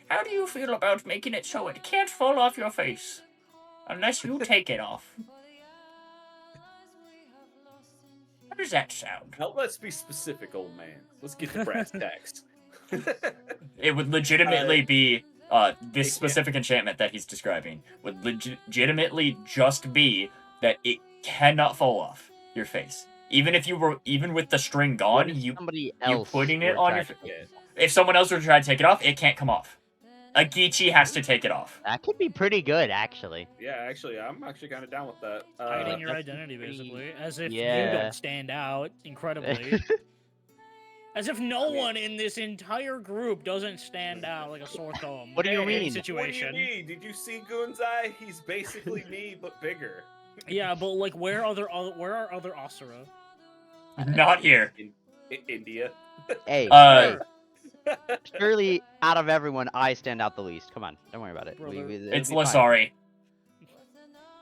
[SPEAKER 2] How do you feel about making it so it can't fall off your face? Unless you take it off. How does that sound?
[SPEAKER 4] Now let's be specific, old man. Let's get the brass tacks.
[SPEAKER 2] It would legitimately be this specific enchantment that he's describing would legitimately just be that it cannot fall off your face. Even with the string gone, you putting it on your face. If someone else were to try to take it off, it can't come off. A Geechee has to take it off.
[SPEAKER 3] That could be pretty good, actually.
[SPEAKER 4] Yeah, actually, I'm actually kind of down with that.
[SPEAKER 1] Hiding your identity, basically, as if you
[SPEAKER 3] Yeah.
[SPEAKER 1] don't stand out incredibly. As if no one in this entire group doesn't stand out like a sore thumb.
[SPEAKER 3] What do you
[SPEAKER 1] in any
[SPEAKER 3] mean?
[SPEAKER 1] Situation.
[SPEAKER 4] What do you mean? Did you see Gunzai? He's basically me, but bigger.
[SPEAKER 1] Yeah, but like, where are other Asura?
[SPEAKER 2] Not here.
[SPEAKER 4] In India.
[SPEAKER 3] Hey,
[SPEAKER 2] Uh,
[SPEAKER 3] surely out of everyone, I stand out the least. Come on, don't worry about it.
[SPEAKER 1] Brother.
[SPEAKER 2] It's
[SPEAKER 3] it'll be fine.
[SPEAKER 2] Lasari.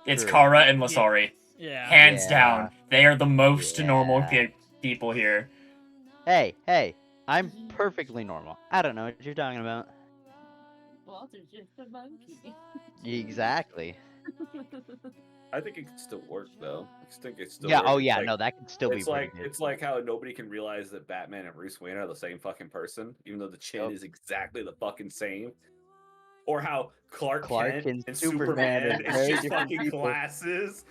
[SPEAKER 2] It's
[SPEAKER 3] True.
[SPEAKER 2] Kara and Lasari.
[SPEAKER 1] Yeah.
[SPEAKER 2] Hands
[SPEAKER 3] Yeah.
[SPEAKER 2] down. They are the most normal
[SPEAKER 3] Yeah.
[SPEAKER 2] people here.
[SPEAKER 3] Hey, I'm perfectly normal. I don't know what you're talking about.
[SPEAKER 5] Walter's just a monkey.
[SPEAKER 3] Exactly.
[SPEAKER 4] I think it could still work though. I just think it's still.
[SPEAKER 3] Yeah.
[SPEAKER 4] work.
[SPEAKER 3] Oh
[SPEAKER 4] It's
[SPEAKER 3] yeah.
[SPEAKER 4] like-
[SPEAKER 3] No, that could still be
[SPEAKER 4] It's
[SPEAKER 3] pretty
[SPEAKER 4] like
[SPEAKER 3] good.
[SPEAKER 4] it's like how nobody can realize that Batman and Bruce Wayne are the same fucking person, even though the chin
[SPEAKER 3] Yep.
[SPEAKER 4] is exactly the fucking same. Or how Clark
[SPEAKER 3] Clark
[SPEAKER 4] Kent
[SPEAKER 3] and
[SPEAKER 4] Superman
[SPEAKER 3] Superman
[SPEAKER 4] is
[SPEAKER 3] is very
[SPEAKER 4] just
[SPEAKER 3] different
[SPEAKER 4] fucking
[SPEAKER 3] people.
[SPEAKER 4] glasses.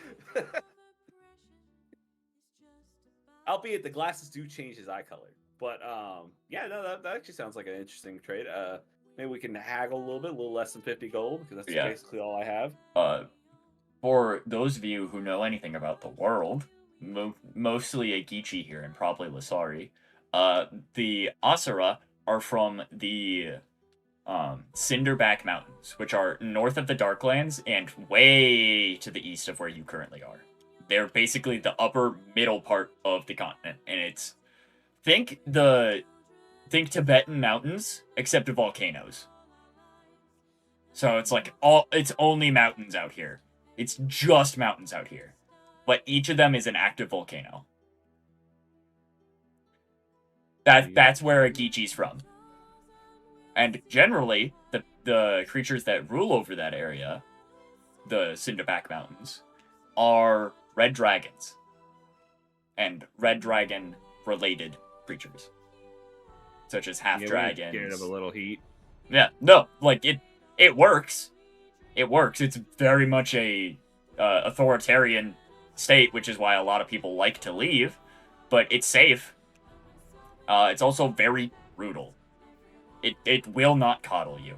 [SPEAKER 4] Albeit the glasses do change his eye color. But yeah, no, that actually sounds like an interesting trade. Maybe we can haggle a little less than 50 gold, because that's
[SPEAKER 2] Yeah.
[SPEAKER 4] basically all I have.
[SPEAKER 2] For those of you who know anything about the world, mostly a Geechee here and probably Lasari, the Asura are from the Cinderback Mountains, which are north of the Darklands and way to the east of where you currently are. They're basically the upper middle part of the continent, and it's think Tibetan mountains except volcanoes. So it's like it's only mountains out here. It's just mountains out here. But each of them is an active volcano. That's where a Geechee's from. And generally, the creatures that rule over that area, the Cinderback Mountains, are red dragons. And red dragon related creatures. Such as half dragons.
[SPEAKER 4] Scared of a little heat.
[SPEAKER 2] Yeah, no, like it works. It works. It's very much a authoritarian state, which is why a lot of people like to leave. But it's safe. It's also very brutal. It will not coddle you.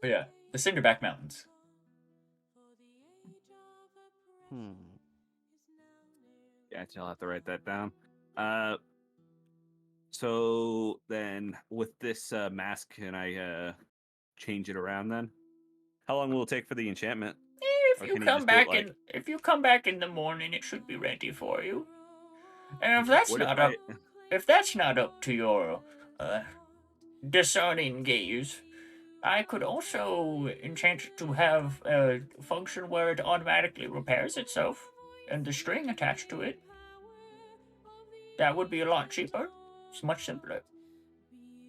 [SPEAKER 2] But yeah, the Cinderback Mountains.
[SPEAKER 4] Yeah, I'll have to write that down. So then with this mask, can I change it around then? How long will it take for the enchantment?
[SPEAKER 2] If
[SPEAKER 4] Or
[SPEAKER 2] you
[SPEAKER 4] can you
[SPEAKER 2] come
[SPEAKER 4] just do it,
[SPEAKER 2] back
[SPEAKER 4] like-
[SPEAKER 2] if you come back in the morning, it should be ready for you. And if that's
[SPEAKER 4] What
[SPEAKER 2] not
[SPEAKER 4] if
[SPEAKER 2] up, if that's not up to your discerning gaze, I could also enchant it to have a function where it automatically repairs itself, and the string attached to it. That would be a lot cheaper. It's much simpler.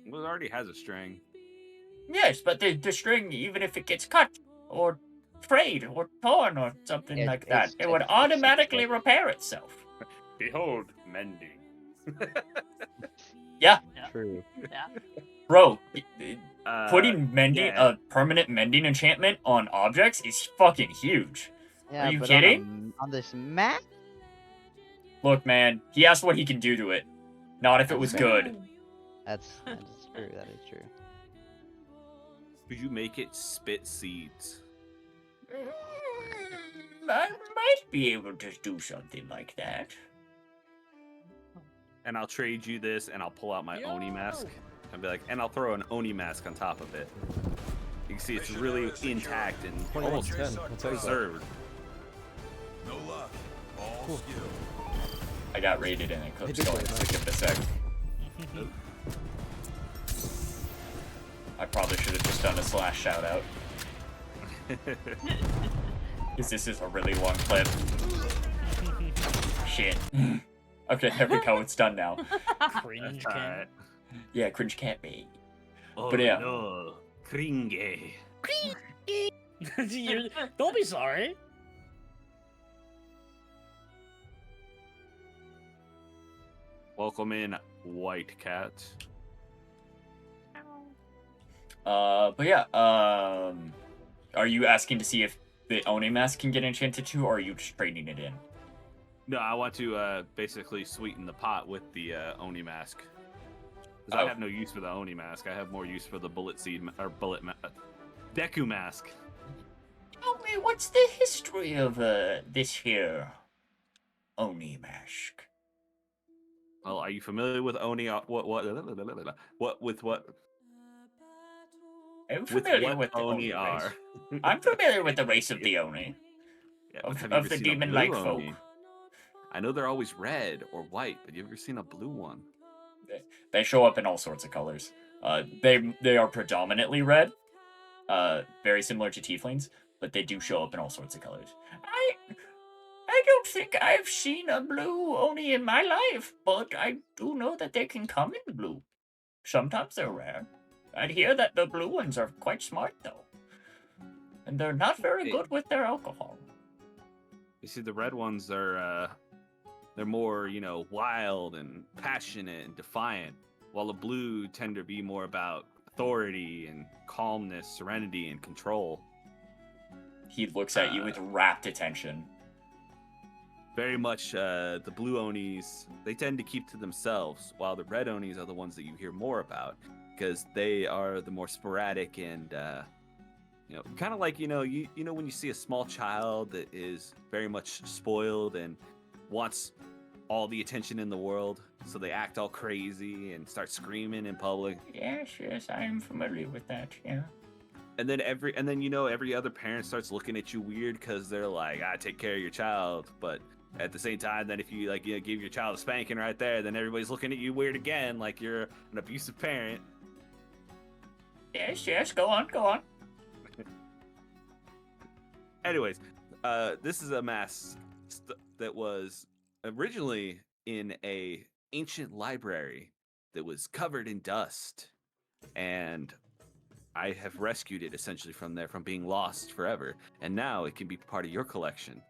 [SPEAKER 4] Well, it already has a string.
[SPEAKER 2] Yes, but the string, even if it gets cut or frayed or torn or something like that, it would automatically repair itself.
[SPEAKER 4] Behold, mending.
[SPEAKER 2] Yeah,
[SPEAKER 3] True.
[SPEAKER 2] bro.
[SPEAKER 4] Uh,
[SPEAKER 2] Putting mending
[SPEAKER 4] yeah.
[SPEAKER 2] a permanent mending enchantment on objects is fucking huge.
[SPEAKER 3] Yeah,
[SPEAKER 2] Are you
[SPEAKER 3] but
[SPEAKER 2] kidding?
[SPEAKER 3] on this map?
[SPEAKER 2] Look, man, he asked what he can do to it, not if it was good.
[SPEAKER 3] That is true. That is true.
[SPEAKER 4] Could you make it spit seeds?
[SPEAKER 2] I might be able to do something like that.
[SPEAKER 4] And I'll trade you this, and I'll pull out my Oni mask. And be like, and I'll throw an Oni mask on top of it. You can see it's really intact and
[SPEAKER 6] 21
[SPEAKER 4] almost
[SPEAKER 6] 10. I'll tell you that.
[SPEAKER 4] preserved.
[SPEAKER 7] No luck. All skill.
[SPEAKER 2] I got raided and it
[SPEAKER 6] Hey,
[SPEAKER 2] kept
[SPEAKER 6] big
[SPEAKER 2] going,
[SPEAKER 6] boy,
[SPEAKER 2] so
[SPEAKER 6] nice.
[SPEAKER 2] give it a sec. I probably should have just done a slash shout out. Because this is a really long clip. Shit. Okay, there we go, it's done now.
[SPEAKER 1] Cringe
[SPEAKER 4] All
[SPEAKER 1] king.
[SPEAKER 4] right.
[SPEAKER 2] Yeah, cringe can't be.
[SPEAKER 4] Oh,
[SPEAKER 2] But yeah.
[SPEAKER 4] no. Kringe.
[SPEAKER 1] Don't be sorry.
[SPEAKER 4] Welcome in, white cat.
[SPEAKER 2] But yeah, are you asking to see if the Oni mask can get enchanted too, or are you just trading it in?
[SPEAKER 4] No, I want to basically sweeten the pot with the Oni mask. Because
[SPEAKER 2] Oh.
[SPEAKER 4] I have no use for the Oni mask. I have more use for the bullet seed or Deku mask.
[SPEAKER 2] Tell me, what's the history of this here Oni mask?
[SPEAKER 4] Well, are you familiar with Oni? What?
[SPEAKER 2] I'm
[SPEAKER 4] With
[SPEAKER 2] familiar
[SPEAKER 4] what
[SPEAKER 2] with the
[SPEAKER 4] Oni
[SPEAKER 2] Oni
[SPEAKER 4] are?
[SPEAKER 2] race. I'm familiar with the race of the Oni.
[SPEAKER 4] Yeah,
[SPEAKER 2] Of-
[SPEAKER 4] but have you
[SPEAKER 2] of
[SPEAKER 4] ever
[SPEAKER 2] the
[SPEAKER 4] seen a
[SPEAKER 2] demon-like
[SPEAKER 4] blue
[SPEAKER 2] folk.
[SPEAKER 4] Oni? I know they're always red or white, but you ever seen a blue one?
[SPEAKER 2] They show up in all sorts of colors. They are predominantly red, very similar to tieflings, but they do show up in all sorts of colors. I don't think I've seen a blue Oni in my life, but I do know that they can come in blue. Sometimes they're rare. I'd hear that the blue ones are quite smart though, and they're not very good with their alcohol.
[SPEAKER 4] You see, the red ones are they're more, wild and passionate and defiant, while the blue tend to be more about authority and calmness, serenity, and control.
[SPEAKER 2] He looks at you with rapt attention.
[SPEAKER 4] Very much the blue Onis, they tend to keep to themselves, while the red Onis are the ones that you hear more about, because they are the more sporadic and kind of like you know when you see a small child that is very much spoiled and wants all the attention in the world, so they act all crazy and start screaming in public.
[SPEAKER 2] Yes, I am familiar with that. Yeah.
[SPEAKER 4] And then every other parent starts looking at you weird because they're like, "I take care of your child," but at the same time, then if you give your child a spanking right there, then everybody's looking at you weird again, like you're an abusive parent.
[SPEAKER 2] Yes. Go on.
[SPEAKER 4] Anyways, this is a mask that was originally in a ancient library that was covered in dust, and I have rescued it essentially from there, from being lost forever, and now it can be part of your collection.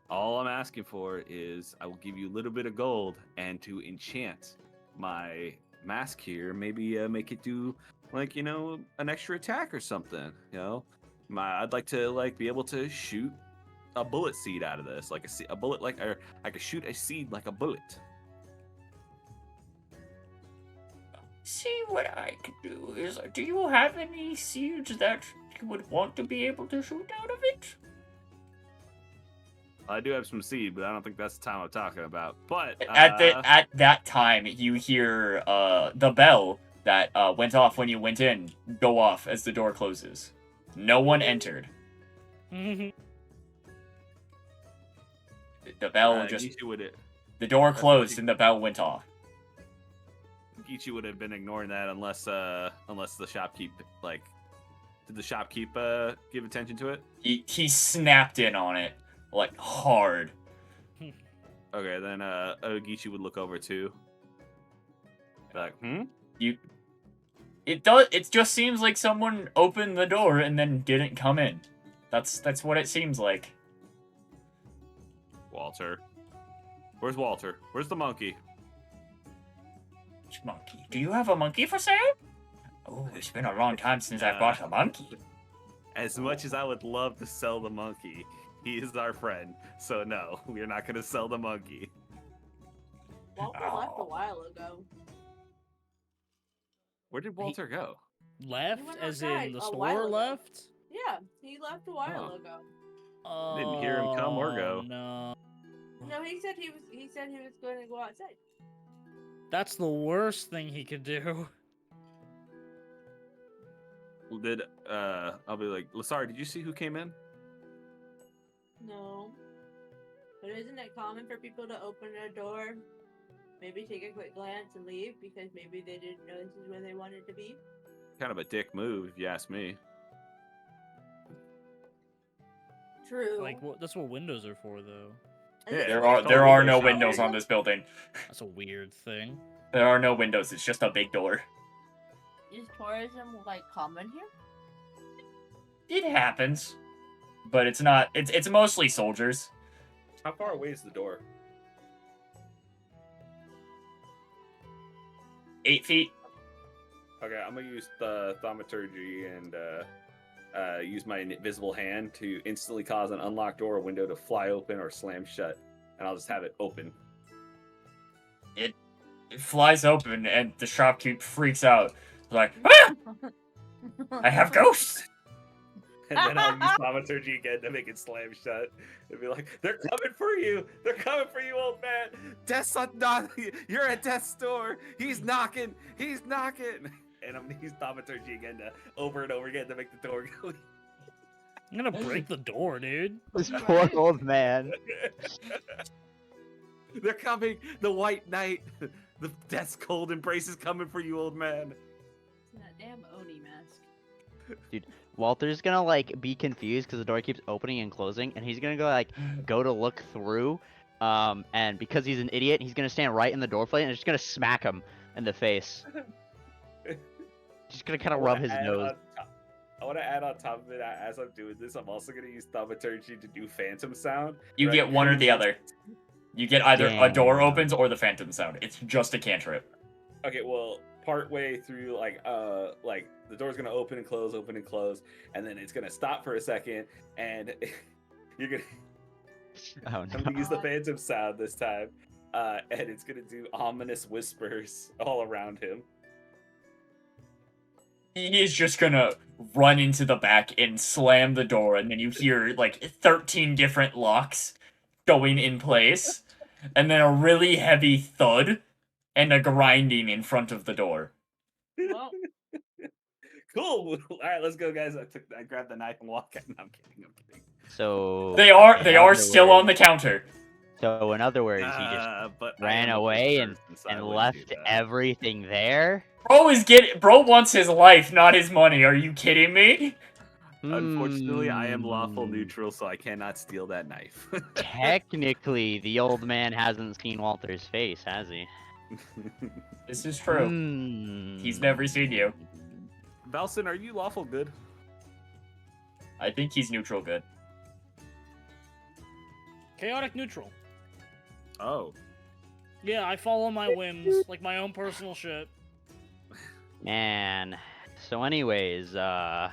[SPEAKER 4] All I'm asking for is I will give you a little bit of gold, and to enchant my mask here, maybe make it do an extra attack or something. I'd like to be able to shoot a bullet seed out of this, like a bullet, or I could shoot a seed like a bullet.
[SPEAKER 2] See, what I could do is, do you have any seeds that you would want to be able to shoot out of it?
[SPEAKER 4] I do have some seed, but I don't think that's the time I'm talking about. But
[SPEAKER 2] At that time, you hear the bell that went off when you went in go off as the door closes. No one entered.
[SPEAKER 1] Mhm.
[SPEAKER 2] The bell just...
[SPEAKER 4] Geechee would
[SPEAKER 2] The door
[SPEAKER 4] That's what
[SPEAKER 2] closed
[SPEAKER 4] he-
[SPEAKER 2] and the bell went off.
[SPEAKER 4] Geechee would have been ignoring that unless the shopkeep did the shopkeep give attention to it?
[SPEAKER 2] He snapped in on it, like, hard.
[SPEAKER 4] Okay, then Geechee would look over too. Be like,
[SPEAKER 2] It just seems like someone opened the door and then didn't come in. That's what it seems like.
[SPEAKER 4] Walter. Where's Walter? Where's the monkey?
[SPEAKER 2] Which monkey? Do you have a monkey for sale? Oh, it's been a long time since I bought a monkey.
[SPEAKER 4] As much as I would love to sell the monkey, he is our friend. So no, we are not going to sell the monkey.
[SPEAKER 6] Walter left a while ago.
[SPEAKER 4] Where did Walter go?
[SPEAKER 1] Left,
[SPEAKER 6] went
[SPEAKER 1] as
[SPEAKER 6] outside
[SPEAKER 1] in the
[SPEAKER 6] a while
[SPEAKER 1] store
[SPEAKER 6] ago.
[SPEAKER 1] left?
[SPEAKER 6] Yeah, he left a while
[SPEAKER 4] Oh.
[SPEAKER 6] ago.
[SPEAKER 4] Didn't hear him come or go.
[SPEAKER 1] Oh, no.
[SPEAKER 6] No, he said he was going to go outside.
[SPEAKER 1] That's the worst thing he could do.
[SPEAKER 4] Did I'll be like, Lasar, did you see who came in?
[SPEAKER 6] No. But isn't it common for people to open a door, maybe take a quick glance and leave because maybe they didn't know this is where they wanted to be?
[SPEAKER 4] Kind of a dick move, if you ask me.
[SPEAKER 6] True.
[SPEAKER 1] Like, that's what windows are for, though.
[SPEAKER 6] And
[SPEAKER 4] Yeah,
[SPEAKER 6] it's
[SPEAKER 2] There
[SPEAKER 6] like-
[SPEAKER 2] are no
[SPEAKER 4] shop.
[SPEAKER 2] windows on this building.
[SPEAKER 1] That's a weird thing.
[SPEAKER 2] There are no windows. It's just a big door.
[SPEAKER 5] Is tourism like common here?
[SPEAKER 2] It happens, but it's not. It's mostly soldiers.
[SPEAKER 4] How far away is the door?
[SPEAKER 2] 8 feet.
[SPEAKER 4] Okay, I'm gonna use the thaumaturgy and use my invisible hand to instantly cause an unlocked door or window to fly open or slam shut, and I'll just have it open.
[SPEAKER 2] It flies open, and the shopkeep freaks out. Like, ah! I have ghosts.
[SPEAKER 4] And then I'll use thaumaturgy again to make it slam shut. And be like, they're coming for you! They're coming for you, old man! Death's not you're at death's door! He's knocking! He's knocking! And I'm gonna use thaumaturgy again to over and over again to make the door go.
[SPEAKER 1] I'm gonna break the door, dude.
[SPEAKER 3] This poor old man.
[SPEAKER 4] They're coming! The white knight! The death's cold embrace is coming for you, old man!
[SPEAKER 6] that damn Oni mask.
[SPEAKER 3] Walter's gonna like be confused because the door keeps opening and closing, and he's gonna go to look through, and because he's an idiot, he's gonna stand right in the doorway and just gonna smack him in the face. Just gonna kind of rub his nose.
[SPEAKER 4] I want to add on top of it, as I'm doing this, I'm also going to use thaumaturgy to do phantom sound.
[SPEAKER 2] You
[SPEAKER 4] right?
[SPEAKER 2] get one or the other. You get either a door
[SPEAKER 3] Damn.
[SPEAKER 2] opens or the phantom sound. It's just a cantrip.
[SPEAKER 4] Okay, well, part way through, like the door's going to open and close, and then it's going to stop for a second, and you're going to...
[SPEAKER 3] Oh
[SPEAKER 4] I'm going to
[SPEAKER 3] no.
[SPEAKER 4] use the phantom sound this time, and it's going to do ominous whispers all around him.
[SPEAKER 2] He is just gonna run into the back and slam the door, and then you hear like 13 different locks going in place, and then a really heavy thud and a grinding in front of the door.
[SPEAKER 6] Well,
[SPEAKER 4] Cool. All right, let's go, guys. I grabbed the knife and walked out. No, I'm kidding.
[SPEAKER 3] So
[SPEAKER 2] They are
[SPEAKER 3] in
[SPEAKER 2] are
[SPEAKER 3] other
[SPEAKER 2] still on the
[SPEAKER 3] words-
[SPEAKER 2] counter.
[SPEAKER 3] So in other words, he just
[SPEAKER 4] But I
[SPEAKER 3] ran
[SPEAKER 4] am a good
[SPEAKER 3] away and
[SPEAKER 4] person, so I wouldn't
[SPEAKER 3] left
[SPEAKER 4] do that.
[SPEAKER 3] everything there.
[SPEAKER 2] Bro wants his life, not his money. Are you kidding me?
[SPEAKER 4] Unfortunately, I am lawful
[SPEAKER 3] Hmm.
[SPEAKER 4] neutral, so I cannot steal that knife.
[SPEAKER 3] Technically, the old man hasn't seen Walter's face, has he?
[SPEAKER 2] This is true. He's never seen you.
[SPEAKER 4] Valson, are you lawful good?
[SPEAKER 2] I think he's neutral good.
[SPEAKER 1] Chaotic neutral.
[SPEAKER 4] Oh.
[SPEAKER 1] Yeah, I follow my whims, like my own personal shit.
[SPEAKER 3] Man. So anyways,
[SPEAKER 4] I'll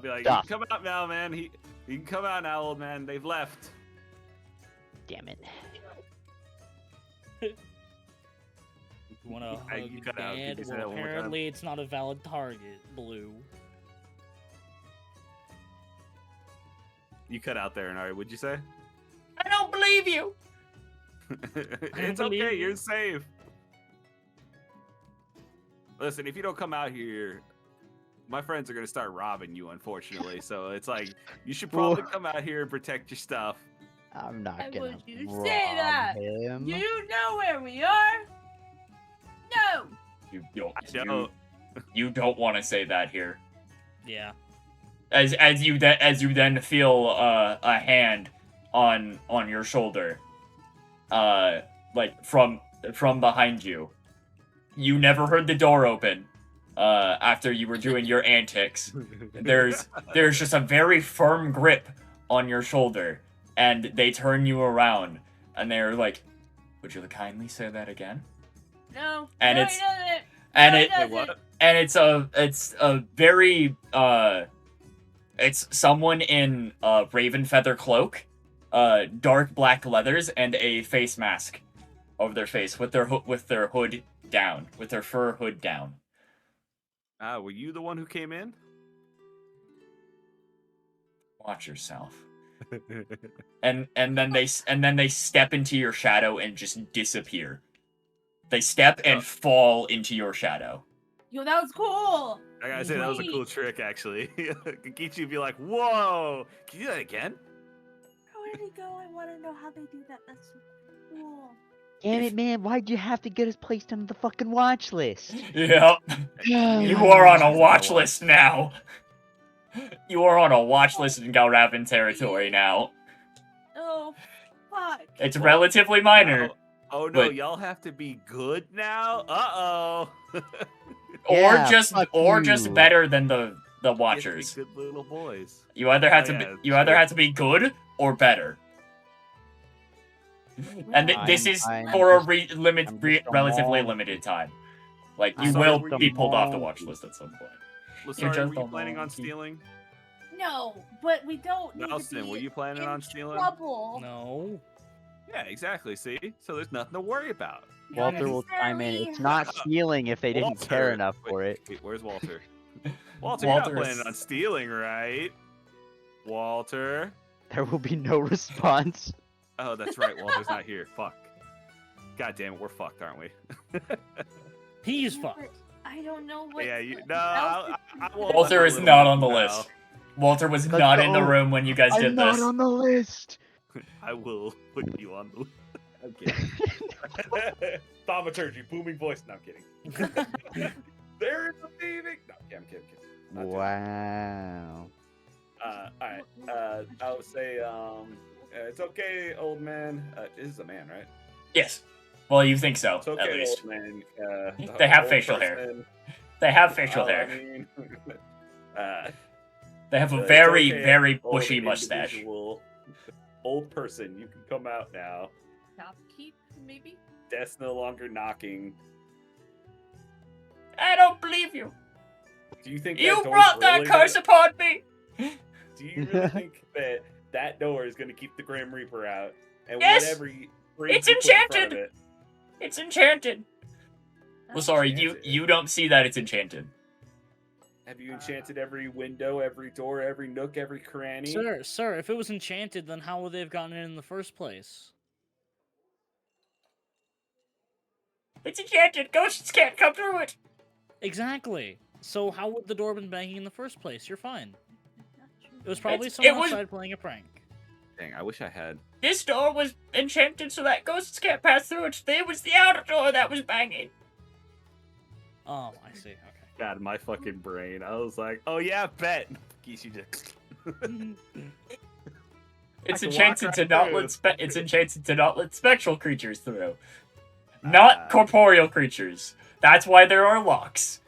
[SPEAKER 4] be like,
[SPEAKER 3] Stuff.
[SPEAKER 4] you can come out now, man. You can come out now, old man. They've left.
[SPEAKER 3] damn it.
[SPEAKER 1] You wanna hug
[SPEAKER 4] You cut out. Could
[SPEAKER 1] Dad?
[SPEAKER 4] you say
[SPEAKER 1] Well,
[SPEAKER 4] that one more time?
[SPEAKER 1] apparently it's not a valid target, Blue.
[SPEAKER 4] You cut out there, Inari. What'd you say?
[SPEAKER 2] I don't believe you.
[SPEAKER 4] It's
[SPEAKER 1] believe
[SPEAKER 4] okay.
[SPEAKER 1] you.
[SPEAKER 4] You're safe. Listen, if you don't come out here, my friends are gonna start robbing you, unfortunately. So it's like you should probably
[SPEAKER 3] Well-
[SPEAKER 4] come out here and protect your stuff.
[SPEAKER 3] I'm not
[SPEAKER 6] Why
[SPEAKER 3] gonna
[SPEAKER 6] would you
[SPEAKER 3] rob
[SPEAKER 6] say that?
[SPEAKER 3] him.
[SPEAKER 6] Do you know where we are? No.
[SPEAKER 4] I don't.
[SPEAKER 2] You don't want to say that here.
[SPEAKER 1] Yeah.
[SPEAKER 2] As you then feel a hand on your shoulder, like from behind you. You never heard the door open after you were doing your antics. There's just a very firm grip on your shoulder, and they turn you around, and they're like, "Would you kindly say that again?"
[SPEAKER 6] No.
[SPEAKER 2] And
[SPEAKER 6] no,
[SPEAKER 2] it's-
[SPEAKER 6] he doesn't.
[SPEAKER 2] and
[SPEAKER 6] no,
[SPEAKER 2] it-
[SPEAKER 6] he doesn't.
[SPEAKER 4] what?
[SPEAKER 2] And it's a very it's someone in a raven feather cloak, dark black leathers, and a face mask over their face with their hood down, with their fur hood down.
[SPEAKER 4] Were you the one who came in?
[SPEAKER 2] Watch yourself. And then they step into your shadow and just disappear. They step and fall into your shadow.
[SPEAKER 6] Yo, that was cool.
[SPEAKER 4] I gotta say that was a cool trick, actually. Kikichi would be like, "Whoa, can you do that again?"
[SPEAKER 6] Where did he go? I want to know how they do that. That's so cool.
[SPEAKER 3] Damn it, man! Why'd you have to get us placed on the fucking watch list?
[SPEAKER 2] Yep.
[SPEAKER 3] Yeah.
[SPEAKER 2] You are on a watch list now. You are on a watch list in Galravin territory now.
[SPEAKER 6] Oh, fuck.
[SPEAKER 2] It's relatively minor.
[SPEAKER 4] Oh no,
[SPEAKER 2] But-
[SPEAKER 4] y'all have to be good now. Uh-oh.
[SPEAKER 3] Yeah,
[SPEAKER 2] or
[SPEAKER 3] fuck
[SPEAKER 2] just
[SPEAKER 3] you.
[SPEAKER 2] better than the
[SPEAKER 4] You have to be
[SPEAKER 2] watchers.
[SPEAKER 4] good little boys.
[SPEAKER 2] You either had
[SPEAKER 4] Oh,
[SPEAKER 2] to
[SPEAKER 4] yeah,
[SPEAKER 2] be, you either
[SPEAKER 4] sure.
[SPEAKER 2] had to be good or better. And this is
[SPEAKER 3] I'm
[SPEAKER 2] for
[SPEAKER 3] just-
[SPEAKER 2] a
[SPEAKER 3] I'm just a
[SPEAKER 2] relatively
[SPEAKER 3] monk.
[SPEAKER 2] limited time. Like you
[SPEAKER 3] I'm
[SPEAKER 2] will
[SPEAKER 4] just a
[SPEAKER 2] be pulled off the watch
[SPEAKER 3] monkey.
[SPEAKER 2] list at some point.
[SPEAKER 4] Lasari,
[SPEAKER 2] just
[SPEAKER 4] were you
[SPEAKER 2] a
[SPEAKER 4] planning on
[SPEAKER 2] monkey.
[SPEAKER 4] stealing?
[SPEAKER 6] No, but we don't need
[SPEAKER 4] Nelson,
[SPEAKER 6] to be
[SPEAKER 4] were you planning
[SPEAKER 6] in
[SPEAKER 4] on stealing?
[SPEAKER 6] trouble.
[SPEAKER 1] No.
[SPEAKER 4] Yeah, exactly. See, so there's nothing to worry about.
[SPEAKER 3] Walter will chime in.
[SPEAKER 6] necessarily.
[SPEAKER 3] It's not stealing if they didn't care
[SPEAKER 4] Walter.
[SPEAKER 3] enough for it.
[SPEAKER 4] Wait, where's Walter? Walter, you're not
[SPEAKER 2] Walter is-
[SPEAKER 4] planning on stealing, right? Walter.
[SPEAKER 3] There will be no response.
[SPEAKER 4] Oh, that's right. Walter's not here. Fuck. God damn it, we're fucked, aren't we?
[SPEAKER 1] He's
[SPEAKER 6] Yeah,
[SPEAKER 1] fucked.
[SPEAKER 6] but I don't know what.
[SPEAKER 4] Yeah, you. No,
[SPEAKER 6] else
[SPEAKER 4] I won't
[SPEAKER 2] Walter
[SPEAKER 4] let
[SPEAKER 2] is
[SPEAKER 4] my
[SPEAKER 2] not
[SPEAKER 4] little
[SPEAKER 2] on the
[SPEAKER 4] monkey
[SPEAKER 2] list. Walter was
[SPEAKER 3] Let's
[SPEAKER 2] not in the
[SPEAKER 3] go.
[SPEAKER 2] room when you guys
[SPEAKER 3] I'm
[SPEAKER 2] did
[SPEAKER 3] not
[SPEAKER 2] this.
[SPEAKER 3] on the list.
[SPEAKER 4] bow. I will put you on the. I'm kidding. Thaumaturgy, booming voice. No, I'm kidding. There is a thieving. No, yeah, I'm kidding. Not doing it.
[SPEAKER 3] Wow.
[SPEAKER 4] All right. I would say, it's okay, old man. This is a man, right?
[SPEAKER 2] Yes. Well, you think so,
[SPEAKER 4] It's okay,
[SPEAKER 2] at least.
[SPEAKER 4] old man.
[SPEAKER 2] They have
[SPEAKER 4] old
[SPEAKER 2] facial hair.
[SPEAKER 4] person.
[SPEAKER 2] They have facial
[SPEAKER 4] Oh,
[SPEAKER 2] hair.
[SPEAKER 4] I mean,
[SPEAKER 2] They have a
[SPEAKER 4] it's
[SPEAKER 2] very,
[SPEAKER 4] okay,
[SPEAKER 2] very
[SPEAKER 4] old
[SPEAKER 2] bushy mustache.
[SPEAKER 4] individual. Old person, you can come out now.
[SPEAKER 5] Shopkeep, maybe?
[SPEAKER 4] Death's no longer knocking.
[SPEAKER 2] I don't believe you.
[SPEAKER 4] Do you think
[SPEAKER 2] You
[SPEAKER 4] that door's
[SPEAKER 2] brought that
[SPEAKER 4] really
[SPEAKER 2] curse upon me.
[SPEAKER 4] Do you really think that that door is going to keep the Grim Reaper out? And
[SPEAKER 2] Yes!
[SPEAKER 4] whatever
[SPEAKER 2] It's
[SPEAKER 4] you put in front of
[SPEAKER 2] enchanted!
[SPEAKER 4] it-
[SPEAKER 2] It's enchanted. Well, sorry,
[SPEAKER 4] Enchanted.
[SPEAKER 2] you don't see that it's enchanted.
[SPEAKER 4] Have you enchanted every window, every door, every nook, every cranny?
[SPEAKER 1] Sir, if it was enchanted, then how would they have gotten in the first place?
[SPEAKER 2] It's enchanted. Ghosts can't come through it.
[SPEAKER 1] Exactly. So how would the door been banging in the first place? You're fine.
[SPEAKER 6] Not true.
[SPEAKER 1] It was probably
[SPEAKER 2] It
[SPEAKER 1] someone
[SPEAKER 2] was-
[SPEAKER 1] outside playing a prank.
[SPEAKER 4] Dang, I wish I had.
[SPEAKER 2] This door was enchanted so that ghosts can't pass through it. It was the outer door that was banging.
[SPEAKER 1] Oh, I see. Okay.
[SPEAKER 4] God, my fucking brain. I was like, oh yeah, bet. Geese, you just.
[SPEAKER 2] It's
[SPEAKER 4] can walk
[SPEAKER 2] enchanted
[SPEAKER 4] right
[SPEAKER 2] to not
[SPEAKER 4] through.
[SPEAKER 2] let it's enchanted to not let spectral creatures through, not corporeal creatures. That's why there are locks.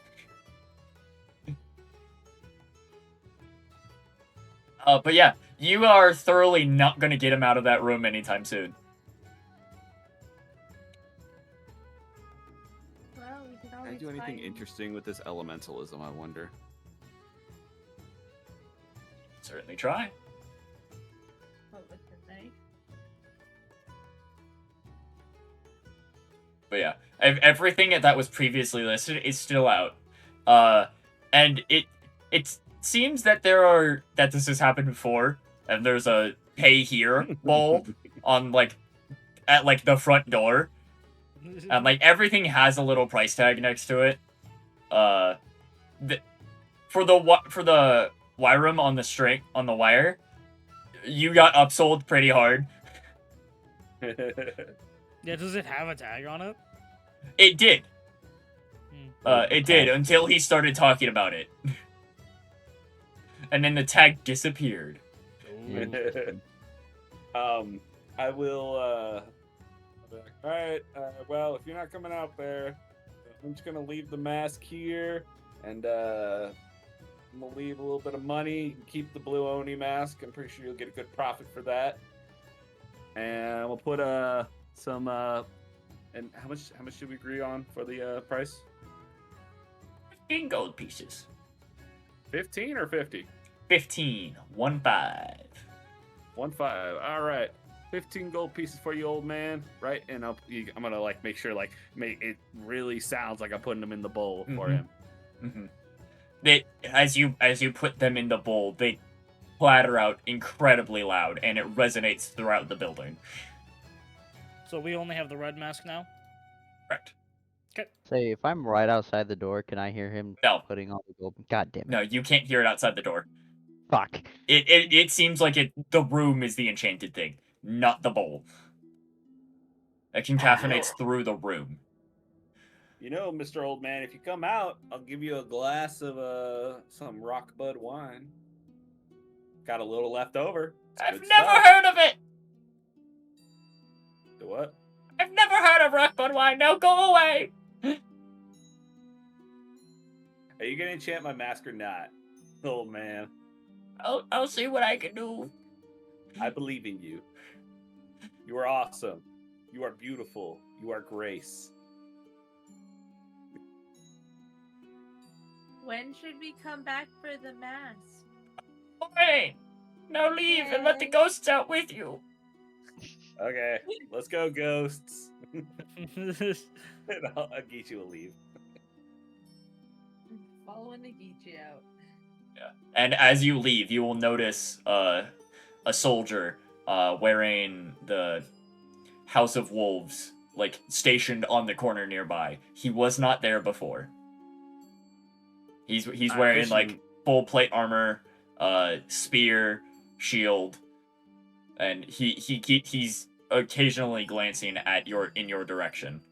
[SPEAKER 2] But yeah, you are thoroughly not gonna get him out of that room anytime soon.
[SPEAKER 6] Well, we could
[SPEAKER 4] Can I
[SPEAKER 6] always
[SPEAKER 4] do anything
[SPEAKER 6] find-
[SPEAKER 4] interesting with this elementalism? I wonder.
[SPEAKER 2] Certainly try.
[SPEAKER 6] What was the thing?
[SPEAKER 2] But yeah, everything that was previously listed is still out. And it seems that this has happened before, and there's a pay here bowl on at the front door, and everything has a little price tag next to it. for the Wyram on the wire, you got upsold pretty hard.
[SPEAKER 1] Yeah, does it have a tag on it?
[SPEAKER 2] It did.
[SPEAKER 1] Hmm.
[SPEAKER 2] It did until he started talking about it. And then the tag disappeared.
[SPEAKER 1] Ooh.
[SPEAKER 4] I will. All right. Well, if you're not coming out there, I'm just gonna leave the mask here, and I'm gonna leave a little bit of money. You can keep the blue Oni mask. I'm pretty sure you'll get a good profit for that. And we'll put some and how much should we agree on for the price?
[SPEAKER 2] 15 gold pieces.
[SPEAKER 4] 15 or 50?
[SPEAKER 2] 15. 1-5.
[SPEAKER 4] 1-5. All right. 15 gold pieces for you, old man. Right, and I'm gonna like make sure like make it really sounds like I'm putting them in the bowl for him.
[SPEAKER 2] As you put them in the bowl, they clatter out incredibly loud, and it resonates throughout the building.
[SPEAKER 1] So we only have the red mask now?
[SPEAKER 2] Correct.
[SPEAKER 3] Say, if I'm right outside the door, can I hear him
[SPEAKER 2] No.
[SPEAKER 3] putting all the gold? God damn it.
[SPEAKER 2] No, you can't hear it outside the door.
[SPEAKER 3] Fuck.
[SPEAKER 2] It seems like the room is the enchanted thing, not the bowl. It concatenates through the room.
[SPEAKER 4] You know, Mr. Old Man, if you come out, I'll give you a glass of some rock bud wine. Got a little left over. It's
[SPEAKER 2] I've
[SPEAKER 4] good
[SPEAKER 2] never
[SPEAKER 4] stuff.
[SPEAKER 2] heard of it!
[SPEAKER 4] The what?
[SPEAKER 2] I've never heard of Rockbud wine. Now go away!
[SPEAKER 4] Are you gonna enchant my mask or not, old man?
[SPEAKER 2] I'll see what I can do.
[SPEAKER 4] I believe in you. You are awesome. You are beautiful. You are grace.
[SPEAKER 6] When should we come back for the mask?
[SPEAKER 2] Wait! Now leave and let the
[SPEAKER 6] Yay.
[SPEAKER 2] ghosts out with you.
[SPEAKER 4] Okay, let's go, ghosts. Agichi will leave.
[SPEAKER 6] Following the Geechee out.
[SPEAKER 2] And as you leave, you will notice a soldier wearing the House of Wolves, like stationed on the corner nearby. He was not there before. He's wearing like full plate armor, spear, shield, and he's occasionally glancing at in your direction.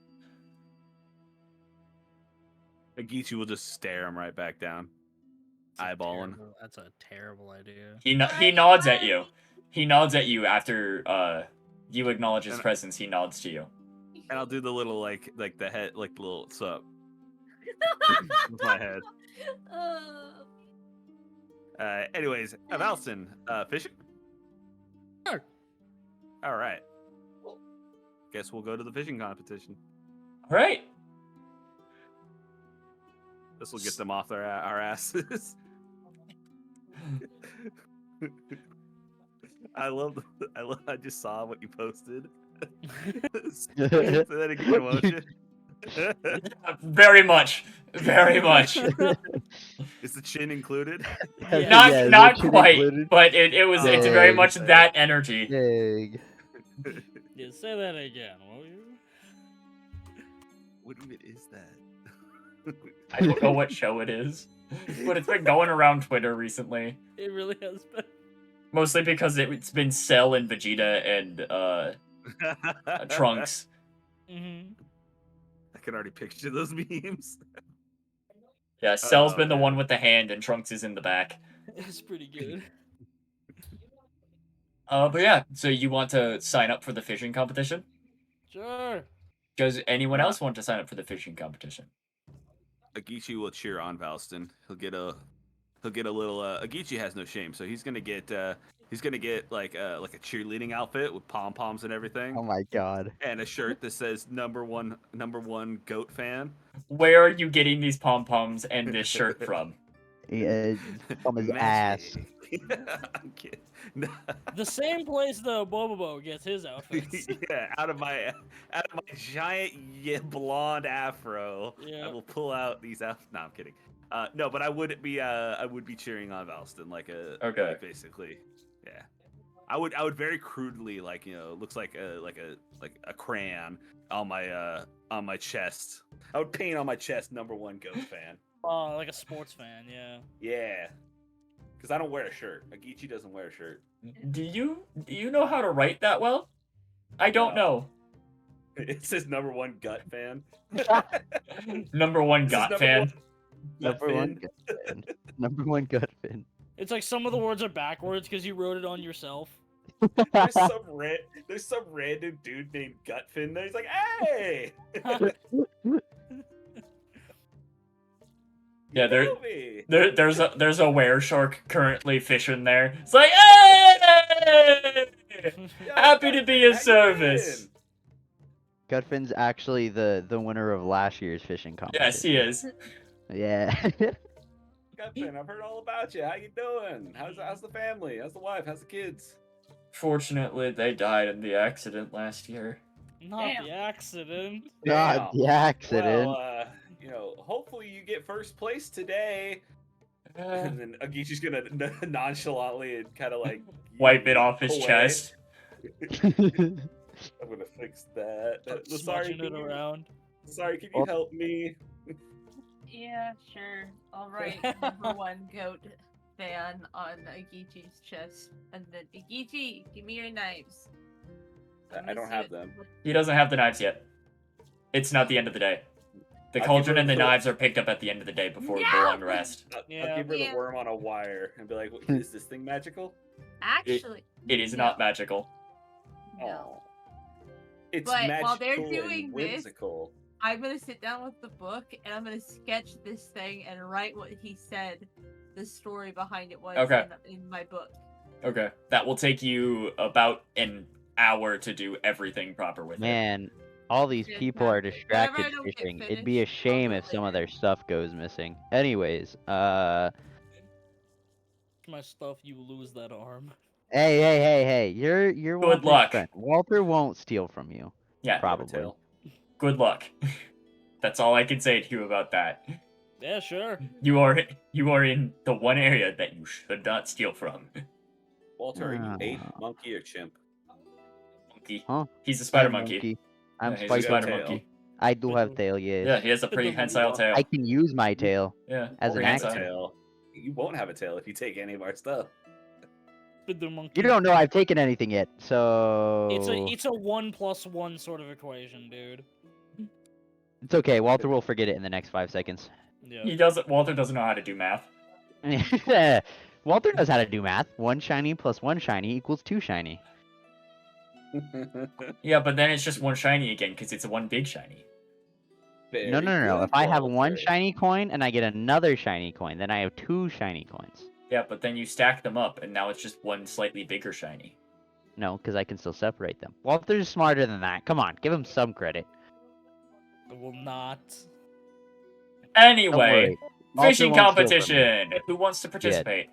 [SPEAKER 4] Agichi will just stare him right back down. Eyeballing.
[SPEAKER 1] That's a terrible idea.
[SPEAKER 2] He nods at you. He nods at you after you acknowledge his presence. He nods to you.
[SPEAKER 4] And I'll do the little like the head like the little sup with my head. Anyways, Valston, fishing?
[SPEAKER 1] Sure.
[SPEAKER 4] All right. Guess we'll go to the fishing competition.
[SPEAKER 2] All right.
[SPEAKER 4] This will get them off our asses. I just saw what you posted. Say that again, emotion.
[SPEAKER 2] Very much. Very much.
[SPEAKER 4] Is the chin included?
[SPEAKER 1] Yeah.
[SPEAKER 2] Not
[SPEAKER 3] chin
[SPEAKER 2] quite,
[SPEAKER 3] included?
[SPEAKER 2] but it's very
[SPEAKER 3] Dang.
[SPEAKER 2] much that energy.
[SPEAKER 3] Dang.
[SPEAKER 1] Yeah, say that again, will you?
[SPEAKER 4] What even is that?
[SPEAKER 2] I don't know what show it is, but it's been going around Twitter recently.
[SPEAKER 1] It really has been.
[SPEAKER 2] Mostly because it's been Cell and Vegeta and Trunks.
[SPEAKER 1] Mm-hmm.
[SPEAKER 4] I can already picture those memes.
[SPEAKER 2] Yeah, Cell's
[SPEAKER 4] Oh,
[SPEAKER 2] been the
[SPEAKER 4] man.
[SPEAKER 2] one with the hand, and Trunks is in the back.
[SPEAKER 1] It's pretty good.
[SPEAKER 2] But yeah, so you want to sign up for the fishing competition?
[SPEAKER 1] Sure.
[SPEAKER 2] Does anyone else want to sign up for the fishing competition?
[SPEAKER 4] Agichi will cheer on Valston. He'll get a little. Agichi has no shame, so he's gonna get like a cheerleading outfit with pom poms and everything,
[SPEAKER 3] Oh my god.
[SPEAKER 4] and a shirt that says number one goat fan.
[SPEAKER 2] Where are you getting these pom poms and this shirt from?
[SPEAKER 3] Yeah, from his ass.
[SPEAKER 4] I'm kidding.
[SPEAKER 1] The same place the Bobobo gets his outfits.
[SPEAKER 4] Yeah, out of my giant blonde afro,
[SPEAKER 1] Yeah.
[SPEAKER 4] I will pull out these No, I'm kidding. No, but I would be cheering on Valston like basically, yeah. I would very crudely looks like a crayon on my chest. I would paint on my chest number one goat fan.
[SPEAKER 1] Oh, like a sports fan, yeah.
[SPEAKER 4] Yeah. Because I don't wear a shirt. Agichi doesn't wear a shirt.
[SPEAKER 2] Do you know how to write that well? I don't know.
[SPEAKER 4] It says number one gut fan.
[SPEAKER 2] Number one
[SPEAKER 4] This is
[SPEAKER 2] got
[SPEAKER 4] number
[SPEAKER 2] fan.
[SPEAKER 4] one gut
[SPEAKER 3] Number one
[SPEAKER 4] fan.
[SPEAKER 3] gut fin. Number one gut fin.
[SPEAKER 1] It's like some of the words are backwards because you wrote it on yourself.
[SPEAKER 4] There's some random dude named Gutfin there. He's like, hey!
[SPEAKER 2] Yeah,
[SPEAKER 4] know me.
[SPEAKER 2] there's a were shark currently fishing there. It's like, hey!
[SPEAKER 4] Yo,
[SPEAKER 2] Happy to be of
[SPEAKER 4] how you
[SPEAKER 2] service.
[SPEAKER 4] been?
[SPEAKER 3] Gutfin's actually the winner of last year's fishing competition.
[SPEAKER 2] Yes, he is.
[SPEAKER 3] Yeah.
[SPEAKER 4] Gutfin, I've heard all about you. How you doing? How's the family? How's the wife? How's the kids?
[SPEAKER 2] Fortunately, they died in the accident last year.
[SPEAKER 1] Not
[SPEAKER 5] Damn.
[SPEAKER 1] the accident.
[SPEAKER 3] God,
[SPEAKER 4] Damn.
[SPEAKER 3] the accident.
[SPEAKER 4] Well, hopefully you get first place today. And then Agichi's gonna nonchalantly and kind of like
[SPEAKER 2] Wipe it off his
[SPEAKER 4] away.
[SPEAKER 2] chest.
[SPEAKER 4] I'm gonna fix that.
[SPEAKER 1] Start
[SPEAKER 4] Sorry,
[SPEAKER 1] smudging it
[SPEAKER 4] can you,
[SPEAKER 1] around.
[SPEAKER 4] sorry, can you help me?
[SPEAKER 5] Yeah, sure. All right, number one goat fan on Agichi's chest, and then Agichi, give me your knives. I'm
[SPEAKER 4] I
[SPEAKER 5] gonna
[SPEAKER 4] don't
[SPEAKER 5] see
[SPEAKER 4] have
[SPEAKER 5] what-
[SPEAKER 4] them.
[SPEAKER 2] He doesn't have the knives yet. It's not the end of the day. The
[SPEAKER 4] I'll
[SPEAKER 2] cauldron
[SPEAKER 4] give her
[SPEAKER 2] and the
[SPEAKER 4] the-
[SPEAKER 2] knives are picked up at the end of the day before
[SPEAKER 5] No!
[SPEAKER 2] the long rest.
[SPEAKER 4] I'll
[SPEAKER 1] Yeah.
[SPEAKER 4] give her
[SPEAKER 5] Yeah.
[SPEAKER 4] the worm on a wire and be like, "Is this thing magical?"
[SPEAKER 5] Actually,
[SPEAKER 2] It is
[SPEAKER 5] No.
[SPEAKER 2] not magical.
[SPEAKER 5] no.
[SPEAKER 4] Aw. It's
[SPEAKER 5] But
[SPEAKER 4] magical
[SPEAKER 5] while they're
[SPEAKER 4] and
[SPEAKER 5] doing this-
[SPEAKER 4] whimsical.
[SPEAKER 5] I'm gonna sit down with the book and I'm gonna sketch this thing and write what he said. The story behind it was
[SPEAKER 2] Okay.
[SPEAKER 5] in my book.
[SPEAKER 2] Okay. That will take you about an hour to do everything proper with it.
[SPEAKER 3] Man, all these
[SPEAKER 5] Yeah,
[SPEAKER 3] people are
[SPEAKER 5] whatever I
[SPEAKER 3] distracted
[SPEAKER 5] don't get
[SPEAKER 3] fishing. It'd be a
[SPEAKER 5] finished, I'll
[SPEAKER 3] shame
[SPEAKER 5] do
[SPEAKER 3] if
[SPEAKER 5] it
[SPEAKER 3] some of
[SPEAKER 5] later.
[SPEAKER 3] their stuff goes missing. Anyways,
[SPEAKER 1] My stuff, you lose that arm.
[SPEAKER 3] hey, you're
[SPEAKER 2] Good
[SPEAKER 3] Walter's
[SPEAKER 2] luck.
[SPEAKER 3] friend. Walter won't steal from you.
[SPEAKER 2] Yeah.
[SPEAKER 4] You have a
[SPEAKER 3] Probably.
[SPEAKER 4] tail.
[SPEAKER 2] Good luck. That's all I can say to you about that.
[SPEAKER 1] Yeah, sure.
[SPEAKER 2] You are in the one area that you should not steal from.
[SPEAKER 4] Walter, are you ape,
[SPEAKER 3] Ah.
[SPEAKER 4] monkey, or chimp?
[SPEAKER 2] Monkey.
[SPEAKER 3] Huh?
[SPEAKER 2] He's a spider
[SPEAKER 3] I'm
[SPEAKER 2] monkey.
[SPEAKER 3] I'm
[SPEAKER 2] Yeah, he's a
[SPEAKER 3] spider
[SPEAKER 2] spider
[SPEAKER 4] tail.
[SPEAKER 2] monkey.
[SPEAKER 3] I do have tail, yes.
[SPEAKER 2] Yeah, he has a pretty
[SPEAKER 1] But the-
[SPEAKER 2] hensile tail.
[SPEAKER 3] I can use my tail
[SPEAKER 2] Yeah.
[SPEAKER 3] as an
[SPEAKER 2] pretty
[SPEAKER 4] Have a
[SPEAKER 3] axe.
[SPEAKER 2] hensile.
[SPEAKER 4] tail. You won't have a tail if you take any of our stuff.
[SPEAKER 1] But the monkey.
[SPEAKER 3] You don't know I've taken anything yet, so
[SPEAKER 1] It's a 1+1 sort of equation, dude.
[SPEAKER 3] it's okay. Walter will forget it in the next 5 seconds.
[SPEAKER 1] Yeah.
[SPEAKER 2] Walter doesn't know how to do math.
[SPEAKER 3] Walter knows how to do math. 1 shiny plus 1 shiny equals 2 shiny.
[SPEAKER 2] Yeah, but then it's just one shiny again because it's one big shiny.
[SPEAKER 3] No.
[SPEAKER 4] Very
[SPEAKER 3] If
[SPEAKER 4] good,
[SPEAKER 3] I have 1
[SPEAKER 4] Walter.
[SPEAKER 3] shiny coin and I get another shiny coin, then I have 2 shiny coins.
[SPEAKER 2] Yeah, but then you stack them up and now it's just one slightly bigger shiny.
[SPEAKER 3] No, because I can still separate them. Walter's smarter than that. Come on, give him some credit.
[SPEAKER 1] I will not.
[SPEAKER 3] Don't
[SPEAKER 2] Anyway,
[SPEAKER 3] worry. Walter
[SPEAKER 2] fishing
[SPEAKER 3] won't steal from you.
[SPEAKER 2] competition. Who wants to participate?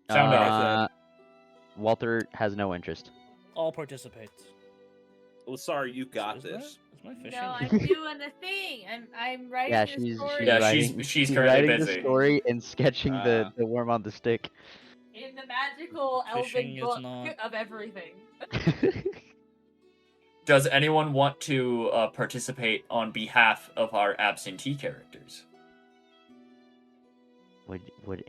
[SPEAKER 2] Sound off.
[SPEAKER 3] Walter has no interest.
[SPEAKER 1] I'll participate.
[SPEAKER 4] Well, sorry, you got
[SPEAKER 1] Is
[SPEAKER 4] this.
[SPEAKER 1] Is my fishing?
[SPEAKER 5] No, I'm doing the thing. I'm writing
[SPEAKER 3] Yeah,
[SPEAKER 5] the
[SPEAKER 3] she's
[SPEAKER 5] story
[SPEAKER 2] Yeah,
[SPEAKER 3] writing,
[SPEAKER 2] she's currently
[SPEAKER 3] writing
[SPEAKER 2] busy.
[SPEAKER 3] the story and sketching
[SPEAKER 4] Ah.
[SPEAKER 3] the worm on the stick.
[SPEAKER 5] in the magical
[SPEAKER 1] Fishing
[SPEAKER 5] elven
[SPEAKER 1] is
[SPEAKER 5] book
[SPEAKER 1] not-
[SPEAKER 5] of everything.
[SPEAKER 2] Does anyone want to participate on behalf of our absentee characters?
[SPEAKER 3] would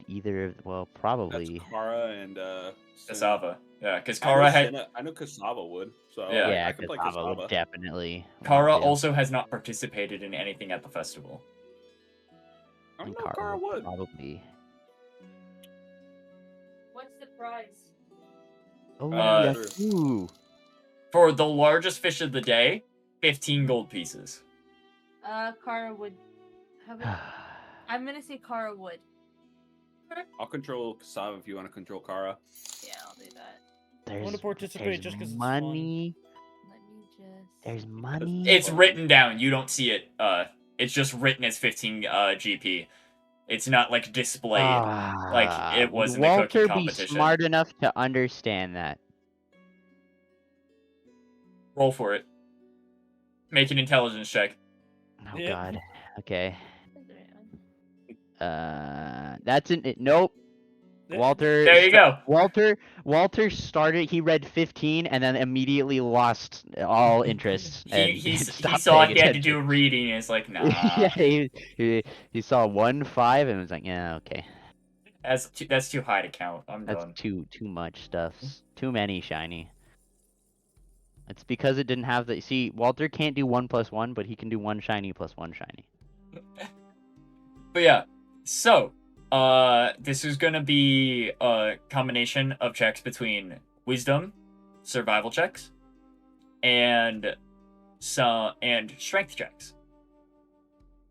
[SPEAKER 3] either of well probably
[SPEAKER 4] That's Kara and Sin.
[SPEAKER 2] Cassava. Yeah, because
[SPEAKER 4] I know
[SPEAKER 2] Kara had
[SPEAKER 4] Sin- I know Cassava would. So
[SPEAKER 2] Yeah.
[SPEAKER 3] yeah,
[SPEAKER 4] I could play
[SPEAKER 3] Cassava would
[SPEAKER 4] Cassava.
[SPEAKER 3] definitely.
[SPEAKER 2] Kara
[SPEAKER 3] want to.
[SPEAKER 2] also has not participated in anything at the festival.
[SPEAKER 4] I
[SPEAKER 3] And
[SPEAKER 4] don't know Kara would.
[SPEAKER 3] probably.
[SPEAKER 5] What's the prize?
[SPEAKER 3] Oh
[SPEAKER 2] Uh,
[SPEAKER 3] yes. Ooh.
[SPEAKER 2] For the largest fish of the day, 15 gold pieces.
[SPEAKER 5] Kara would. I'm gonna say Kara would.
[SPEAKER 4] I'll control Cassava if you want to control Kara.
[SPEAKER 5] Yeah, I'll do that.
[SPEAKER 3] There's,
[SPEAKER 1] wanna participate
[SPEAKER 3] there's
[SPEAKER 1] just 'cause it's fun.
[SPEAKER 3] money.
[SPEAKER 5] Let me just.
[SPEAKER 3] There's money.
[SPEAKER 2] It's written down. You don't see it. It's just written as 15 GP. It's not like displayed. like it was
[SPEAKER 3] would
[SPEAKER 2] in the cooking
[SPEAKER 3] Walter be
[SPEAKER 2] competition.
[SPEAKER 3] smart enough to understand that?
[SPEAKER 2] Roll for it. Make an intelligence check.
[SPEAKER 3] Oh
[SPEAKER 1] Yep.
[SPEAKER 3] God. Okay. That's an it. Nope. Walter.
[SPEAKER 2] There you go.
[SPEAKER 3] Walter started. He read 15 and then immediately lost all interest and
[SPEAKER 2] He
[SPEAKER 3] stopped
[SPEAKER 2] saw
[SPEAKER 3] paying
[SPEAKER 2] he had to do
[SPEAKER 3] attention.
[SPEAKER 2] reading, and it's like, nah.
[SPEAKER 3] Yeah, he saw 1-5 and was like, yeah, okay.
[SPEAKER 2] That's too high to count. I'm
[SPEAKER 3] That's
[SPEAKER 2] done.
[SPEAKER 3] too much stuffs. Too many shiny. It's because it didn't have the. See, Walter can't do 1+1, but he can do 1 shiny plus 1 shiny.
[SPEAKER 2] But yeah, so this is gonna be a combination of checks between wisdom, survival checks, and strength checks.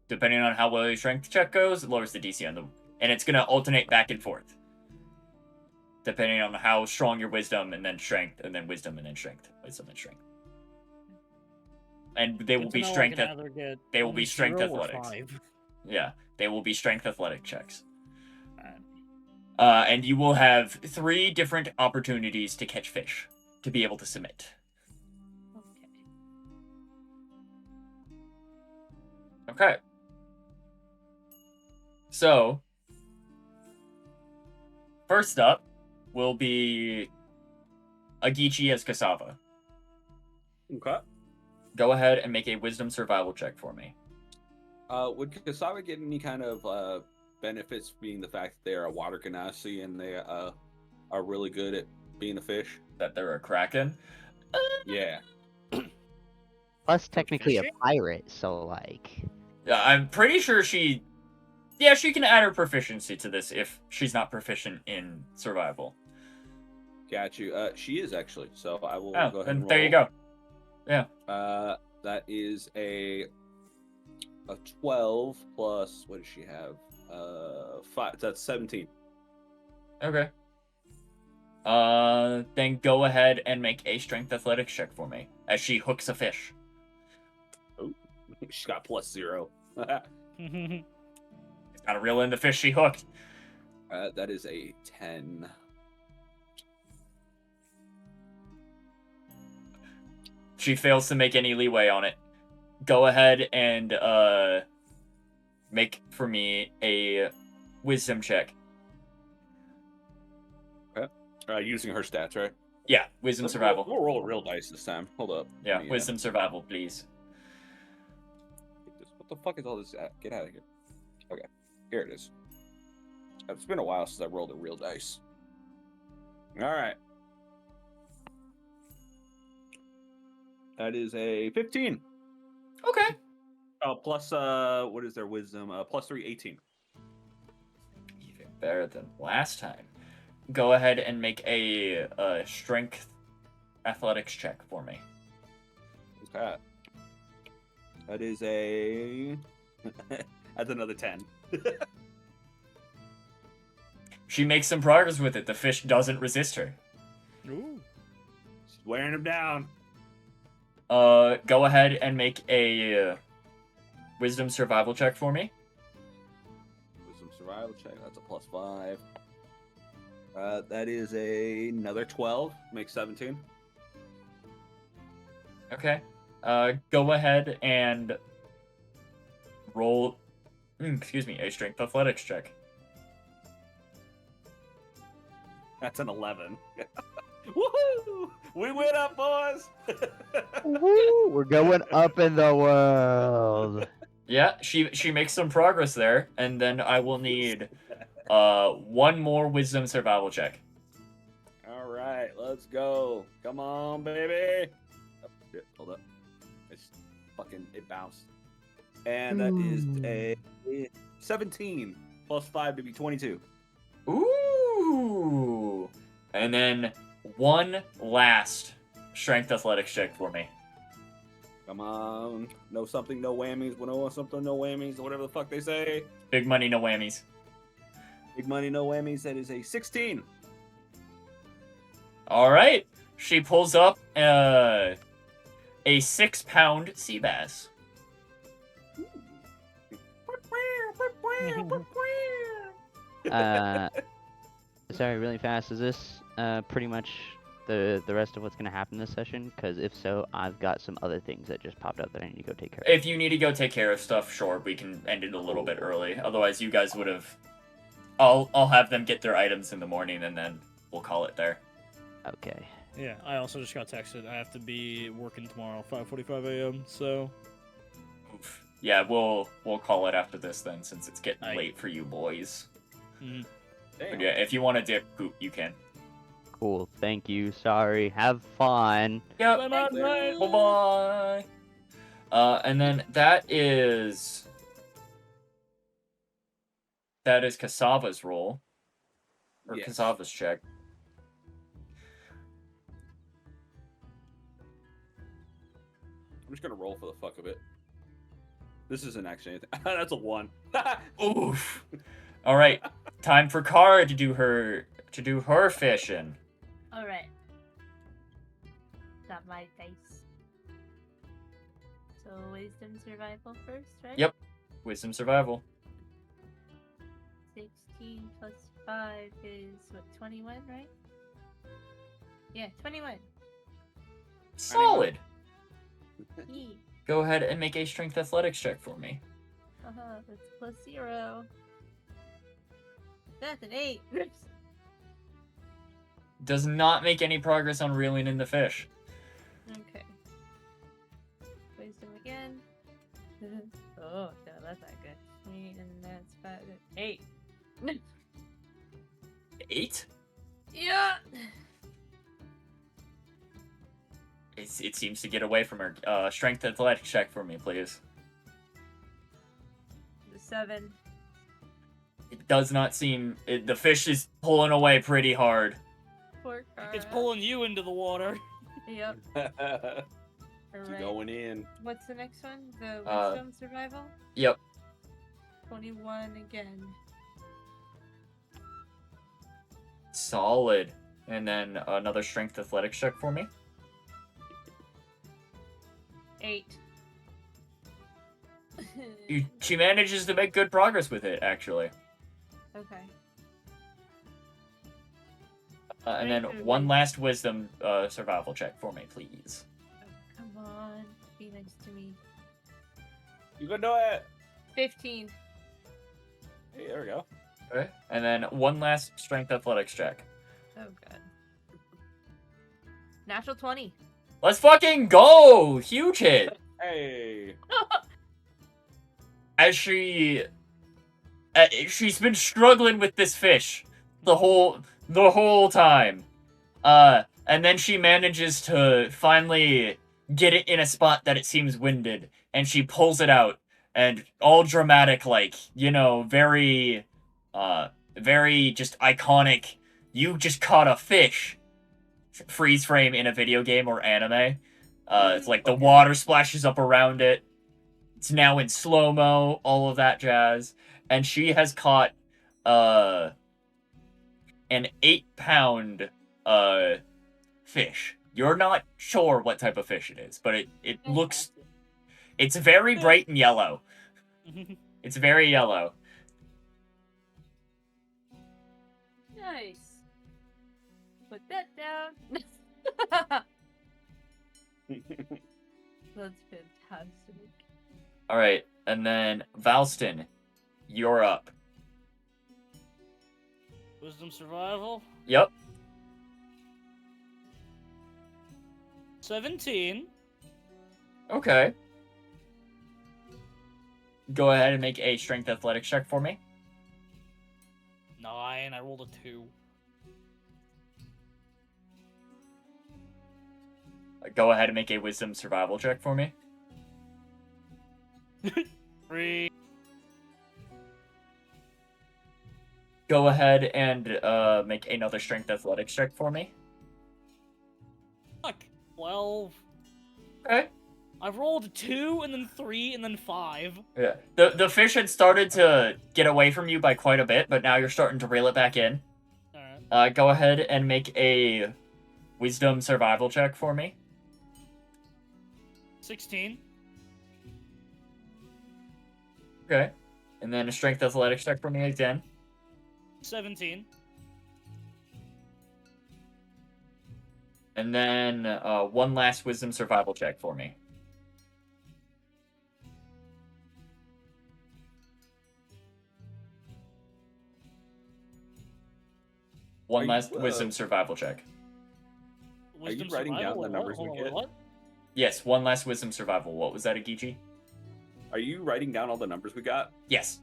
[SPEAKER 2] Depending on how well your strength check goes, it lowers the DC on them, and it's gonna alternate back and forth, depending on how strong your wisdom, and then strength, and then wisdom, and then strength, wisdom, and strength. And they will be strength. They will be strength athletics. Yeah, they will be strength athletic checks. And you will have 3 different opportunities to catch fish to be able to submit. Okay. So, first up will be Agichi as Cassava.
[SPEAKER 4] Okay.
[SPEAKER 2] Go ahead and make a wisdom survival check for me.
[SPEAKER 4] Would Cassava get any kind of benefits being the fact that they are a water genasi and they are really good at being a fish?
[SPEAKER 2] That they're a kraken?
[SPEAKER 4] Yeah.
[SPEAKER 3] Plus, technically a pirate, so like.
[SPEAKER 2] Yeah, I'm pretty sure she can add her proficiency to this if she's not proficient in survival.
[SPEAKER 4] Got you. She is actually, so I will
[SPEAKER 2] Oh,
[SPEAKER 4] go ahead
[SPEAKER 2] then
[SPEAKER 4] and roll.
[SPEAKER 2] there you go. Yeah.
[SPEAKER 4] That is a 12 plus, what does she have? 5. That's 17.
[SPEAKER 2] Okay. Then go ahead and make a strength athletics check for me as she hooks a fish.
[SPEAKER 4] Oh, she's got +0.
[SPEAKER 2] Gotta reel in the fish she hooked.
[SPEAKER 4] That is a 10.
[SPEAKER 2] She fails to make any leeway on it. Go ahead and make for me a wisdom check.
[SPEAKER 4] Okay. Using her stats, right?
[SPEAKER 2] Yeah, wisdom survival.
[SPEAKER 4] We'll roll real dice this time. Hold up.
[SPEAKER 2] Yeah, wisdom survival, please.
[SPEAKER 4] What the fuck is all this? Get out of here. Okay, here it is. It's been a while since I rolled a real dice. All right. That is a 15.
[SPEAKER 2] Okay.
[SPEAKER 4] Plus, what is their wisdom? +3, 18.
[SPEAKER 2] Even better than last time. Go ahead and make a strength athletics check for me.
[SPEAKER 4] What's that? That is a... That's another 10.
[SPEAKER 2] She makes some progress with it. The fish doesn't resist her.
[SPEAKER 1] Ooh.
[SPEAKER 4] She's wearing him down.
[SPEAKER 2] Go ahead and make a wisdom survival check for me.
[SPEAKER 4] Wisdom survival check. That's a +5. That is another 12. Makes 17.
[SPEAKER 2] Okay. Go ahead and roll. A strength athletics check.
[SPEAKER 4] That's an 11. Woohoo! We went up, boys!
[SPEAKER 3] Woo, we're going up in the world.
[SPEAKER 2] Yeah, she makes some progress there, and then I will need one more wisdom survival check.
[SPEAKER 4] All right, let's go. Come on, baby. Oh, shit, hold up. It bounced. And that is a 17 +5 to be 22.
[SPEAKER 2] Ooh! And then one last strength athletics check for me.
[SPEAKER 4] Come on. No something, no whammies. No something, no whammies. Whatever the fuck they say.
[SPEAKER 2] Big money, no whammies.
[SPEAKER 4] Big money, no whammies. That is a 16.
[SPEAKER 2] All right. She pulls up a 6-pound sea bass.
[SPEAKER 3] Sorry, really fast. Is this pretty much the rest of what's gonna happen this session? Because if so, I've got some other things that just popped up that I need to go take care of.
[SPEAKER 2] If you need to go take care of stuff, sure, we can end it a little bit early. Otherwise, you guys would have I'll have them get their items in the morning, and then we'll call it there.
[SPEAKER 3] Okay.
[SPEAKER 1] Yeah, I also just got texted. I have to be working tomorrow, 5:45 a.m. So
[SPEAKER 2] Oof. Yeah, we'll call it after this then, since it's getting
[SPEAKER 1] Aight.
[SPEAKER 2] late for you boys.
[SPEAKER 1] mhm.
[SPEAKER 2] But
[SPEAKER 4] Damn.
[SPEAKER 2] yeah, if you want to dip, you can.
[SPEAKER 3] Cool. Thank you. Sorry. Have fun.
[SPEAKER 2] Yep.
[SPEAKER 1] Bye, bye.
[SPEAKER 2] Bye bye. And then that is Kasava's roll, or
[SPEAKER 4] Yes.
[SPEAKER 2] Kasava's check.
[SPEAKER 4] I'm just gonna roll for the fuck of it. This isn't actually anything. That's a 1.
[SPEAKER 2] Oof. All right, time for Kara to do her fishing.
[SPEAKER 5] All right. Got my dice. So wisdom survival first, right?
[SPEAKER 2] Yep. Wisdom survival.
[SPEAKER 5] 16 plus 5 is what, 21, right? Yeah, 21.
[SPEAKER 2] Solid.
[SPEAKER 5] Yee.
[SPEAKER 2] Go ahead and make a strength athletics check for me.
[SPEAKER 5] That's plus 0. That's an 8.
[SPEAKER 2] Does not make any progress on reeling in the fish.
[SPEAKER 5] Okay. Wisdom again. Oh, no, that's not good. 3, and that's 5. 8.
[SPEAKER 2] 8?
[SPEAKER 5] Yeah.
[SPEAKER 2] It seems to get away from her. Strength athletics check for me, please.
[SPEAKER 5] 7.
[SPEAKER 2] It does not seem... the fish is pulling away pretty hard.
[SPEAKER 5] Poor Kara.
[SPEAKER 1] It's pulling you into the water.
[SPEAKER 5] Yep.
[SPEAKER 4] It's
[SPEAKER 5] Alright.
[SPEAKER 4] going in.
[SPEAKER 5] What's the next one? The
[SPEAKER 2] Uh,
[SPEAKER 5] wisdom survival?
[SPEAKER 2] Yep.
[SPEAKER 5] 21 again.
[SPEAKER 2] Solid. And then another strength athletics check for me.
[SPEAKER 5] 8.
[SPEAKER 2] She manages to make good progress with it, actually.
[SPEAKER 5] Okay.
[SPEAKER 2] And then
[SPEAKER 5] Right,
[SPEAKER 2] one
[SPEAKER 5] right.
[SPEAKER 2] last wisdom survival check for me, please.
[SPEAKER 5] Oh, come on. Be nice to me.
[SPEAKER 4] You can do it.
[SPEAKER 5] 15.
[SPEAKER 4] Hey, there we go.
[SPEAKER 2] Okay. And then one last strength athletics check.
[SPEAKER 5] Oh, God. Natural 20.
[SPEAKER 2] Let's fucking go! Huge hit!
[SPEAKER 4] Hey.
[SPEAKER 2] As she's been struggling with this fish the whole time. And then she manages to finally get it in a spot that it seems winded, and she pulls it out, and all dramatic, like, very just iconic. You just caught a fish. Freeze frame in a video game or anime. It's like the water splashes up around it. It's now in slow-mo, all of that jazz. And she has caught an 8-pound fish. You're not sure what type of fish it is, but it looks... It's very bright and yellow. It's very yellow.
[SPEAKER 5] Nice. Put that down. That's fantastic.
[SPEAKER 2] Alright, and then Valston, you're up.
[SPEAKER 1] Wisdom survival.
[SPEAKER 2] Yep.
[SPEAKER 1] 17.
[SPEAKER 2] Okay. Go ahead and make a strength athletics check for me.
[SPEAKER 1] 9. I rolled a 2.
[SPEAKER 2] Go ahead and make a wisdom survival check for me.
[SPEAKER 1] 3.
[SPEAKER 2] Go ahead and make another strength athletics check for me.
[SPEAKER 1] Fuck. 12.
[SPEAKER 2] Okay.
[SPEAKER 1] I've rolled 2 and then 3 and then 5.
[SPEAKER 2] Yeah. The fish had started to get away from you by quite a bit, but now you're starting to reel it back in.
[SPEAKER 1] Alright.
[SPEAKER 2] Go ahead and make a wisdom survival check for me.
[SPEAKER 1] 16.
[SPEAKER 2] Okay. And then a strength athletics check for me again.
[SPEAKER 1] 17.
[SPEAKER 2] And then one last wisdom survival check for me. One
[SPEAKER 4] Are
[SPEAKER 2] last
[SPEAKER 4] you,
[SPEAKER 2] wisdom survival check.
[SPEAKER 1] Wisdom
[SPEAKER 4] writing down
[SPEAKER 1] survival,
[SPEAKER 4] the
[SPEAKER 1] or
[SPEAKER 4] numbers
[SPEAKER 1] what?
[SPEAKER 4] we
[SPEAKER 1] Hold on,
[SPEAKER 4] get?
[SPEAKER 1] what?
[SPEAKER 2] Yes, one last wisdom survival. What was that, Agichi?
[SPEAKER 4] Are you writing down all the numbers we got?
[SPEAKER 2] Yes.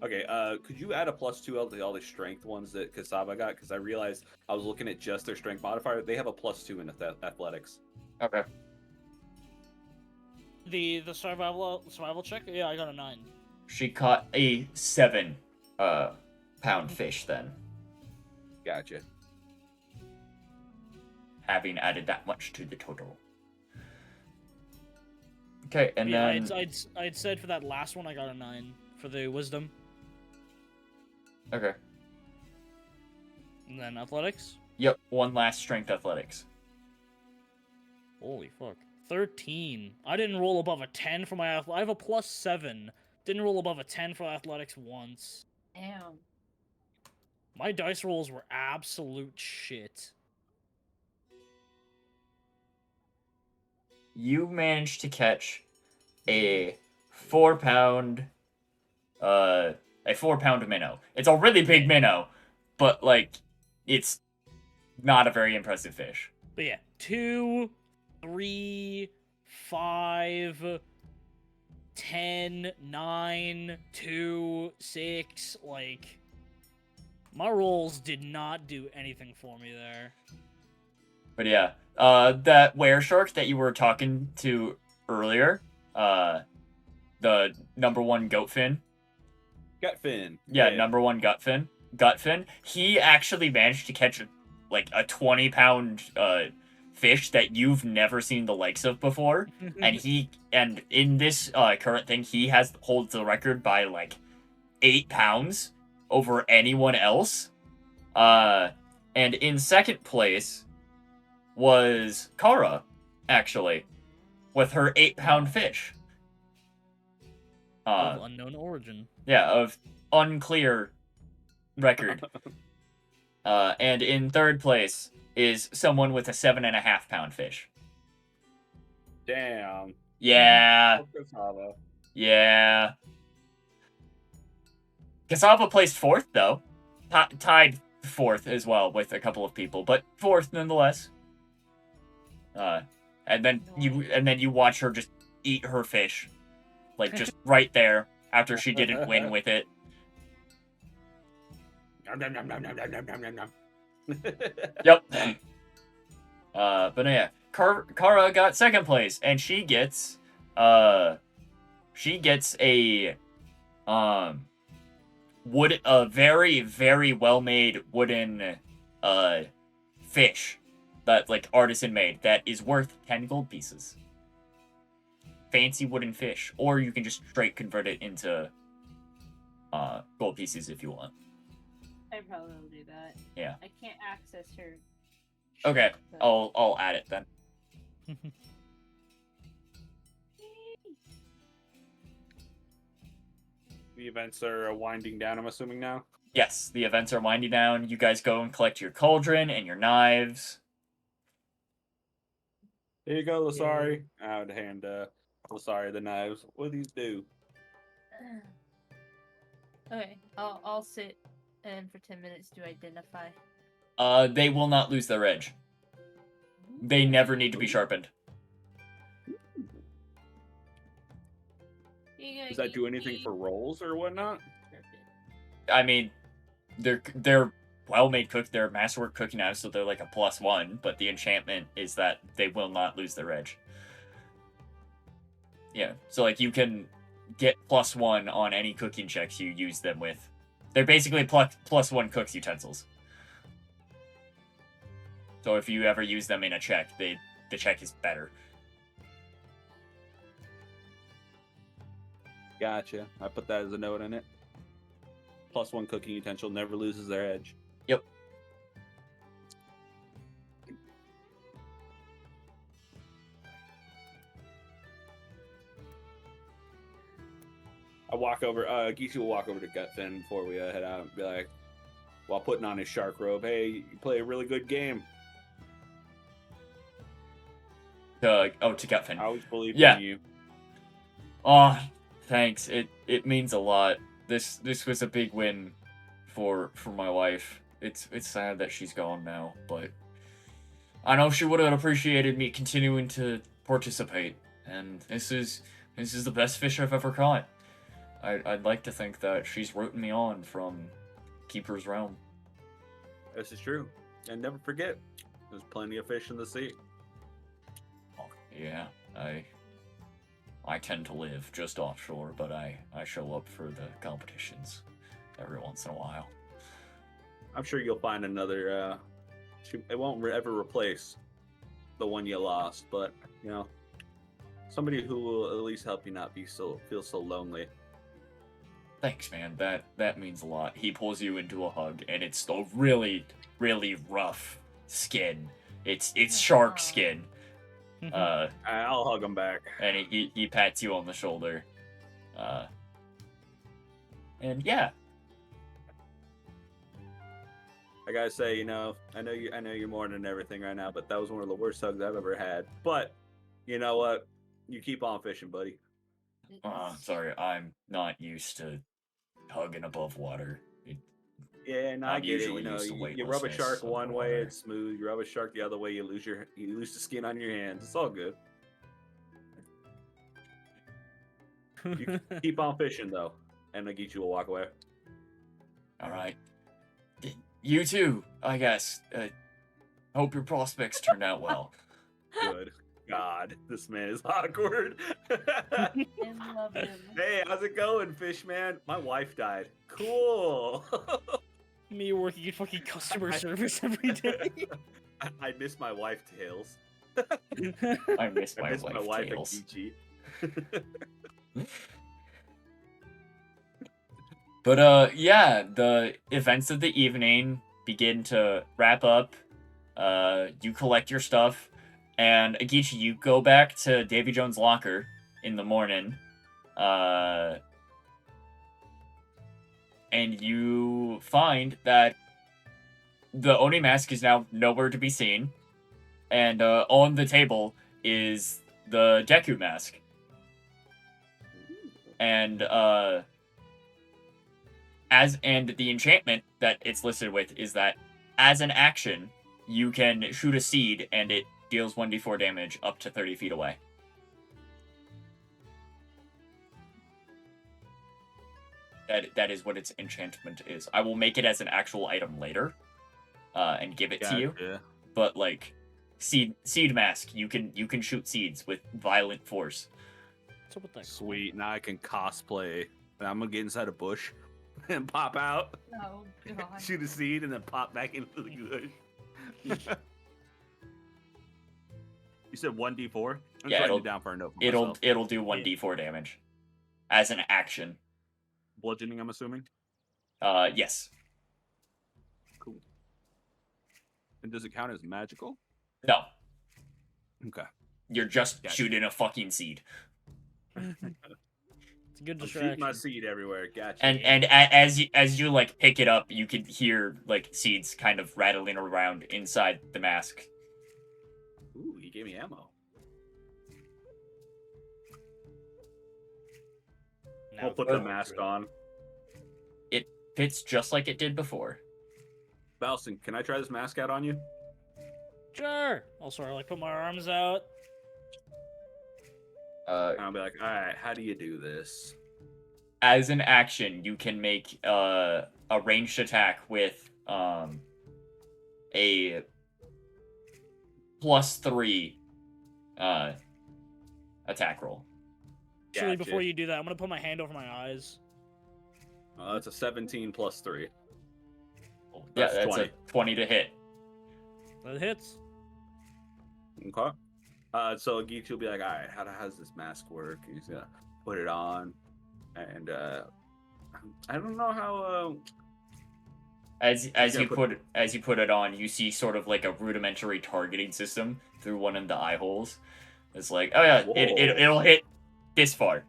[SPEAKER 4] Okay, could you add a +2 to all the strength ones that Kasaba got? Because I realized I was looking at just their strength modifier. They have a +2 in athletics.
[SPEAKER 2] Okay.
[SPEAKER 1] The survival check? Yeah, I got a 9.
[SPEAKER 2] She caught a 7 pound fish then,
[SPEAKER 4] Gotcha.
[SPEAKER 2] having added that much to the total. Okay, and
[SPEAKER 1] Yeah,
[SPEAKER 2] then
[SPEAKER 1] I'd said for that last one I got a 9 for the wisdom,
[SPEAKER 2] okay.
[SPEAKER 1] and then athletics.
[SPEAKER 2] Yep, one last strength athletics.
[SPEAKER 1] Holy fuck, 13. I didn't roll above a 10 for my I have a +7. Didn't roll above a 10 for athletics once.
[SPEAKER 5] Damn.
[SPEAKER 1] My dice rolls were absolute shit.
[SPEAKER 2] You managed to catch a 4-pound a 4-pound minnow. It's a really big minnow, but like it's not a very impressive fish.
[SPEAKER 1] But yeah, 2, 3, 5, 10, 9, 2, 6, like my rolls did not do anything for me there.
[SPEAKER 2] But yeah, that were shark that you were talking to earlier, the number 1 goat fin.
[SPEAKER 4] Gutfin.
[SPEAKER 2] Yeah, number 1 Gutfin. He actually managed to catch like a 20-pound fish that you've never seen the likes of before, and in this current thing he holds the record by like 8 pounds over anyone else. And in second place was Kara, actually, with her 8-pound fish.
[SPEAKER 1] Of unknown origin.
[SPEAKER 2] Yeah, of unclear record. And in third place is someone with a 7.5-pound fish.
[SPEAKER 4] Damn.
[SPEAKER 2] Yeah.
[SPEAKER 4] Poor Kasaba.
[SPEAKER 2] Yeah. Kasaba placed 4th, though. Tied 4th as well with a couple of people, but 4th nonetheless. And then you watch her just eat her fish. Like, just right there, after she didn't win with it.
[SPEAKER 4] Nom, nom, nom, nom, nom, nom, nom, nom, nom.
[SPEAKER 2] Yep. But yeah, Kara got second place, and she gets a very, very well made wooden fish that like artisan made that is worth 10 gold pieces. Fancy wooden fish, or you can just straight convert it into gold pieces if you want.
[SPEAKER 6] I probably will do that.
[SPEAKER 2] Yeah.
[SPEAKER 6] I can't access her.
[SPEAKER 2] Okay,
[SPEAKER 6] but-
[SPEAKER 2] I'll add it then.
[SPEAKER 4] The events are winding down, I'm assuming now.
[SPEAKER 2] Yes, the events are winding down. You guys go and collect your cauldron and your knives.
[SPEAKER 4] Here you go, Lasari. I would hand Lasari the knives. What do these do?
[SPEAKER 5] Okay, I'll sit and for 10 minutes do identify.
[SPEAKER 2] They will not lose their edge. They never need to be sharpened.
[SPEAKER 4] Does that do anything for rolls or whatnot?
[SPEAKER 2] I mean, they're well-made they're masterwork cooking knives, so they're like a +1, but the enchantment is that they will not lose their edge. Yeah, so like you can get +1 on any cooking checks you use them with. They're basically +1 cooks utensils. So if you ever use them in a check, the check is better.
[SPEAKER 4] Gotcha. I put that as a note in it. +1 cooking utensil never loses their edge.
[SPEAKER 2] Yep.
[SPEAKER 4] I walk over. Gishi will walk over to Gutfin before we head out and be like, while putting on his shark robe, "Hey, you play a really good game.
[SPEAKER 2] To Gutfin.
[SPEAKER 4] I always believed
[SPEAKER 2] Yeah.
[SPEAKER 4] in you."
[SPEAKER 2] Oh, thanks. It means a lot. This was a big win for my wife. it's sad that she's gone now, but I know she would have appreciated me continuing to participate, and this is the best fish I've ever caught. I'd like to think that she's rooting me on from Keeper's Realm.
[SPEAKER 4] This is true. And never forget, there's plenty of fish in the sea.
[SPEAKER 2] Oh, yeah, I tend to live just offshore, but I show up for the competitions every once in a while.
[SPEAKER 4] I'm sure you'll find another. It won't ever replace the one you lost, but you know, somebody who will at least help you not feel so lonely.
[SPEAKER 2] Thanks, man. That means a lot. He pulls you into a hug, and it's a really, really rough skin. It's shark skin.
[SPEAKER 4] I'll hug him back.
[SPEAKER 2] And he pats you on the shoulder. And yeah.
[SPEAKER 4] I gotta say, you know, I know you're mourning everything right now, but that was one of the worst hugs I've ever had. But you know what? You keep on fishing, buddy.
[SPEAKER 2] Sorry, I'm not used to hugging above water.
[SPEAKER 4] Yeah, and I
[SPEAKER 2] I'm
[SPEAKER 4] get it.
[SPEAKER 2] usually
[SPEAKER 4] You know,
[SPEAKER 2] used to
[SPEAKER 4] you rub a shark
[SPEAKER 2] weightlessness
[SPEAKER 4] one way,
[SPEAKER 2] underwater.
[SPEAKER 4] it's smooth. You rub a shark the other way, you lose the skin on your hands. It's all good. You keep on fishing though, and Nagichi will walk away.
[SPEAKER 2] All right. You too, I guess. Hope your prospects turned out well.
[SPEAKER 4] Good. God, this man is awkward.
[SPEAKER 5] I love him.
[SPEAKER 4] Hey, how's it going, fish man? My wife died. Cool.
[SPEAKER 1] Me working in fucking customer service every day.
[SPEAKER 4] I miss my wife, Tails.
[SPEAKER 2] I miss
[SPEAKER 4] I
[SPEAKER 2] my
[SPEAKER 4] miss my wife,
[SPEAKER 2] Tails.
[SPEAKER 4] Akichi.
[SPEAKER 2] But yeah, the events of the evening begin to wrap up. You collect your stuff, and Agichi, you go back to Davy Jones' locker in the morning. And you find that the Oni mask is now nowhere to be seen, and on the table is the Deku mask. And the enchantment that it's listed with is that as an action, you can shoot a seed and it deals 1d4 damage up to 30 feet away. That is what its enchantment is. I will make it as an actual item later, and give it to you.
[SPEAKER 4] Yeah.
[SPEAKER 2] But like, seed mask, you can shoot seeds with violent force.
[SPEAKER 1] What's up with that?
[SPEAKER 4] Sweet. Now I can cosplay. And I'm gonna get inside a bush and pop out,
[SPEAKER 5] Oh god.
[SPEAKER 4] shoot a seed, and then pop back into the bush. You said 1d4? I'm
[SPEAKER 2] Yeah,
[SPEAKER 4] writing
[SPEAKER 2] it'll-
[SPEAKER 4] it down for a note for
[SPEAKER 2] It'll
[SPEAKER 4] myself.
[SPEAKER 2] it'll do 1d4 damage as an action.
[SPEAKER 4] Bludgeoning, I'm assuming.
[SPEAKER 2] Yes.
[SPEAKER 4] Cool. And does it count as magical?
[SPEAKER 2] No.
[SPEAKER 4] Okay.
[SPEAKER 2] You're just
[SPEAKER 4] Gotcha.
[SPEAKER 2] shooting a fucking seed.
[SPEAKER 1] It's a good
[SPEAKER 4] I'm shooting my
[SPEAKER 1] distraction.
[SPEAKER 4] seed everywhere. Gotcha.
[SPEAKER 2] And as you like pick it up, you can hear like seeds kind of rattling around inside the mask.
[SPEAKER 4] Ooh, he gave me ammo.
[SPEAKER 1] Now
[SPEAKER 4] I'll put the mask on.
[SPEAKER 2] It fits just like it did before.
[SPEAKER 4] Balston, can I try this mask out on you?
[SPEAKER 1] Sure. I'll sort of like put my arms out.
[SPEAKER 4] And I'll be like, all right, how do you do this?
[SPEAKER 2] As an action, you can make a ranged attack with a +3 attack roll.
[SPEAKER 1] Actually,
[SPEAKER 4] Gotcha.
[SPEAKER 1] before you do that, I'm gonna put my hand over my eyes.
[SPEAKER 4] That's a 17 plus 3.
[SPEAKER 2] Yeah,
[SPEAKER 4] That's
[SPEAKER 2] that's
[SPEAKER 4] 20.
[SPEAKER 2] a 20 to hit.
[SPEAKER 1] That hits.
[SPEAKER 4] Okay. So Geek will be like, all right, how does this mask work? And he's gonna put it on, and I don't know how.
[SPEAKER 2] As
[SPEAKER 4] Yeah,
[SPEAKER 2] you
[SPEAKER 4] but-
[SPEAKER 2] put it on, you see sort of like a rudimentary targeting system through one of the eye holes. It's like, oh yeah,
[SPEAKER 4] Whoa.
[SPEAKER 2] it'll hit this far.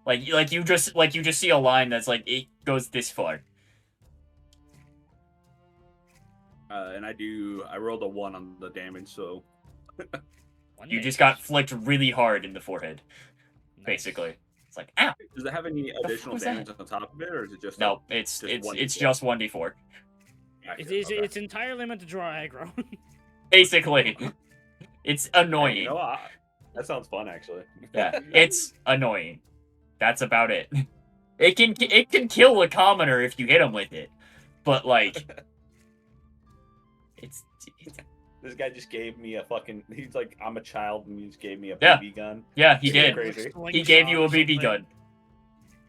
[SPEAKER 2] Like you just see a line that's like it goes this far.
[SPEAKER 4] And I rolled a 1 on the damage, so
[SPEAKER 2] You just got flicked really hard in the forehead, basically. It's like, ow.
[SPEAKER 4] does it have any additional
[SPEAKER 2] was
[SPEAKER 4] damage
[SPEAKER 2] that?
[SPEAKER 4] on top of it, or is it just
[SPEAKER 2] No, it's
[SPEAKER 4] just 1d4?
[SPEAKER 2] just 1d4.
[SPEAKER 1] It's entirely meant to draw aggro.
[SPEAKER 2] Basically, it's annoying.
[SPEAKER 4] You know, that sounds fun, actually.
[SPEAKER 2] Yeah, it's annoying. That's about it. It can kill a commoner if you hit him with it, but like, it's
[SPEAKER 4] This guy just gave me a fucking. He's like, I'm a child, and he just gave me a
[SPEAKER 2] Yeah.
[SPEAKER 4] BB gun.
[SPEAKER 2] yeah, he
[SPEAKER 4] Yeah,
[SPEAKER 2] did.
[SPEAKER 4] crazy.
[SPEAKER 2] He gave you a
[SPEAKER 1] Slingshot or
[SPEAKER 2] BB gun.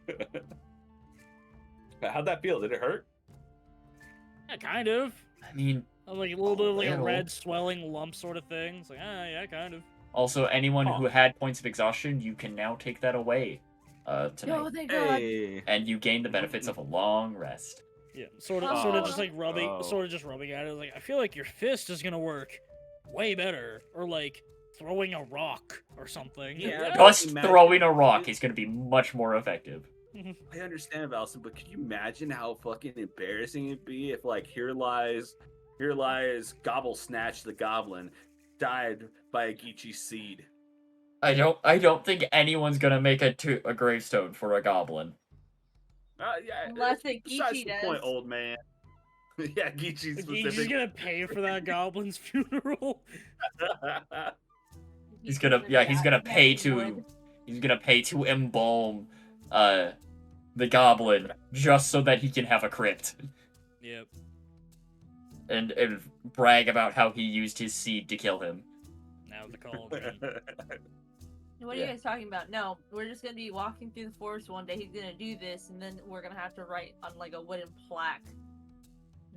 [SPEAKER 1] something.
[SPEAKER 4] How'd that feel? Did it hurt?
[SPEAKER 1] Yeah, kind of.
[SPEAKER 2] I mean,
[SPEAKER 1] Like a little bit of like a
[SPEAKER 2] little.
[SPEAKER 1] red swelling lump sort of thing. It's like, yeah, kind of.
[SPEAKER 2] Also, anyone
[SPEAKER 4] Huh.
[SPEAKER 2] who had points of exhaustion, you can now take that away tonight,
[SPEAKER 5] Oh, thank God.
[SPEAKER 4] Hey.
[SPEAKER 2] and you gain the benefits of a long rest.
[SPEAKER 1] Yeah, sort
[SPEAKER 5] Oh.
[SPEAKER 1] of just like rubbing,
[SPEAKER 4] Oh.
[SPEAKER 1] sort of just rubbing at it. Like, I feel like your fist is gonna work way better, or like throwing a rock or something.
[SPEAKER 4] Yeah.
[SPEAKER 2] Just
[SPEAKER 4] imagine-
[SPEAKER 2] throwing a rock is going to be much more effective.
[SPEAKER 4] I understand, Valson, but could you imagine how fucking embarrassing it'd be if, like, here lies Gobble Snatch the Goblin, died by a Geechee seed.
[SPEAKER 2] I don't think anyone's gonna make a gravestone for a goblin.
[SPEAKER 4] Yeah.
[SPEAKER 5] Unless it
[SPEAKER 4] besides
[SPEAKER 5] Geechee
[SPEAKER 4] the
[SPEAKER 5] does.
[SPEAKER 4] point, old man. Yeah, Geechee
[SPEAKER 1] Like, he's just
[SPEAKER 4] specific.
[SPEAKER 1] gonna pay for that goblin's funeral.
[SPEAKER 2] He's gonna pay to embalm the goblin just so that he can have a crypt
[SPEAKER 1] Yep.
[SPEAKER 2] and brag about how he used his seed to kill him.
[SPEAKER 1] Now the cauldron.
[SPEAKER 5] What are you guys talking about? No, we're just gonna be walking through the forest one day. He's gonna do this, and then we're gonna have to write on like a wooden plaque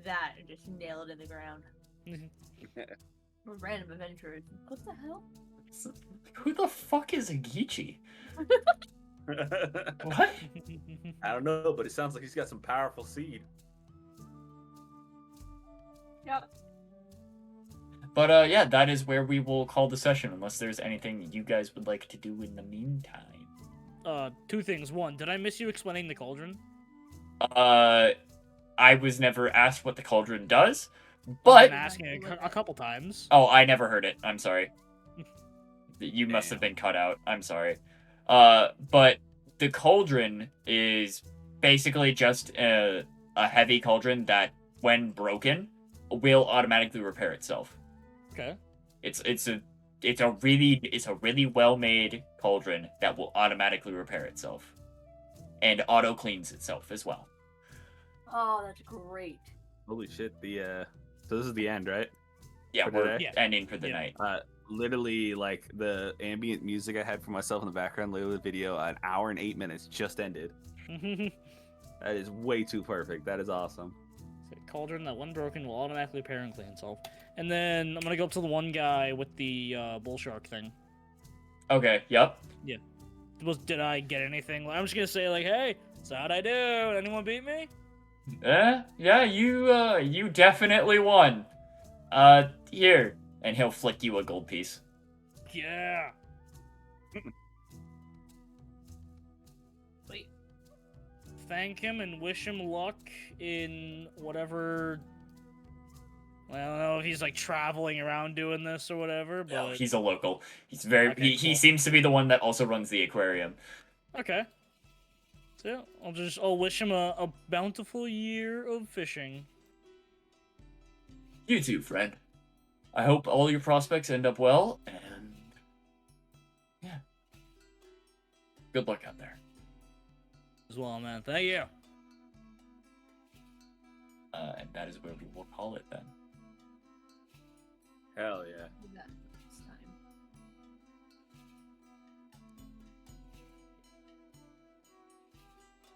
[SPEAKER 5] that and just nail it in the ground. We're random adventurers. What the hell?
[SPEAKER 2] Who the fuck is a Geechee? What?
[SPEAKER 4] I don't know, but it sounds like he's got some powerful seed.
[SPEAKER 5] Yep.
[SPEAKER 2] But yeah, that is where we will call the session, unless there's anything you guys would like to do in the meantime.
[SPEAKER 1] Two things. One, did I miss you explaining the cauldron?
[SPEAKER 2] I was never asked what the cauldron does,
[SPEAKER 1] I've
[SPEAKER 2] but
[SPEAKER 1] been asking a couple times.
[SPEAKER 2] oh, I never heard it. I'm sorry. You must have been cut out. I'm sorry. But the cauldron is basically just a heavy cauldron that, when broken, will automatically repair itself.
[SPEAKER 1] Okay.
[SPEAKER 2] It's a really well made cauldron that will automatically repair itself, and auto cleans itself as well.
[SPEAKER 5] Oh, that's great.
[SPEAKER 4] Holy shit! So this is the end, right?
[SPEAKER 2] Yeah,
[SPEAKER 4] For
[SPEAKER 2] we're
[SPEAKER 4] today?
[SPEAKER 1] Yeah.
[SPEAKER 2] ending for the
[SPEAKER 1] Yeah.
[SPEAKER 2] night.
[SPEAKER 4] Literally, like, the ambient music I had for myself in the background, literally the video, an hour and 8 minutes just ended. That is way too perfect. That is awesome.
[SPEAKER 1] Cauldron that, when broken, will automatically repair and clean itself. And then I'm gonna go up to the one guy with the bull shark thing.
[SPEAKER 2] Okay. Yep.
[SPEAKER 1] Did I get anything? I'm just gonna say like, hey, so how'd I do? Anyone beat me?
[SPEAKER 2] Yeah. You definitely won. Here, and he'll flick you a gold piece.
[SPEAKER 1] Yeah.
[SPEAKER 5] Wait.
[SPEAKER 1] Thank him and wish him luck in whatever. Well, I don't know if he's like traveling around doing this or whatever, but
[SPEAKER 2] No, he's a local. He's very.
[SPEAKER 1] Okay,
[SPEAKER 2] he
[SPEAKER 1] cool.
[SPEAKER 2] seems to be the one that also runs the aquarium.
[SPEAKER 1] okay. So I'll wish him a bountiful year of fishing.
[SPEAKER 2] You too, friend. I hope all your prospects end up well, and yeah, good luck out there.
[SPEAKER 1] As well, man. Thank you.
[SPEAKER 2] And that is where we will call it then.
[SPEAKER 4] Hell yeah.